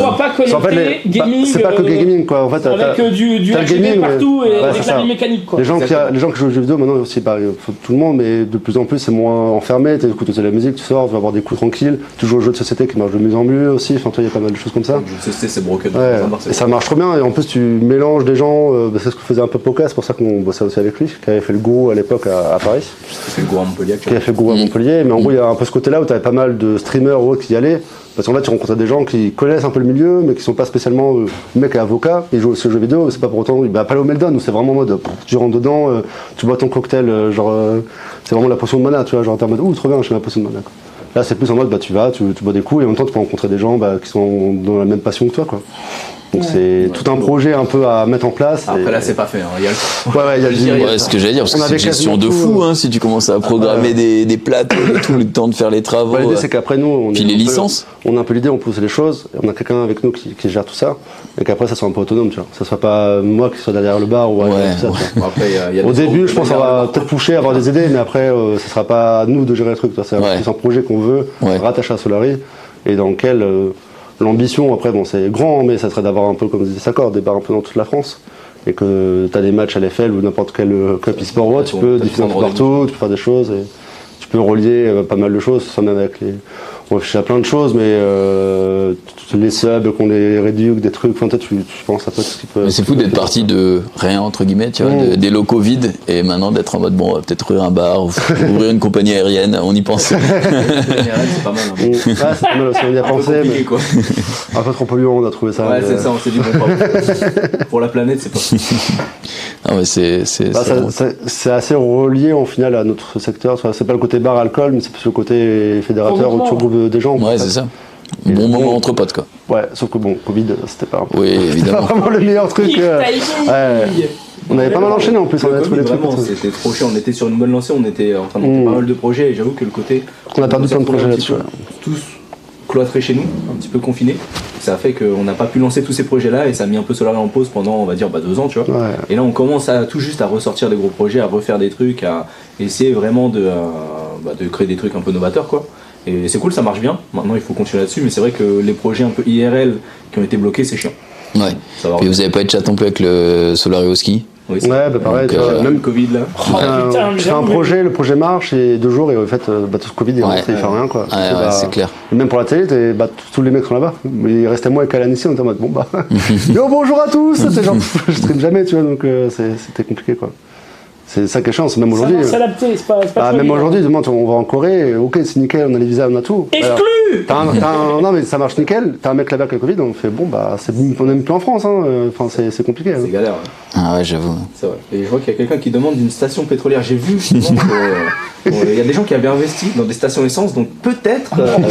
soit pas connecté, gaming. C'est pas que gaming quoi, en fait. Avec du RGB partout et des claviers mécaniques quoi. Les gens qui jouent aux jeux vidéo maintenant aussi, pareil, tout le monde, mais de plus en plus c'est moins enfermé, tu écoutes de la musique, tu sors, tu vas avoir des coups tranquilles, tu joues aux jeux de société qui marchent de mieux en mieux aussi, enfin tu vois, il y a pas mal de choses comme ça. Le jeu de société c'est broken. Ouais, et ça marche trop bien, et en plus tu mélanges des gens, c'est ce que faisait un peu Poca, c'est pour ça qu'on bossait aussi avec lui, qui avait fait le gourou à l'époque à Paris. Qui a fait le gourou à Montpellier. Qui a fait le gourou à Montpellier, mais en gros il y a un peu ce côté là où tu avais pas mal de streamers ou autres qui y allaient, parce qu'en fait tu rencontres des gens qui connaissent un peu le milieu, mais qui sont pas spécialement, le mec est avocat, il joue aussi aux jeux vidéo, c'est pas pour autant, pas au Meldon, où c'est vraiment en mode, tu rentres dedans, tu bois ton cocktail, c'est vraiment la potion de mana, tu vois, genre t'es en mode, trop bien, j'ai ma potion de mana, quoi. Là c'est plus en mode, tu vas, tu bois des coups, et en même temps tu peux rencontrer des gens qui sont dans la même passion que toi, quoi. Donc c'est tout un projet un peu à mettre en place. Après là c'est pas fait, il y a ce que j'allais dire, parce que c'est une gestion de fou si tu commences à programmer des plateaux et tout le temps de faire les travaux. L'idée c'est qu'après nous, puis les licences. On a un peu l'idée, on pousse les choses, et on a quelqu'un avec nous qui gère tout ça, et qu'après ça soit un peu autonome, tu vois. Ça soit pas moi qui soit derrière le bar ou tout ça. Après, au début je pense qu'on va peut-être pousser, avoir des idées, mais après ce sera pas à nous de gérer le truc, c'est un projet qu'on veut rattacher à Solary, et dans lequel l'ambition, après, c'est grand, mais ça serait d'avoir un peu, comme disait Sakor, des bars un peu dans toute la France. Et que tu as des matchs à l'FL ou n'importe quel club e-sport, tu peux diffuser un peu partout, tu peux faire des choses, et tu peux relier pas mal de choses, même avec les. On réfléchit à plein de choses, mais les subs, qu'on les réduit, des trucs, enfin, tu penses à tout ce qui peut. Mais c'est fou d'être parti de rien, entre guillemets, tu vois, des locaux vides, et maintenant d'être en mode, bon, on va peut-être ouvrir un bar, ou ouvrir une compagnie aérienne, on y pense. C'est pas mal. C'est pas mal aussi, on y a pensé. Mais... quoi. Un peu trop polluant, on a trouvé ça. Ouais, c'est ça, on s'est dit, bon, pour la planète, c'est pas. Ah ouais, c'est assez relié en final à notre secteur. C'est pas le côté bar alcool, mais c'est plus le côté fédérateur où tu regroupes des gens. Ouais, c'est ça. Bon moment entre potes, quoi. Ouais, sauf que bon, Covid, c'était pas un peu. Oui, évidemment. C'était pas vraiment le meilleur truc. On avait pas mal enchaîné en plus, on avait trouvé des trucs. C'était trop chiant, on était sur une bonne lancée, on était en train de monter pas mal de projets, et j'avoue que le côté. On a perdu plein de projets là-dessus. Tous cloîtrés chez nous, un petit peu confinés. Ça a fait qu'on n'a pas pu lancer tous ces projets-là, et ça a mis un peu Solary en pause pendant, on va dire, 2 ans, tu vois. Ouais. Et là, on commence tout juste à ressortir des gros projets, à refaire des trucs, à essayer vraiment de créer des trucs un peu novateurs, quoi. Et c'est cool, ça marche bien. Maintenant, il faut continuer là-dessus, mais c'est vrai que les projets un peu IRL qui ont été bloqués, c'est chiant. Ouais. Et vous avez pas de chat non plus avec le Solary au ski? Oui, pareil, même le Covid là. Je fais un projet, le projet marche, et 2 jours, et en fait, tout ce Covid, il fait rien, quoi. C'est clair. Même pour la télé, tous les mecs sont là-bas. Il restait moi et Kalan ici, on était en mode, yo, bonjour à tous! C'était genre, je stream jamais, tu vois, donc c'était compliqué, quoi. C'est ça qui est chiant, c'est même aujourd'hui. S'adapter, c'est pas même aujourd'hui, demain, on va en Corée, ok, c'est nickel, on a les visas, on a tout. Exclu! Non, mais ça marche nickel, t'as un mec là-bas avec le Covid, on fait on n'aime plus en France, hein. Enfin, c'est compliqué. C'est galère. Ah ouais, j'avoue. C'est vrai. Et je vois qu'il y a quelqu'un qui demande une station pétrolière. J'ai vu justement il y a des gens qui avaient investi dans des stations essence, donc peut-être. En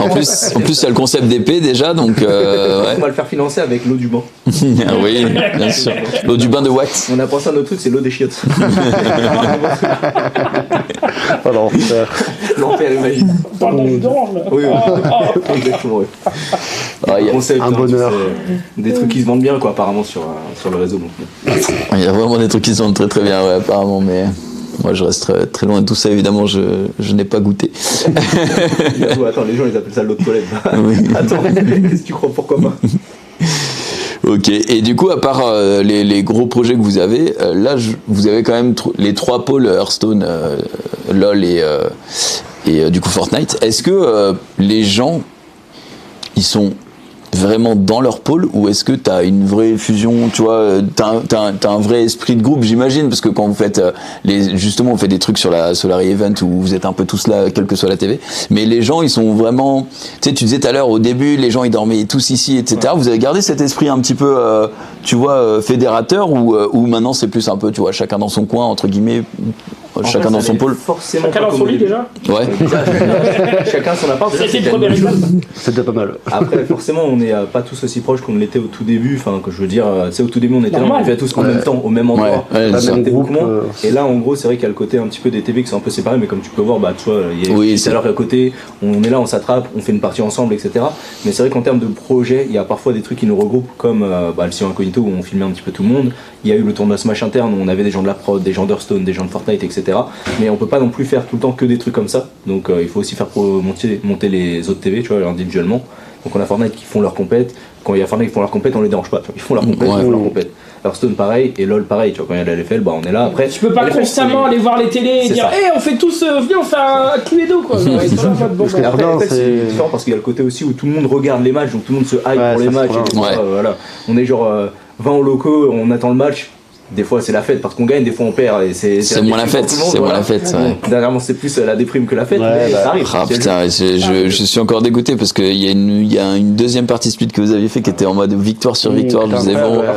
plus, il y a le concept d'épée déjà, donc. On va le faire financer avec l'eau du bain. Oui, bien sûr. L'eau du bain de Wax. On a pensé à notre truc, c'est l'eau des chiottes. L'enfer est magique. On parle d'un jus d'orange là. Oui, exactement. Il y a concept, un bonheur. Des trucs qui se vendent bien, quoi, apparemment, sur le réseau. Il y a vraiment des trucs qui se vendent très très bien, ouais, apparemment, mais. Moi, je reste très, très loin de tout ça, évidemment, je n'ai pas goûté. Attends, les gens, ils appellent ça l'eau de toilette. Oui. Attends, qu'est-ce que tu crois, pourquoi pas? Ok, et du coup, à part les gros projets que vous avez, là, vous avez quand même les 3 pôles Hearthstone, LoL et du coup Fortnite. Est-ce que les gens, ils sont vraiment dans leur pôle, ou est-ce que t'as une vraie fusion, tu vois, t'as un vrai esprit de groupe, j'imagine, parce que quand vous faites justement, on fait des trucs sur la Solary Event où vous êtes un peu tous là, quelle que soit la TV, mais les gens, ils sont vraiment, tu sais, tu disais tout à l'heure, au début, les gens, ils dormaient tous ici, etc. Ouais. Vous avez gardé cet esprit un petit peu, tu vois, fédérateur, ou maintenant c'est plus un peu, tu vois, chacun dans son coin, entre guillemets, chacun dans son pôle. Forcément chacun dans son lit déjà. Ouais. Chacun son appart. C'est le premier épisode. C'est déjà pas mal. Après, forcément, on n'est pas tous aussi proches qu'on l'était au tout début. Enfin, que je veux dire, tu sais, au tout début, on était là, on arrivait tous en même temps, au même endroit. Ouais, beaucoup moins. Et là, en gros, c'est vrai qu'il y a le côté un petit peu des TV qui sont un peu séparés, mais comme tu peux voir, bah, tu vois, il y a tout à l'heure à côté, on est là, on s'attrape, on fait une partie ensemble, etc. Mais c'est vrai qu'en termes de projet, il y a parfois des trucs qui nous regroupent, comme le Sion Incognito où on filmait un petit peu tout le monde. Il y a eu le tournoi Smash interne où on avait des gens de la prod, des gens d'Hearthstone, des gens de Fortnite, etc. Mais on peut pas non plus faire tout le temps que des trucs comme ça. Donc il faut aussi faire monter les autres TV, tu vois, individuellement. Donc on a Fortnite qui font leur compète. Quand il y a Fortnite qui font leur compète, on les dérange pas. Ils font leur compète, ils font leur compète. Hearthstone pareil et LoL pareil. Tu vois, quand il y a la LFL, bah on est là. Après, tu peux pas constamment aller voir les télés et dire, on fait tous, viens, on fait un Cluedo quoi. C'est différent parce qu'il y a le côté aussi où tout le monde regarde les matchs, donc tout le monde se hype pour les matchs. Voilà. On est genre 20 au locaux, on attend le match. Des fois c'est la fête parce qu'on gagne, des fois on perd et c'est moins la fête, c'est moins la fête. Dernièrement c'est plus la déprime que la fête, mais ça arrive. Ah putain, je suis encore dégoûté parce qu'il y a une deuxième partie split que vous aviez fait qui était en mode victoire sur victoire. En fait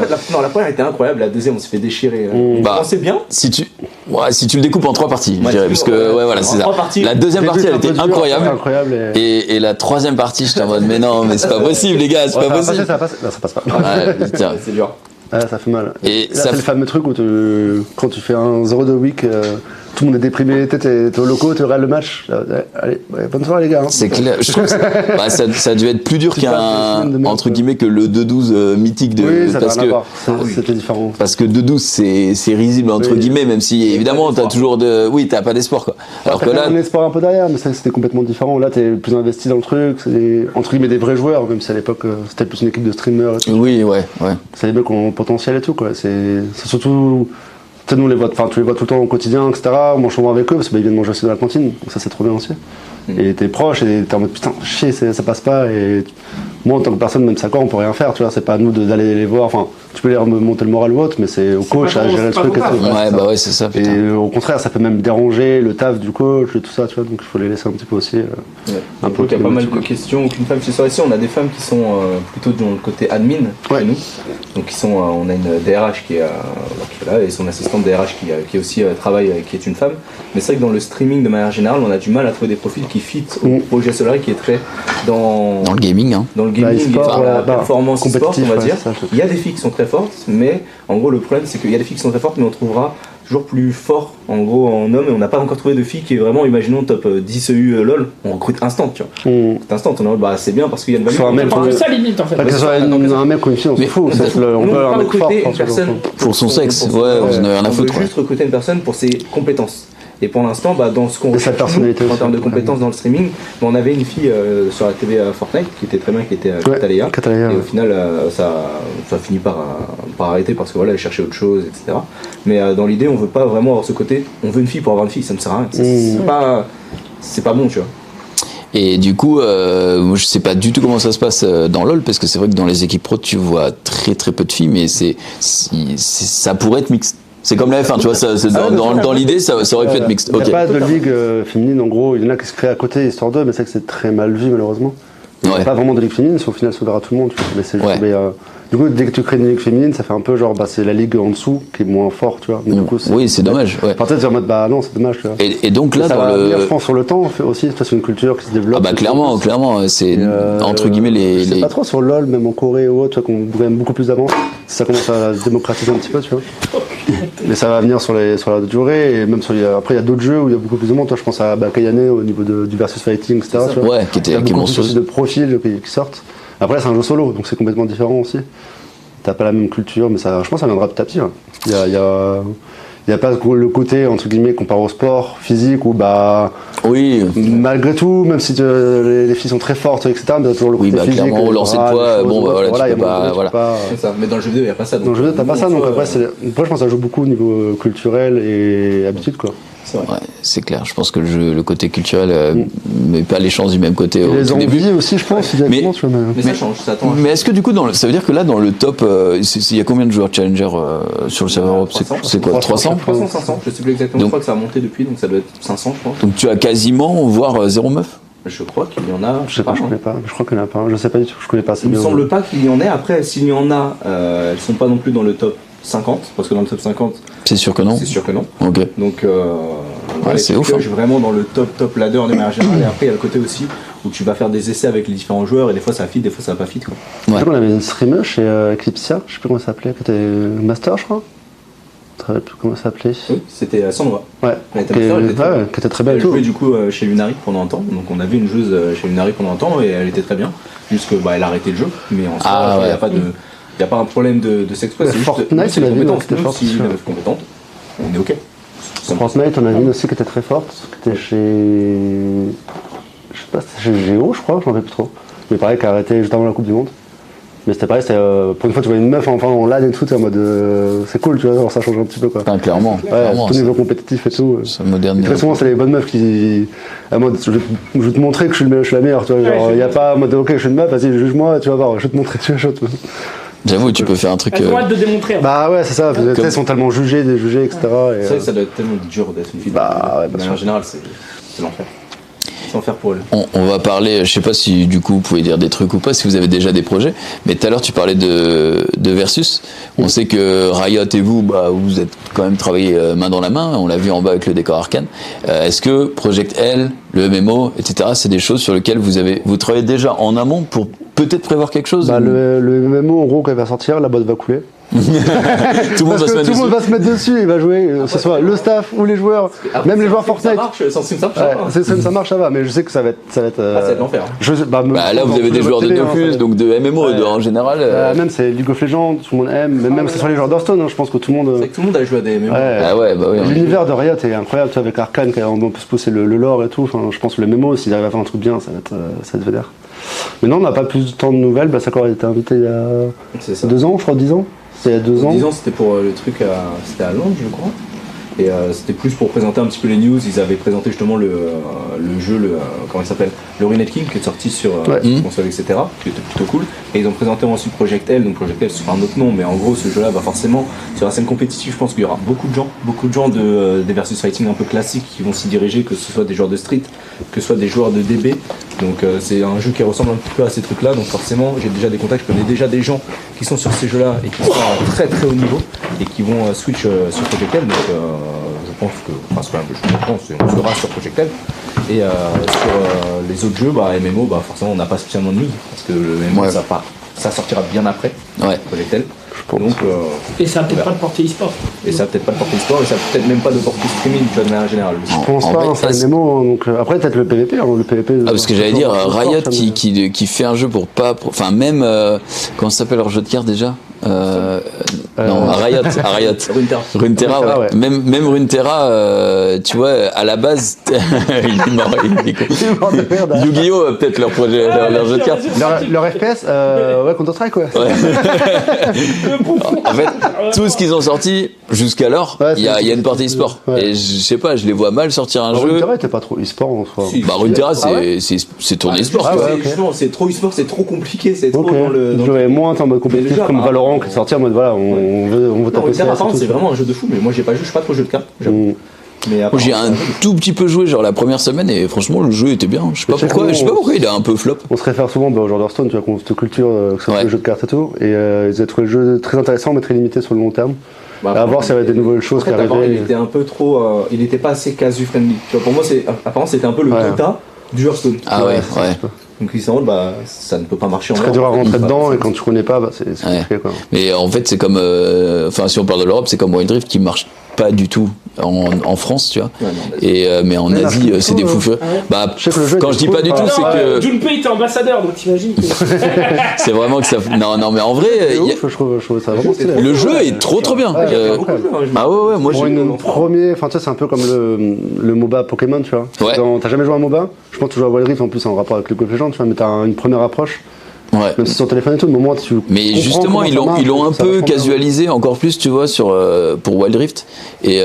la première était incroyable, la deuxième on s'est fait déchirer. C'est bien. Si tu le découpes en 3 parties, je dirais, parce que voilà, c'est ça. La deuxième partie elle était incroyable et la troisième partie j'étais en mode mais non, mais c'est pas possible les gars, c'est pas possible. Ça passe pas. C'est dur. Ah, ça fait mal. Et là, c'est le fameux truc où quand tu fais un 0-2 week, tout le monde est déprimé, t'es au loco, tu regardes le match. Allez, bonne soirée les gars. Hein. C'est clair. Je trouve que ça a dû être plus dur entre guillemets que le 2-12 mythique de. Oui, ça parce que c'était différent. Parce que 2-12 c'est risible entre guillemets, même si évidemment t'as toujours t'as pas d'espoir quoi. Alors que là, un espoir un peu derrière, mais ça c'était complètement différent. Là, t'es plus investi dans le truc. C'est entre guillemets des vrais joueurs, même si à l'époque c'était plus une équipe de streamers. Et tout. Oui, ouais. C'est des mecs qui ont potentiel et tout quoi. C'est surtout. Nous on les vois, tu les vois tout le temps au quotidien, etc. On mange souvent avec eux parce qu'ils viennent manger aussi dans la cantine, donc ça c'est trop bien aussi. Et t'es proche et t'es en mode putain, chier, ça passe pas. Et moi en tant que personne, même ça on peut rien faire, tu vois. C'est pas à nous d'aller les voir. Enfin, tu peux les remonter le moral ou autre, mais c'est au coach à gérer le truc. Ouais, c'est ça. Putain. Et au contraire, ça peut même déranger le taf du coach et tout ça, tu vois. Donc il faut les laisser un petit peu aussi. Un peu. Il y a pas mal de questions. Aucune femme chez soi ici. On a des femmes qui sont plutôt dans le côté admin chez nous. Donc on a une DRH qui est là et son assistante DRH qui aussi travaille, qui est une femme. Mais c'est vrai que dans le streaming de manière générale, on a du mal à trouver des profils qui fit au projet Solary qui est très dans le gaming. Hein. Dans le gaming et dans la performance e-sport, on va dire. Il y a des filles qui sont très fortes, mais en gros le problème c'est qu'il y a des filles qui sont très fortes, mais on trouvera toujours plus fort en gros en homme et on n'a pas encore trouvé de fille qui est vraiment, imaginons top 10 EU LOL, on recrute instant, tu vois. Instant, on est c'est bien parce qu'il y a une valeur. C'est ça limite en fait. Que ce soit un mec ou une fille, on s'en fout. On peut pas recruter une personne pour son sexe, vous en avez rien à foutre. On veut juste recruter une personne pour ses compétences. Et pour l'instant, dans ce qu'on recherche en termes de compétences dans le streaming, on avait une fille sur la TV Fortnite qui était très bien, qui était Catalea. Et au final, ça a fini par arrêter parce que voilà, elle cherchait autre chose, etc. Mais dans l'idée, on veut pas vraiment avoir ce côté. On veut une fille pour avoir une fille, ça ne sert à rien. C'est pas bon, tu vois. Et du coup, moi je sais pas du tout comment ça se passe dans LoL parce que c'est vrai que dans les équipes pro, tu vois très très peu de filles, mais ça pourrait être mixte. C'est comme la F1, tu vois, dans l'idée, ça aurait pu être mixte. Il n'y a pas de ligue féminine, en gros, il y en a qui se créent à côté, histoire d'eux, mais c'est que c'est très mal vu, malheureusement. Il n'y a pas vraiment de ligue féminine, au final, ça verra tout le monde. Tu vois. Mais c'est juste, du coup, dès que tu crées une ligue féminine, ça fait un peu genre, c'est la ligue en dessous qui est moins forte, tu vois. Mais du coup, c'est dommage. Ouais. Peut-être en mode, non, c'est dommage, tu vois. Et donc là, ça va venir, je pense, sur le temps aussi, c'est une culture qui se développe. Ah bah clairement, c'est entre guillemets je sais pas trop sur LoL, même en Corée ou autre, tu vois, qu'on gagne beaucoup plus d'avance. Ça commence à se démocratiser un petit peu, tu vois. Mais ça va venir sur la durée, et même après il y a d'autres jeux où il y a beaucoup plus de monde. Toi, je pense à Kayane au niveau du versus fighting, etc. Tu vois. Qui est monstrueux. De profils qui sortent. Après, c'est un jeu solo, donc c'est complètement différent aussi. T'as pas la même culture, mais je pense que ça viendra petit à petit. Il y a pas le côté entre guillemets comparé au sport physique où Oui. Malgré tout, même si les filles sont très fortes, etc., mais toujours le côté physique. Clairement, au lancer de poids, bon, bah voilà, tu peux pas. Voilà. C'est ça. Mais dans le jeu vidéo, il n'y a pas ça. Dans le jeu vidéo, t'as pas ça, donc après, je pense que ça joue beaucoup au niveau culturel et habitude, quoi. C'est vrai. Ouais, c'est clair. Je pense que le côté culturel met pas les chances du même côté au les tout début. envies aussi, je pense, mais ça change, ça attend. Mais est-ce que du coup, ça veut dire que là, dans le top, il y a combien de joueurs Challenger sur le serveur Europe? C'est quoi, 300 300, 500, je sais plus exactement. Je crois que ça a monté depuis, donc ça doit être 500, je pense. Donc tu as quasiment, voire 0 meuf? Je crois qu'il y en a. Je sais pas, je connais pas. Je crois qu'il y en a pas. Je sais pas du tout, je connais pas assez Il me bien. semble pas qu'il y en ait. Après, s'il y en a, elles sont pas non plus dans le top 50, parce que dans le top 50. C'est sûr que non. C'est sûr que non. Ok. Donc, c'est ouf. Je suis vraiment dans le top ladder de manière générale. Et après, il y a le côté aussi où tu vas faire des essais avec les différents joueurs, et des fois ça fit, des fois ça va pas fit. Quoi. Ouais. On avait une streamer chez Eclipsia, je sais plus comment ça s'appelait, qui était Master, je crois. Je ne sais plus comment ça s'appelait. Oui, c'était Sandra. Ouais. Elle était qui était très bien. Elle jouait du coup chez Lunari pendant un temps. Donc on avait une joueuse chez Lunari pendant un temps et elle était très bien. Juste que elle a arrêté le jeu. Mais en soi, il n'y a pas de. Il n'y a pas un problème de sex-play, c'est juste Fortnite, c'est les compétences. c'était fort. Si une meuf compétente, on est ok. Fortnite, on a une aussi qui était très forte, qui était chez. Je sais pas, c'était chez Géo, je crois, je m'en rappelle plus trop. Mais pareil, qui a arrêté juste avant la Coupe du Monde. Mais c'était pareil, pour une fois, tu vois une meuf enfin en LAN et tout, t'es en mode. C'est cool, tu vois, alors ça change un petit peu quoi. Enfin, clairement. Tout niveau compétitif et tout. C'est moderne. Très souvent, c'est les bonnes meufs qui. En mode, je vais te montrer que je suis la meilleure, tu vois. Genre, il n'y a pas en mode, ok, je suis une meuf, vas-y, juge-moi, tu vas voir, je vais te montrer, tu es chaud. J'avoue, tu peux faire un truc. Elles ont hâte de démontrer. Bah ouais, c'est ça, elles sont tellement jugées, etc. C'est vrai que ça doit être tellement dur d'être une fille. Bah ouais, de manière générale, c'est l'enfer. C'est l'enfer pour elle. On va parler, je sais pas si du coup vous pouvez dire des trucs ou pas, si vous avez déjà des projets, mais tout à l'heure tu parlais de Versus. On sait que Riot et vous, vous êtes quand même travaillé main dans la main, on l'a vu en bas avec le décor Arcane. Est-ce que Project L, le MMO, etc., c'est des choses sur lesquelles vous travaillez déjà en amont pour peut-être prévoir quelque chose? Le MMO, en gros, quand il va sortir, la boîte va couler. Tout le monde va se mettre tout le monde va se mettre dessus et va jouer, que ce soit le staff ou les joueurs, même les joueurs Fortnite. Ça marche, ça marche, ça va, mais je sais que ça va être. Ça va être l'enfer. Là, vous avez des joueurs de Dofus, donc de MMO en général. Même c'est League of Legends, tout le monde aime, même que ce soit les joueurs d'Hearthstone, je pense que tout le monde. C'est vrai que tout le monde a joué à des MMO. L'univers de Riot est incroyable, avec Arcane, quand on peut se pousser le lore et tout. Enfin, je pense que le MMO, s'ils arrivent à faire un truc bien, ça va être vénère. Mais non, on n'a pas plus de temps de nouvelles, Sakura a été invité il y a 2 ans, je crois, 10 ans. C'était il y a 2 ans. 10 ans, c'était pour le truc c'était à Londres, je crois. Et c'était plus pour présenter un petit peu les news. Ils avaient présenté justement le jeu, comment il s'appelle, le Ruined King, qui est sorti sur console, etc., qui était plutôt cool. Et ils ont présenté ensuite Project L. Donc Project L, c'est un autre nom, mais en gros, ce jeu-là va forcément, sur la scène compétitive, je pense qu'il y aura beaucoup de gens des versus fighting un peu classiques qui vont s'y diriger, que ce soit des joueurs de street, que ce soit des joueurs de DB. Donc c'est un jeu qui ressemble un petit peu à ces trucs-là. Donc forcément, j'ai déjà des contacts, je connais déjà des gens qui sont sur ces jeux-là et qui sont à très très haut niveau et qui vont switch sur Project L. Donc je pense que, c'est quand même, on sera sur Project L. Et sur les autres jeux, MMO, forcément on n'a pas spécialement de news parce que le MMO ça sortira bien après Project L. Donc, et ça va peut-être pas de portée e-sport. Et ça va peut-être pas de portée e-sport, et ça va peut-être même pas de portée streaming, tu vois, de manière générale. Je pense pas, c'est un MMO, donc après peut-être le PVP, le PVP. Parce que j'allais dire, Riot qui fait un jeu pour pas, enfin même, comment ça s'appelle leur jeu de cartes déjà? Non, à Riot. Runeterra, ouais. Même Runeterra, tu vois, à la base, il est mort, il est con. Yu-Gi-Oh! Peut-être leur projet, leur jeu de cartes. Leur FPS, Counter-Strike, ouais. En fait, tout ce qu'ils ont sorti jusqu'alors, il y a une partie e-sport. Et je sais pas, je les vois mal sortir un jeu. Runeterra était pas trop e-sport en soi. Runeterra, c'est tourné e-sport. Justement, c'est trop e-sport, c'est trop compliqué, c'est trop dans le. Je jouais moins en mode compétitif comme Valorant qui est sorti en mode voilà, on veut taper ça. C'est vraiment un jeu de fou, mais moi j'ai pas joué, je suis pas trop jeu de cartes. Moi j'ai un tout petit peu joué genre la première semaine et franchement le jeu était bien. Je sais pas pourquoi il a un peu flop. On se réfère souvent au genre d'Hearthstone, tu vois, qu'on se culture que ce soit le jeu de cartes et tout, et ils ont trouvé le jeu très intéressant mais très limité sur le long terme. À voir s'il y avait des nouvelles choses qui arrivaient. Il était un peu trop, il était pas assez casu friendly. Tu vois, pour moi apparemment c'était un peu le quota du Hearthstone. Ah ouais. Donc ils s'en ça ne peut pas marcher en c'est très dur à rentrer dedans et quand tu connais pas, c'est compliqué quoi. Mais en fait c'est comme, si on parle de l'Europe, c'est comme Wild Rift qui marche pas du tout en France, tu vois. Mais en Asie, c'est des fous furieux. Bah, quand je dis pas du tout, c'est que Junpei était ambassadeur, donc t'imagines. c'est vraiment que ça. Non, mais en vrai, je trouve ça vraiment stylé. le jeu est trop bien. Ah ouais, moi pour j'ai. une premier, enfin tu sais, c'est un peu comme le MOBA Pokémon, tu vois. Ouais. T'as jamais joué à un MOBA? Je pense que tu joues à Wild Rift en plus en rapport avec League of Legends, tu vois, mais t'as une première approche. Ouais. Même si sur téléphone et tout, mais au moins tu. Mais justement, ils l'ont un peu casualisé encore plus, tu vois, pour Wild Rift. Et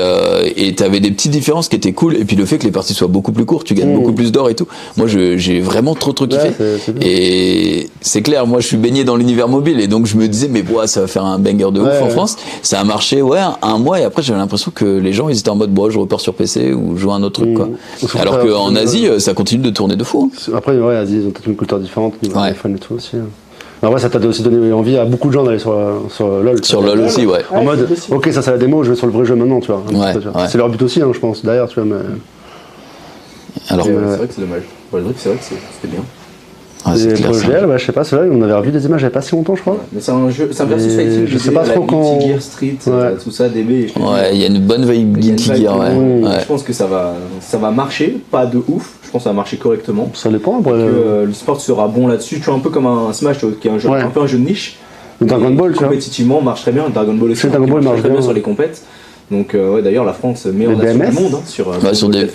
t'avais des petites différences qui étaient cool. Et puis le fait que les parties soient beaucoup plus courtes, tu gagnes beaucoup plus d'or et tout. Moi, j'ai vraiment trop kiffé. Et c'est clair, moi, je suis baigné dans l'univers mobile. Et donc, je me disais, mais ça va faire un banger de ouf en France. Ça a marché, un mois. Et après, j'avais l'impression que les gens, ils étaient en mode, je repars sur PC ou je joue à un autre truc, quoi. Alors qu'en Asie, ça continue de tourner de fou. Après, Asie, ils ont peut-être une culture différente, niveau téléphone et tout aussi. Alors ça t'a aussi donné envie à beaucoup de gens d'aller sur LoL. Sur LoL aussi, ouais. En mode, ok, ça c'est la démo, je vais sur le vrai jeu maintenant, tu vois. Ouais. C'est leur but aussi, je pense, derrière, tu vois. Mais... Alors, c'est vrai que c'est dommage. C'est vrai que c'était bien. Ah, c'est clair, GL, je sais pas, c'est là, on avait revu des images il y a pas si longtemps, je crois. Mais c'est un jeu, c'est un versus fighting. Je sais pas trop quand. Gear Street, tout ça, DB. Ouais, il y a une bonne vibe Guilty Gear, ouais. Je pense que ça va marcher, pas de ouf. Je pense que ça va marcher correctement. Ça dépend. Le sport sera bon là-dessus. Tu vois, un peu comme un Smash, qui est un jeu, un peu un jeu de niche. Dragon Ball, tu vois. Compétitivement, marche très bien. Dragon Ball aussi. Dragon Ball marche très bien sur les compètes. Donc d'ailleurs la France meilleure nation du monde sur des j'ai vu.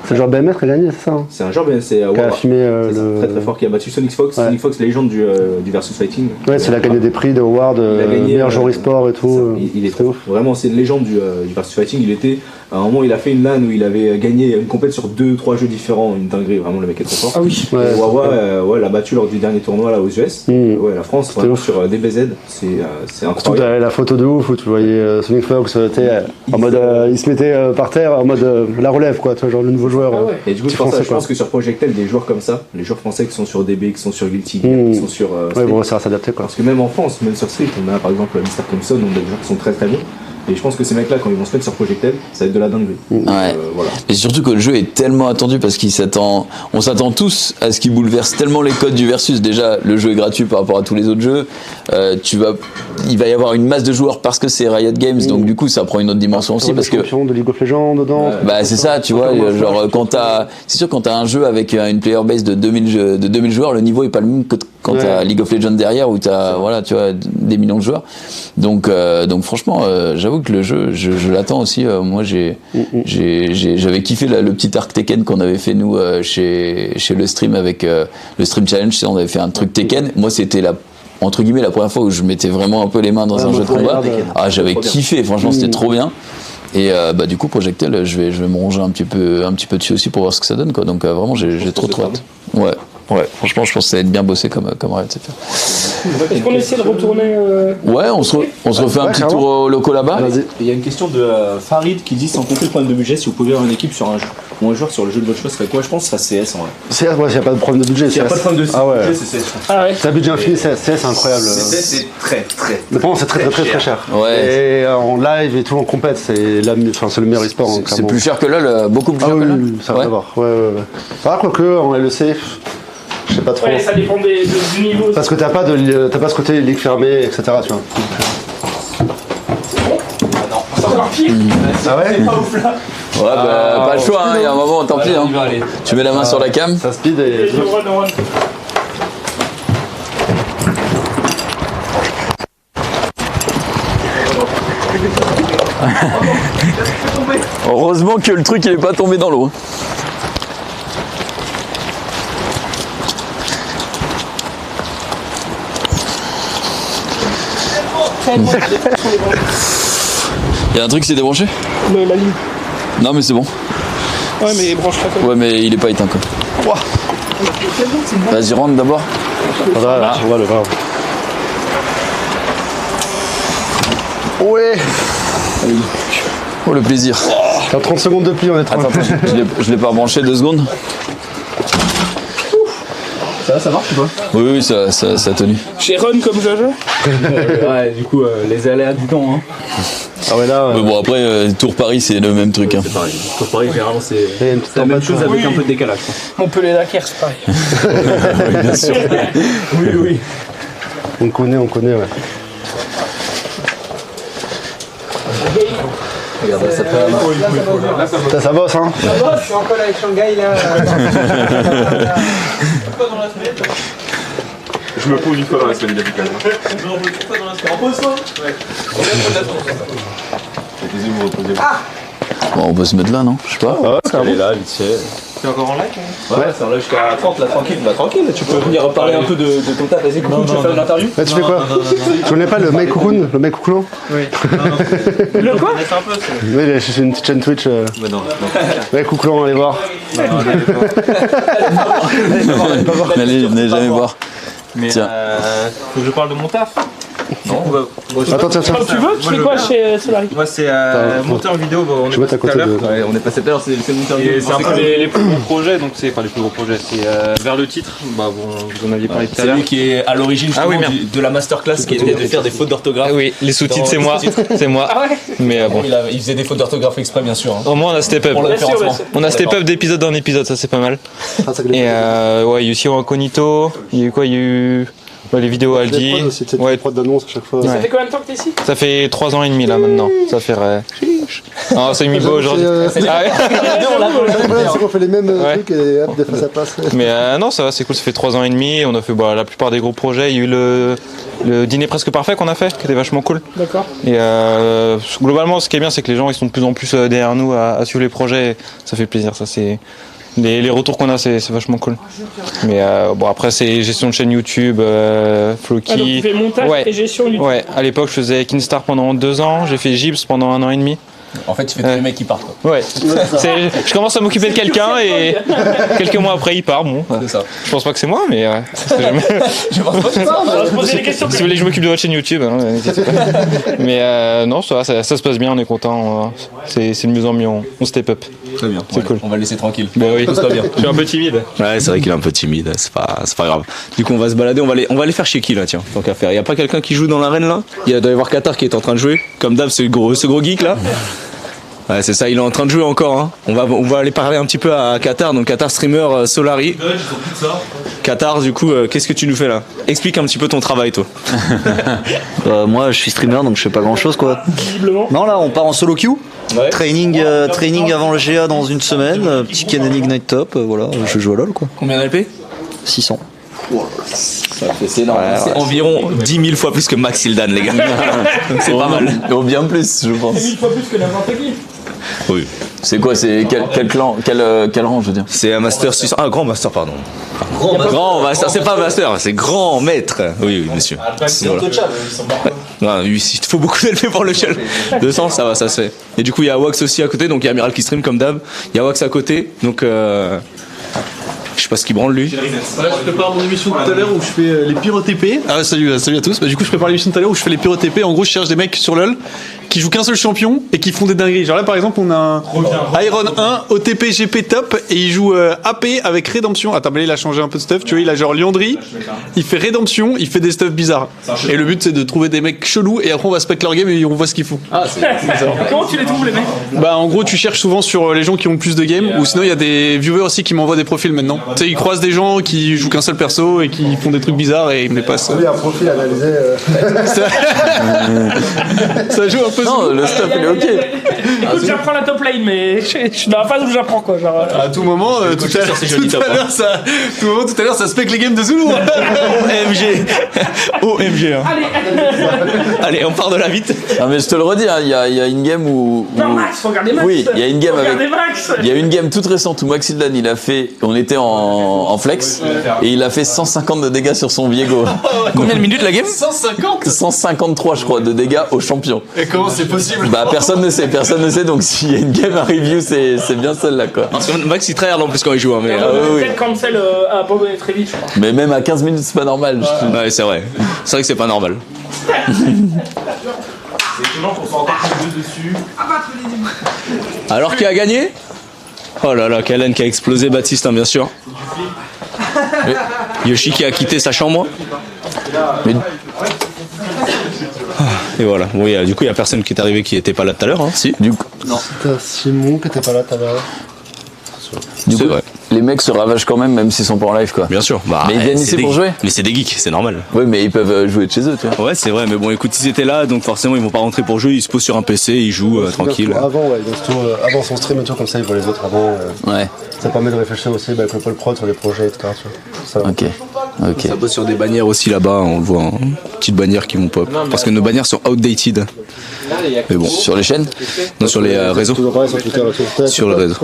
C'est genre BMS qui a gagné, c'est ça? C'est un genre BMS, qui a filmé très très fort, qui a battu Sonic Fox, Sonic Fox légende du versus fighting. Ouais, c'est il a gagné des prix de Award, meilleur joueur e-sport et tout. Il est très ouf. Vraiment, c'est une légende du versus fighting. Il était à un moment, il a fait une LAN où il avait gagné une compète sur 2-3 jeux différents, une dinguerie. Vraiment, le mec est très fort. Ah oui. Wawa l'a battu lors du dernier tournoi là aux US. Ouais, la France vraiment sur DBZ, c'est incroyable. La photo de ouf où tu voyais Sonic Fox en mode il se mettait par terre en mode la relève, quoi, tu vois, genre le nouveau joueur. Et du coup, je pense que sur Projectel, des joueurs comme ça, les joueurs français qui sont sur DB, qui sont sur Guilty Gear, qui sont sur Street, ça va s'adapter, quoi. Parce que même en France, même sur Street, on a par exemple Mr. Thompson, on a des joueurs qui sont très très bons. Et je pense que ces mecs-là, quand ils vont se mettre sur Projectel, ça va être de la dinguerie. Voilà. Et surtout que le jeu est tellement attendu parce on s'attend tous à ce qu'il bouleverse tellement les codes du versus. Déjà, le jeu est gratuit par rapport à tous les autres jeux. Il va y avoir une masse de joueurs parce que c'est Riot Games, donc du coup, ça prend une autre dimension aussi parce que. De League of Legends dedans. C'est ça, tu vois. Genre, c'est sûr quand t'as un jeu avec une player base de 2000 joueurs, le niveau est pas le même que quand t'as League of Legends derrière où t'as tu vois, des millions de joueurs. Donc franchement, j'avoue que le jeu, je l'attends aussi. Moi, j'avais kiffé le petit arc Tekken qu'on avait fait nous chez le stream avec le Stream Challenge. On avait fait un truc Tekken. Moi, c'était entre guillemets la première fois où je mettais vraiment un peu les mains dans un jeu de combat. J'avais kiffé. Franchement, c'était trop bien. Et du coup, Projectel, je vais me ronger un petit peu dessus aussi pour voir ce que ça donne, quoi. Donc vraiment, j'ai trop hâte. Ouais, franchement, je pense que ça va être bien bossé comme Riot sait faire. Est-ce qu'on essaie de retourner Ouais, on se refait un petit tour au loco là-bas. Il y a une question de Farid qui dit, sans compter le problème de budget, si vous pouvez avoir une équipe sur un jeu ou un joueur sur le jeu de votre choix, ça serait quoi? Je pense que ça serait CS en vrai. CS, s'il n'y a pas de problème de budget. S'il n'y a pas de problème de budget, c'est CS. C'est un budget infini, CS, c'est incroyable. CS, c'est très très cher. Ouais. Et en live et tout en compète, c'est le meilleur e-sport. C'est plus cher que LoL, beaucoup plus cher que LoL. Ça va d'abord. Par contre, en LEC. Je sais pas trop. Ouais, ça dépend du niveau. Parce que t'as pas ce côté ligue fermée, etc. Tu vois. C'est bon? Non, c'est encore pire. Ah ouais? C'est pas ouf là. Ouais, pas le choix, il y a un moment, tant pis. Tu mets la main sur la cam. Ça speed et. Heureusement que le truc il est pas tombé dans l'eau. Il y a un truc qui s'est débranché? La ligne. Non mais c'est bon. Ouais mais branche-la quand même. Ouais mais il est pas éteint quoi. Vas-y rentre d'abord. Voilà, on va le voir. Ouais. Oh le plaisir. T'as 30 secondes de pli, on est tranquille. Attends, je l'ai pas rebranché 2 secondes. Ça marche ou pas? Oui, ça a tenu. J'ai run comme Jaja. Ouais, du coup, les aléas du temps. Hein. Ah ouais, là. Mais bon, après, Tour Paris, c'est le même truc. Hein. C'est pareil. Tour Paris, généralement, c'est la même chose avec un peu de décalage. Montpellier-Dakar, c'est pareil. Oui, bien sûr. Oui. On connaît, ouais. Regarde, ça fait la main. Putain, ça bosse, hein. Je suis en col avec Shanghai là. Je me pose une fois dans la semaine d'habitude. En pause toi? Ouais. Bon, on peut se mettre là, non? Je sais pas. Ouais, elle est là, vite fait. T'es encore en live? Ouais, c'est en live jusqu'à 30 là, tranquille. Bah tranquille, tu peux venir parler un peu de ton taf. Vas-y, coucou, tu veux faire une interview? Là, tu fais quoi? Tu connais pas le mec Cocoon? Le mec Cocoon? Oui. Le quoi? Oui, c'est une petite chaîne Twitch. Mais non. Mec Cocoon, allez voir. N'allez jamais voir. Mais Tiens. faut que je parle de mon taf. Non, Attends, tiens. Quand tu veux, tu fais quoi chez Solari? Moi c'est monteur vidéo, on Je vais à côté de. Ouais, on est passé tout à l'heure, c'est le monteur Et c'est un peu les plus gros projets, donc c'est pas les plus gros projets, c'est vers le titre, bah bon, vous en aviez parlé tout à C'est l'heure. lui qui est à l'origine justement de la masterclass qui était de faire des fautes d'orthographe. Ah oui, les sous-titres c'est moi, c'est moi. Ah ouais? Mais bon. Il faisait des fautes d'orthographe exprès bien sûr. Au moins on a step up. Pour le référencement. On a step up d'épisode en épisode, ça c'est pas mal. Ah, ça, Et ouais, il y a eu aussi Incognito, il y a eu quoi? Il y a eu les vidéos Aldi. Ouais, prod d'annonce à chaque fois. Ça fait combien de temps que t'es ici? Ça fait 3 ans et demi là maintenant. Ça fait. Non, c'est mis beau aujourd'hui. Ah ouais. Voilà, c'est qu'on fait les mêmes Ouais. trucs et hop, des fois ça passe. Mais non, ça va, c'est cool. Ça fait 3 ans et demi. On a fait la plupart des gros projets. Il y a eu le dîner presque parfait qu'on a fait, qui était vachement cool. D'accord. Et globalement, ce qui est bien, c'est que les gens ils sont de plus en plus derrière nous à suivre les projets. Ça fait plaisir. Ça c'est les retours qu'on a, c'est vachement cool. Mais bon, après c'est gestion de chaîne YouTube, Floki. Ah, donc tu fais montage Ouais. et gestion YouTube. Ouais. À l'époque, je faisais Kinstar pendant 2 ans. J'ai fait Gibbs pendant 1 an et demi. En fait, tu fais tous les mecs qui partent. Quoi. Ouais. Je commence à m'occuper de quelqu'un et quelques mois après il part. Bon, c'est ça. Je pense pas que c'est moi, mais Je pense pas que c'est ça. On va se poser des questions. si vous voulez que je m'occupe de votre chaîne YouTube, hein, n'hésitez pas. Mais non, ça se passe bien, on est content. C'est de mieux en mieux, on step up. Très bien. C'est cool. On va le laisser tranquille. Bah oui, tout se passe bien. Je suis un peu timide. Ouais, c'est vrai qu'il est un peu timide, c'est pas grave. Du coup, on va se balader, on va aller faire chez qui là, tiens, tant qu'à faire. Y a pas quelqu'un qui joue dans l'arène là? Il doit y avoir Qatar qui est en train de jouer. Comme d'hab, ce gros geek là. Ouais, c'est ça, il est en train de jouer encore. Hein. On va aller parler un petit peu à Qatar, donc Qatar streamer Solari. Qatar, du coup, qu'est-ce que tu nous fais là? Explique un petit peu ton travail, toi. Moi, je suis streamer, donc je fais pas grand-chose, quoi. Visiblement. Non, là, on part en solo queue. Ouais. Training avant le GA dans une semaine. Petit Canon Ignite Top, voilà. Je joue à LoL, quoi. Combien d'LP? 600. C'est énorme. C'est environ 10 000 fois plus que Max Hildan, les gars. Donc c'est pas mal. Ou bien plus, je pense. 1000 fois plus que n'importe qui. Oui. C'est quoi? C'est quel clan? Quel rang, je veux dire? C'est un master 600. Ah, grand master, pardon. Grand master, c'est pas master, c'est grand maître. Oui, monsieur. C'est intouchable, ils sont Ouais, il faut beaucoup d'LP pour le shell. 200, ça va, ça se fait. Et du coup, il y a Wax aussi à côté, donc il y a Amiral qui stream comme d'hab. Il y a Wax à côté, donc je sais pas ce qu'il branle lui. Voilà, je prépare mon émission tout à l'heure où je fais les pires TP. Ah, salut à tous. Du coup, je prépare l'émission tout à l'heure où je fais les pires TP. En gros, je cherche des mecs sur LoL qui jouent qu'un seul champion et qui font des dingueries. Genre là, par exemple, on a un Iron 1 OTP GP top et il joue AP avec Rédemption. Attends, mais là, il a changé un peu de stuff. Tu vois, il a genre Liandry, il fait Rédemption, il fait des stuffs bizarres. Et le but, c'est de trouver des mecs chelous et après, on va spec leur game et on voit ce qu'ils font. Ah, comment tu les trouves, les mecs? Bah, en gros, tu cherches souvent sur les gens qui ont plus de games ou sinon, il y a des viewers aussi qui m'envoient des profils maintenant. Tu sais, ils croisent des gens qui jouent qu'un seul perso et qui font des trucs bizarres et ils me les passent. Il y a un profil analysé. Ça joue un peu. Non, le stuff il est ok. Écoute, j'apprends la top lane, mais je suis dans la phase où j'apprends quoi. Genre, à tout moment, tout à l'heure, ça spec les games de Zulu. OMG. OMG. Hein. Allez, on part de là vite. Non, mais je te le redis, il y a une game où. Non, Max, faut regarder Max. Oui, il y a une game avec. Max. Il y a une game toute récente où Max Hildan il a fait. On était en flex et il a fait 150 de dégâts sur son Viego. Combien de minutes la game? 153 je crois de dégâts au champion. Et comment c'est possible? Bah personne ne sait, donc s'il y a une game à review c'est bien celle-là quoi. Parce que Max il tryhard en plus quand il joue. Hein, mais, Peut-être cancel à Bob très vite, je crois. Mais même à 15 minutes c'est pas normal. Ouais, c'est vrai. C'est vrai que c'est pas normal. Alors qui a gagné? Oh là là, Kalen qui a explosé Baptiste, hein, bien sûr. Yoshi qui a quitté sa chambre. Et voilà. Bon, du coup, il y a personne qui est arrivé qui était pas là tout à l'heure, hein, si. Du coup, Non. C'était Simon qui était pas là tout à l'heure. Du coup, vrai. les mecs se ravagent quand même s'ils sont pas en live, quoi. Bien sûr. Bah, mais ils viennent ici pour jouer. Mais c'est des geeks, c'est normal. Oui, mais ils peuvent jouer de chez eux, tu vois. Ouais, c'est vrai, mais bon, écoute, ils étaient là, donc forcément, ils vont pas rentrer pour jouer, ils se posent sur un PC, ils jouent tranquille. Avant, ouais, avant son stream et tout, comme ça, ils voient les autres avant. Ouais. Ça permet de réfléchir aussi avec le pôle prod sur les projets, etc. Ça, ok. Ça bosse sur des bannières aussi là-bas, on le voit, hein. Petites bannières qui vont pop. Parce que nos bannières sont outdated. Mais bon. Sur les chaînes? Non, sur les réseaux. Sur le réseau.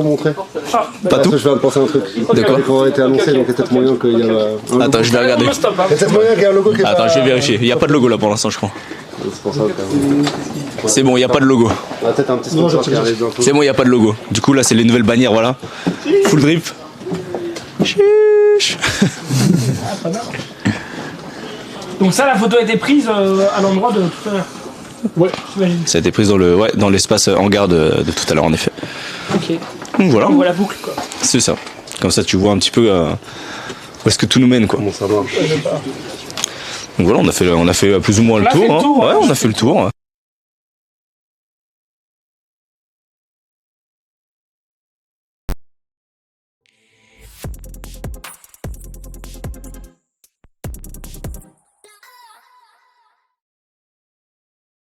Pas tout? Je viens de penser à un truc. D'accord. Quand on a été annoncé, donc il y a peut-être moyen qu'il y a. Attends, je vais regarder. Il y a peut-être moyen qu'il y ait un logo qui est Attends, je vais vérifier. Il n'y a pas de logo là pour l'instant, je crois. C'est pour ça que. C'est bon, il n'y a pas de logo. On a peut-être un petit sponsor qui arrive bientôt. C'est bon, il n'y a pas de logo. Du coup, là, c'est les nouvelles bannières, voilà. Full drip. Chiche. Donc ça, la photo a été prise à l'endroit de tout à l'heure. Ouais, j'imagine. Ça a été pris dans l'espace hangar de tout à l'heure, en effet. Ok. Donc voilà. On voit la boucle, quoi. C'est ça. Comme ça, tu vois un petit peu où est-ce que tout nous mène, quoi. Comment ça marche? Donc voilà, on a fait plus ou moins le tour. Hein. Ouais, on a fait le tour.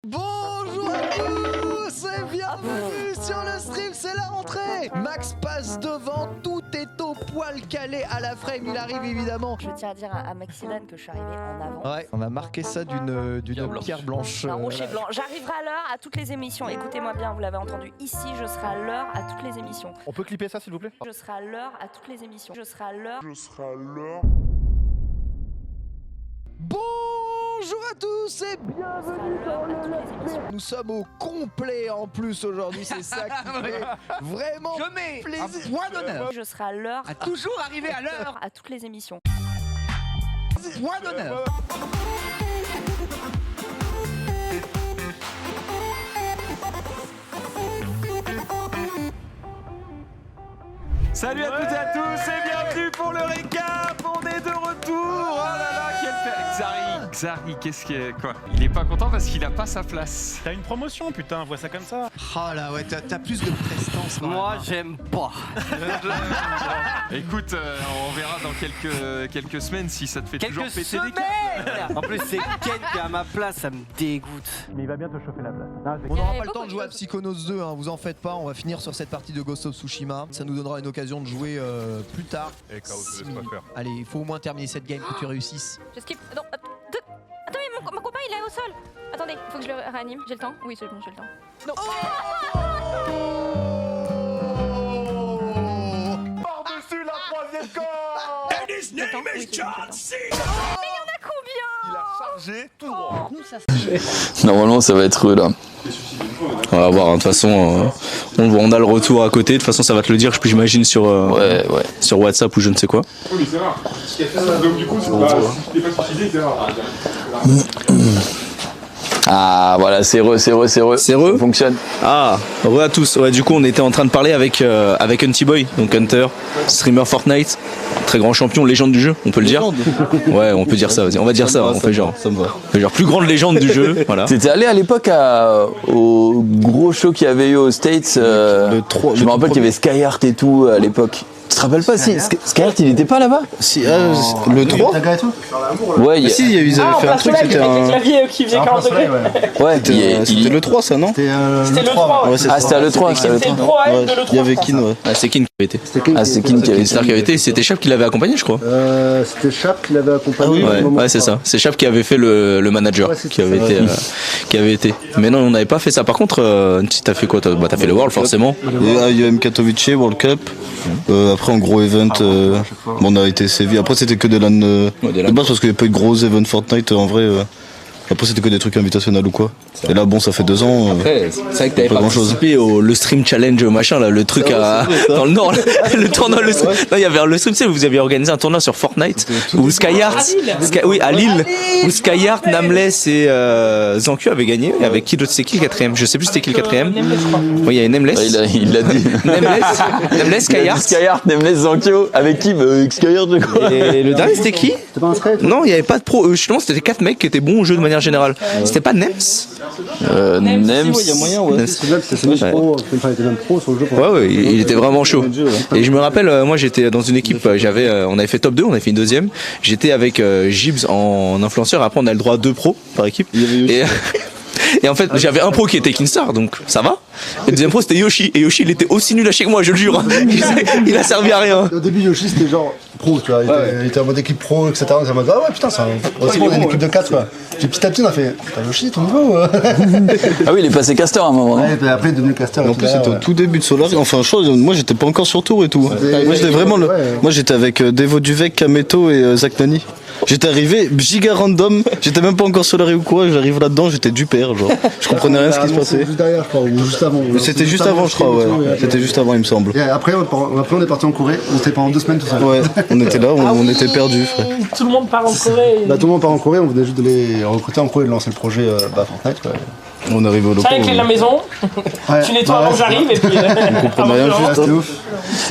Bonjour à tous et bienvenue sur le stream, c'est la rentrée. Max passe devant, tout est au poil calé à la frame, il arrive évidemment. Je tiens à dire à Maxilène que je suis arrivé en avant. Ouais, on a marqué ça d'une pierre blanche. Un rocher blanc. J'arriverai à l'heure à toutes les émissions. Écoutez-moi bien, vous l'avez entendu ici, je serai à l'heure à toutes les émissions. On peut clipper ça s'il vous plaît? Je serai à l'heure à toutes les émissions. Je serai à l'heure. Bonjour à tous et bienvenue dans le... Nous sommes au complet en plus aujourd'hui, c'est ça qui fait vraiment plaisir. Un point d'honneur. Je serai à l'heure. À toujours arriver à l'heure. À toutes les émissions. Point d'honneur. Salut à toutes et à tous et bienvenue pour le récap. On est de retour. Oh là là, quel Xari, qu'est-ce qu'il est quoi? Il est pas content parce qu'il a pas sa place. T'as une promotion, putain, vois ça comme ça. Oh là ouais, t'as plus de prestance. Moi, j'aime pas. Écoute, on verra dans quelques semaines si ça te fait toujours péter des câbles. En plus, c'est Ken qui est à ma place, ça me dégoûte. Mais il va bien te chauffer la place. On n'aura pas le temps de jouer à Psychonauts 2, hein, vous en faites pas, on va finir sur cette partie de Ghost of Tsushima. Ça nous donnera une occasion de jouer plus tard. Et Chaos, te laisse pas faire. Allez, il faut au moins terminer cette game, que tu réussisses. Je skip. Non, attends, mais mon copain il est au sol. Attendez, faut que je le réanime. J'ai le temps? Oui, c'est bon, j'ai le temps. Non. Par-dessus la troisième corde. And his name is John C. Mais il y en a combien? Il a chargé tout droit. Normalement, ça va être eux, là. On va voir, hein. De toute façon, on a le retour à côté. De toute façon, ça va te le dire, j'imagine, sur WhatsApp ou je ne sais quoi. Oui, mais c'est rare. Donc, du coup, si t'es pas suicidé, c'est rare. Ah voilà, c'est re. Ça fonctionne. Ah, à tous. Ouais, du coup, on était en train de parler avec Hunty Boy, donc Hunter, streamer Fortnite, très grand champion, légende du jeu, on peut le dire. Ouais, on peut dire ça. On va dire ça. On fait genre. Ça me va. On fait genre plus grande légende du jeu. Voilà. T'étais allé à l'époque au gros show qu'il y avait eu aux States. Je me rappelle qu'il y avait Skyheart et tout à l'époque. Tu te rappelles pas si Skyheart il était pas là-bas? Si, le 3. Ouais, si, ils avaient fait un truc, c'était un clavier qui faisait 40 degrés. Ouais, c'était le 3 ça, non? C'était le 3. Ouais, c'était le 3. C'était le Pro AM de le 3. Il y avait Kin, ouais. Ah, c'est Kin qui avait été. C'est Kin qui avait été. C'était Chap qui l'avait accompagné, je crois. C'était Chap qui l'avait accompagné. Ouais, c'est ça. C'est Chap qui avait fait le manager, qui avait été. Mais non, on n'avait pas fait ça. Par contre, t'as fait quoi? T'as fait le World, forcément. IEM Katowice, World Cup. Après, en gros event, on a été sévi. Après, c'était que des LAN de base parce qu'il n'y a pas eu de gros events Fortnite en vrai. Après, c'était que des trucs invitationnels ou quoi. Et là, bon, ça fait 2 ans. Après, c'est vrai que t'avais participé le stream challenge machin là, le truc dans le nord, le tournoi. Non, il y avait le stream, tu sais, vous aviez organisé un tournoi sur Fortnite où Skyheart, à Lille, où Skyheart, Nameless et Zanku avaient gagné. Et avec qui d'autre? C'était qui le 4ème? Je sais plus c'était qui le 4ème. Oui, il y avait Nameless. Il l'a dit. Nameless, Skyheart, Nameless, Zanku. Avec qui? Skyheart, je crois. Et le dernier, c'était qui? Non, il n'y avait pas de pro. Justement, c'était 4 mecs qui étaient bons au jeu de manière manière générale. C'était pas Nems Nems, il y a moyen, ouais. C'est Smash Pro, enfin, il était même pro sur le jeu. Ouais, il était vraiment chaud. Et je me rappelle, moi j'étais dans une équipe, on avait fait top 2, on avait fait une deuxième. J'étais avec Gibbs en influenceur, après on a le droit à 2 pros par équipe. Et en fait, j'avais un pro qui était Kinstar, donc ça va. Et le deuxième pro c'était Yoshi. Et Yoshi il était aussi nul à chier que moi, je le jure. Il a servi à rien. Au début, Yoshi c'était genre pro, tu vois. Il était en mode équipe pro, etc. On était en mode ah ouais, putain, c'est une équipe de 4, quoi. Puis petit à petit, on a fait putain, Yoshi, ton niveau. Ah oui, il est passé caster à un moment. Ouais, et après, il est devenu caster. En plus, c'était au tout début de Solar. Enfin, je crois, moi j'étais pas encore sur tour et tout. Moi j'étais vraiment Moi j'étais avec Devo Duvec, Kameto et Zach Nani. J'étais arrivé giga random, j'étais même pas encore Solari ou quoi, j'arrive là-dedans, j'étais du père, genre. Je comprenais rien ce qui se passait. Juste derrière, je crois, ou juste avant. C'était juste avant, je crois, ouais. C'était juste avant, il me semble. Et après, on est parti en Corée, on était pendant 2 semaines tout seul. Ouais, on était là, on était perdus, frère. Tout le monde part en Corée. Bah, tout le monde part en Corée, on venait juste de les recruter en Corée et de lancer le projet Fortnite, quoi. On arrive au Ça avec les de la maison, tu nettoies avant que j'arrive et puis. On comprenait rien, c'était ouf.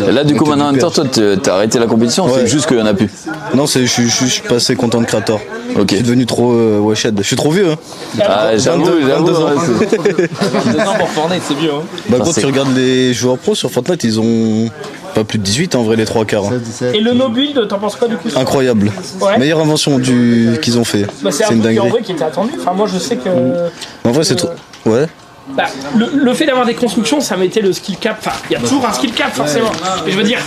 Et là, du coup, maintenant, Hunter, toi, t'as arrêté la compétition, c'est juste qu'il y en a plus. Non, je suis passé content de Creator. Ok. Je suis devenu trop washed. Je suis trop vieux, hein. Ah, j'avoue. 22 ans. pour Fortnite, c'est vieux, hein. Bah, quand tu regardes les joueurs pros sur Fortnite, ils ont pas plus de 18 en vrai, les 3 quarts. Hein. Et le no-build, t'en penses quoi du coup? Incroyable. Ouais. Meilleure invention qu'ils ont fait. Bah, c'est un une truc en dinguerie. vrai qui était attendu. Enfin, moi je sais que. En vrai, c'est trop. Ouais. Bah, le fait d'avoir des constructions, ça mettait le skill cap. Enfin, il y a toujours un skill cap forcément. Mais je veux dire,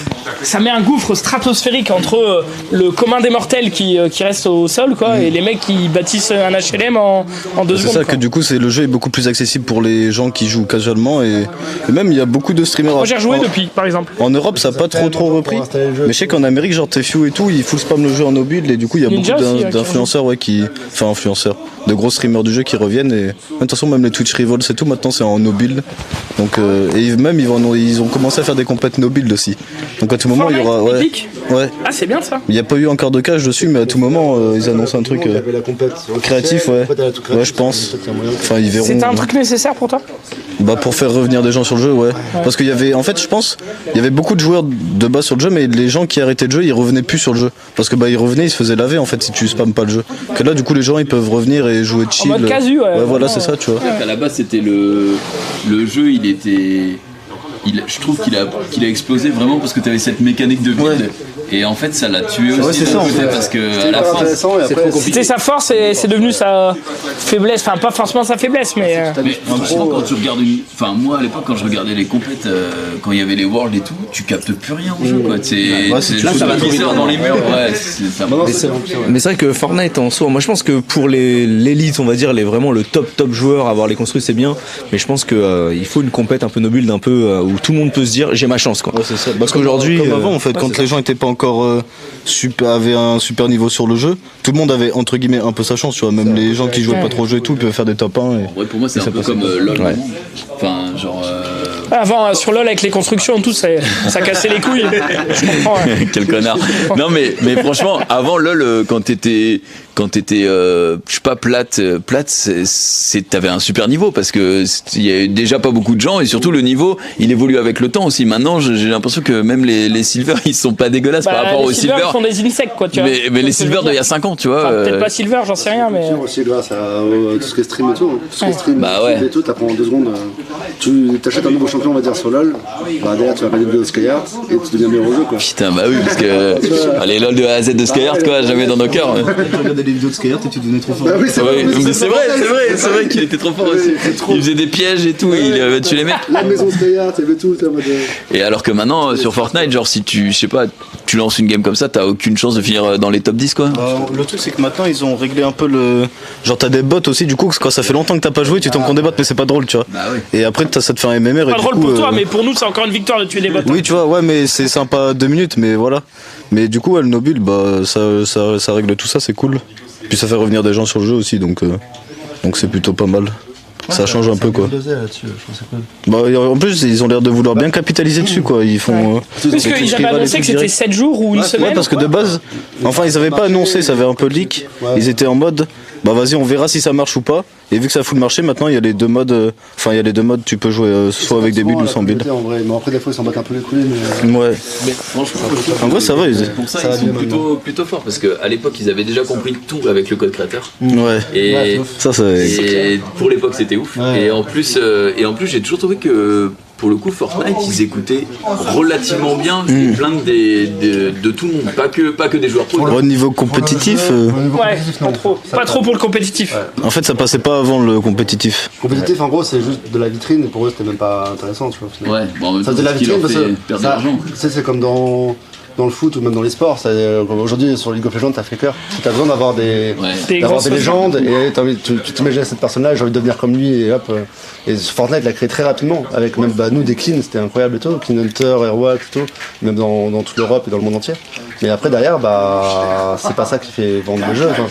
ça met un gouffre stratosphérique entre le commun des mortels qui reste au sol, quoi, et les mecs qui bâtissent un HLM en 2 secondes. C'est ça, que du coup, le jeu est beaucoup plus accessible pour les gens qui jouent casualement et même il y a beaucoup de streamers. Moi j'ai rejoué depuis, par exemple. En Europe, ça n'a pas trop repris. Mais je sais qu'en Amérique, genre TFU et tout, ils full spam le jeu en no build et du coup, il y a Ninja beaucoup aussi, d'influenceurs, influenceurs, de gros streamers du jeu qui reviennent et de toute façon, même les Twitch Rivals et tout, maintenant c'est en no build. Donc, et même ils ont commencé à faire des compètes no build aussi. Donc à tout moment, il y aura. Ouais. Ah, c'est bien ça. Il n'y a pas eu encore de cache dessus, mais à tout moment, ils annoncent un truc créatif, ouais. Ouais, je pense. Enfin, ils verront. C'était un truc nécessaire pour toi? Bah, pour faire revenir des gens sur le jeu, ouais. Parce qu'il y avait, en fait, je pense, il y avait beaucoup de joueurs de base sur le jeu, mais les gens qui arrêtaient le jeu, ils revenaient plus sur le jeu. Parce que bah, ils revenaient, ils se faisaient laver en fait si tu spammes pas le jeu. Que là, du coup, les gens ils peuvent revenir et jouer chill. En mode casu, ouais. Ouais, voilà, c'est ça, tu vois. À la base, c'était le jeu, je trouve qu'il a explosé vraiment parce que tu avais cette mécanique de build. Et en fait, ça l'a tué aussi. Ouais, c'est ça, en fait. Parce que à la fin, c'était sa force et c'est devenu sa faiblesse. Enfin, pas forcément sa faiblesse, mais. Mais franchement, quand tu regardes moi à l'époque, quand je regardais les compètes, quand il y avait les Worlds et tout, tu captes plus rien au jeu, quoi. Là, ça va dans les murs. Mais c'est vrai que Fortnite en soi, moi je pense que pour l'élite, on va dire, vraiment le top joueur, avoir les construits c'est bien, mais je pense que il faut une compète un peu no build, un peu où tout le monde peut se dire j'ai ma chance, quoi. Ouais, c'est ça. Parce qu'aujourd'hui, comme avant en fait, quand les gens étaient pas encore avaient un super niveau sur le jeu, tout le monde avait entre guillemets un peu sa chance, tu vois. Même les gens qui jouaient pas trop au jeu et tout, ils peuvent faire des top 1. En vrai, pour moi, c'est un peu comme LoL. Enfin, genre. Avant, sur LoL avec les constructions, tout ça cassait les couilles. Je comprends. Quel connard. Non, mais franchement, avant LoL, quand t'étais, je sais pas, plate, t'avais un super niveau parce que il y a déjà pas beaucoup de gens et surtout le niveau, il évolue avec le temps aussi. Maintenant, j'ai l'impression que même les silver, ils sont pas dégueulasses par rapport aux silver. Ils font des insectes, quoi, tu vois. Mais les silver d'il y a 5 ans, tu vois. Enfin, peut-être pas silver, j'en sais rien, mais. Aussi grâce à tout ce qui est stream et tout. Tout ce qui est stream et tout, t'apprends en 2 secondes. Tu t'achètes un nouveau champion, on va dire, sur LoL. Bah, derrière, tu vas regarder des vidéos de Skyheart et tu deviens meilleur au jeu, quoi. Putain, bah oui, parce que les LoL de A à Z de Skyheart, quoi, jamais dans nos cœurs. Tu regardais les vidéos de Skyheart et tu devenais trop fort. Bah oui, c'est vrai qu'il était trop fort aussi. Il faisait des pièges et tout, il avait tué les mecs. La maison Skyheart, il y avait tout. Et alors que maintenant, sur Fortnite, genre, si tu, je sais pas, tu lances une game comme ça, t'as aucune chance de finir dans les top 10, quoi. Le truc, c'est que maintenant, ils ont réglé un peu le. Genre, t'as des bots aussi, du coup, quand ça fait longtemps que t'as pas joué, tu tombes contre des bots, mais c'est pas drôle, tu vois. Bah oui. Et après, ça te fait un MMR. Pas drôle pour toi, mais pour nous, c'est encore une victoire de tuer des bots. Oui, tu vois, ouais, mais c'est sympa 2 minutes, mais voilà. Mais du coup, le no build, bah, ça règle tout ça, c'est cool. Puis ça fait revenir des gens sur le jeu aussi, donc c'est plutôt pas mal. Ça change un peu, quoi. Bah, en plus, ils ont l'air de vouloir bien capitaliser dessus, quoi. Ils font. Parce qu'ils avaient annoncé que c'était 7 jours ou une semaine. Ouais, parce que de base, enfin, ils avaient pas annoncé, ça avait un peu leak. Ils étaient en mode. bah vas-y, on verra si ça marche ou pas. Et vu que ça fout le marché, maintenant il y a les deux modes. Enfin, il y a les deux modes, tu peux jouer soit avec des builds ou sans build. En vrai, mais après, des fois, ils s'en battent un peu les couilles. Mais... Ouais. Mais franchement, en vrai, ça va. Pour ça, ils sont plutôt forts parce qu'à l'époque, ils avaient déjà compris tout avec le code créateur. Ouais. Et ça, et pour l'époque, c'était ouf. Ouais. Et en plus, j'ai toujours trouvé que pour le coup, Fortnite, ils écoutaient relativement bien les plaintes de tout le monde, pas que des joueurs pro. Au niveau compétitif. Ouais, pas trop pour le compétitif. En fait, ça passait pas avant le compétitif. Compétitif, en gros, c'est juste de la vitrine. Et pour eux, c'était même pas intéressant, tu vois. Ouais, bon, en même ça temps, faisait de la c'est ce qui vitrine leur parce fait que perdre de l'argent. tu sais, c'est comme dans le foot ou même dans les sports. Aujourd'hui, sur League of Legends, t'as fait cœur. Tu as besoin d'avoir des légendes et tu t'imagines cette personne-là et j'ai envie de devenir comme lui et hop. Et Fortnite l'a créé très rapidement avec même nous des cleans, c'était incroyable et tout. Clean Hunter, Airwalk et tout, même dans toute l'Europe et dans le monde entier. Mais après, derrière, c'est pas ça qui fait vendre le jeu. Enfin,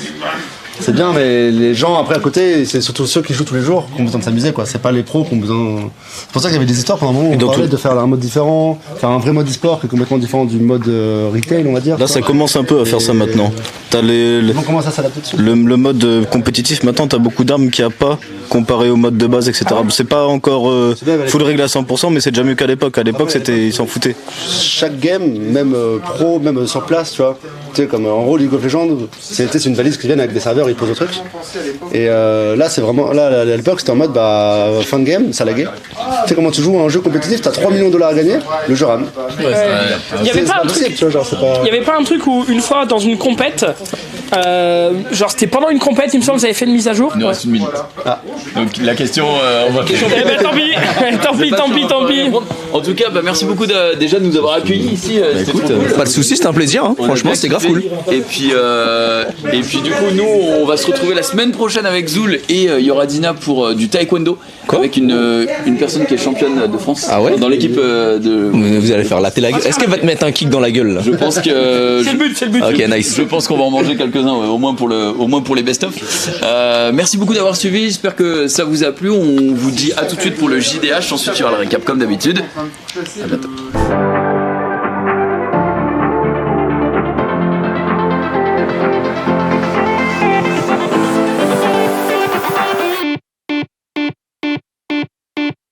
c'est bien, mais les gens après à côté, c'est surtout ceux qui jouent tous les jours qui ont besoin de s'amuser, quoi. C'est pas les pros qui ont besoin. C'est pour ça qu'il y avait des histoires pendant un moment où on parlait de faire un mode différent, faire un vrai mode e-sport qui est complètement différent du mode retail, on va dire. Là, ça commence un peu à faire ça maintenant. T'as on commence à s'adapter dessus. le mode compétitif, maintenant, t'as beaucoup d'armes qu'il n'y a pas comparé au mode de base, etc. C'est pas encore full réglé à 100%, mais c'est déjà mieux qu'à l'époque. À l'époque, ils s'en foutaient. Chaque game, même pro, même sur place, tu vois. Tu sais, comme en gros, League of Legends, c'est une valise qui vient avec des serveurs, ils posent au truc. Et là, c'est vraiment. Là, à l'époque, c'était en mode fin de game, ça laguait. Tu sais comment tu joues à un jeu compétitif, t'as 3 millions de dollars à gagner, le jeu rame. Il y avait pas un truc. Il y avait pas un truc où une fois dans une compète, genre c'était pendant une compète, il me semble que vous avez fait une mise à jour. Il nous reste une minute. Donc la question, on va. Eh ben tant pis. En tout cas, merci beaucoup déjà de nous avoir accueillis ici. Écoute, pas de soucis, c'était un plaisir. Hein. Franchement, c'était grave cool. Et puis du coup, nous, on va se retrouver la semaine prochaine avec Zoul et il y aura Dina pour du taekwondo avec une personne qui est championne de France. Ah ouais. Dans l'équipe de. Vous allez faire latter la gueule. Est-ce qu'elle va te mettre un kick dans la gueule là? Je pense que. C'est le but. Ok, nice. Je pense qu'on va en manger quelques-uns, au moins pour les best-of. Merci beaucoup d'avoir suivi. J'espère que ça vous a plu. On vous dit à tout de suite pour le JDH. Ensuite, il y aura le récap comme d'habitude. À bientôt.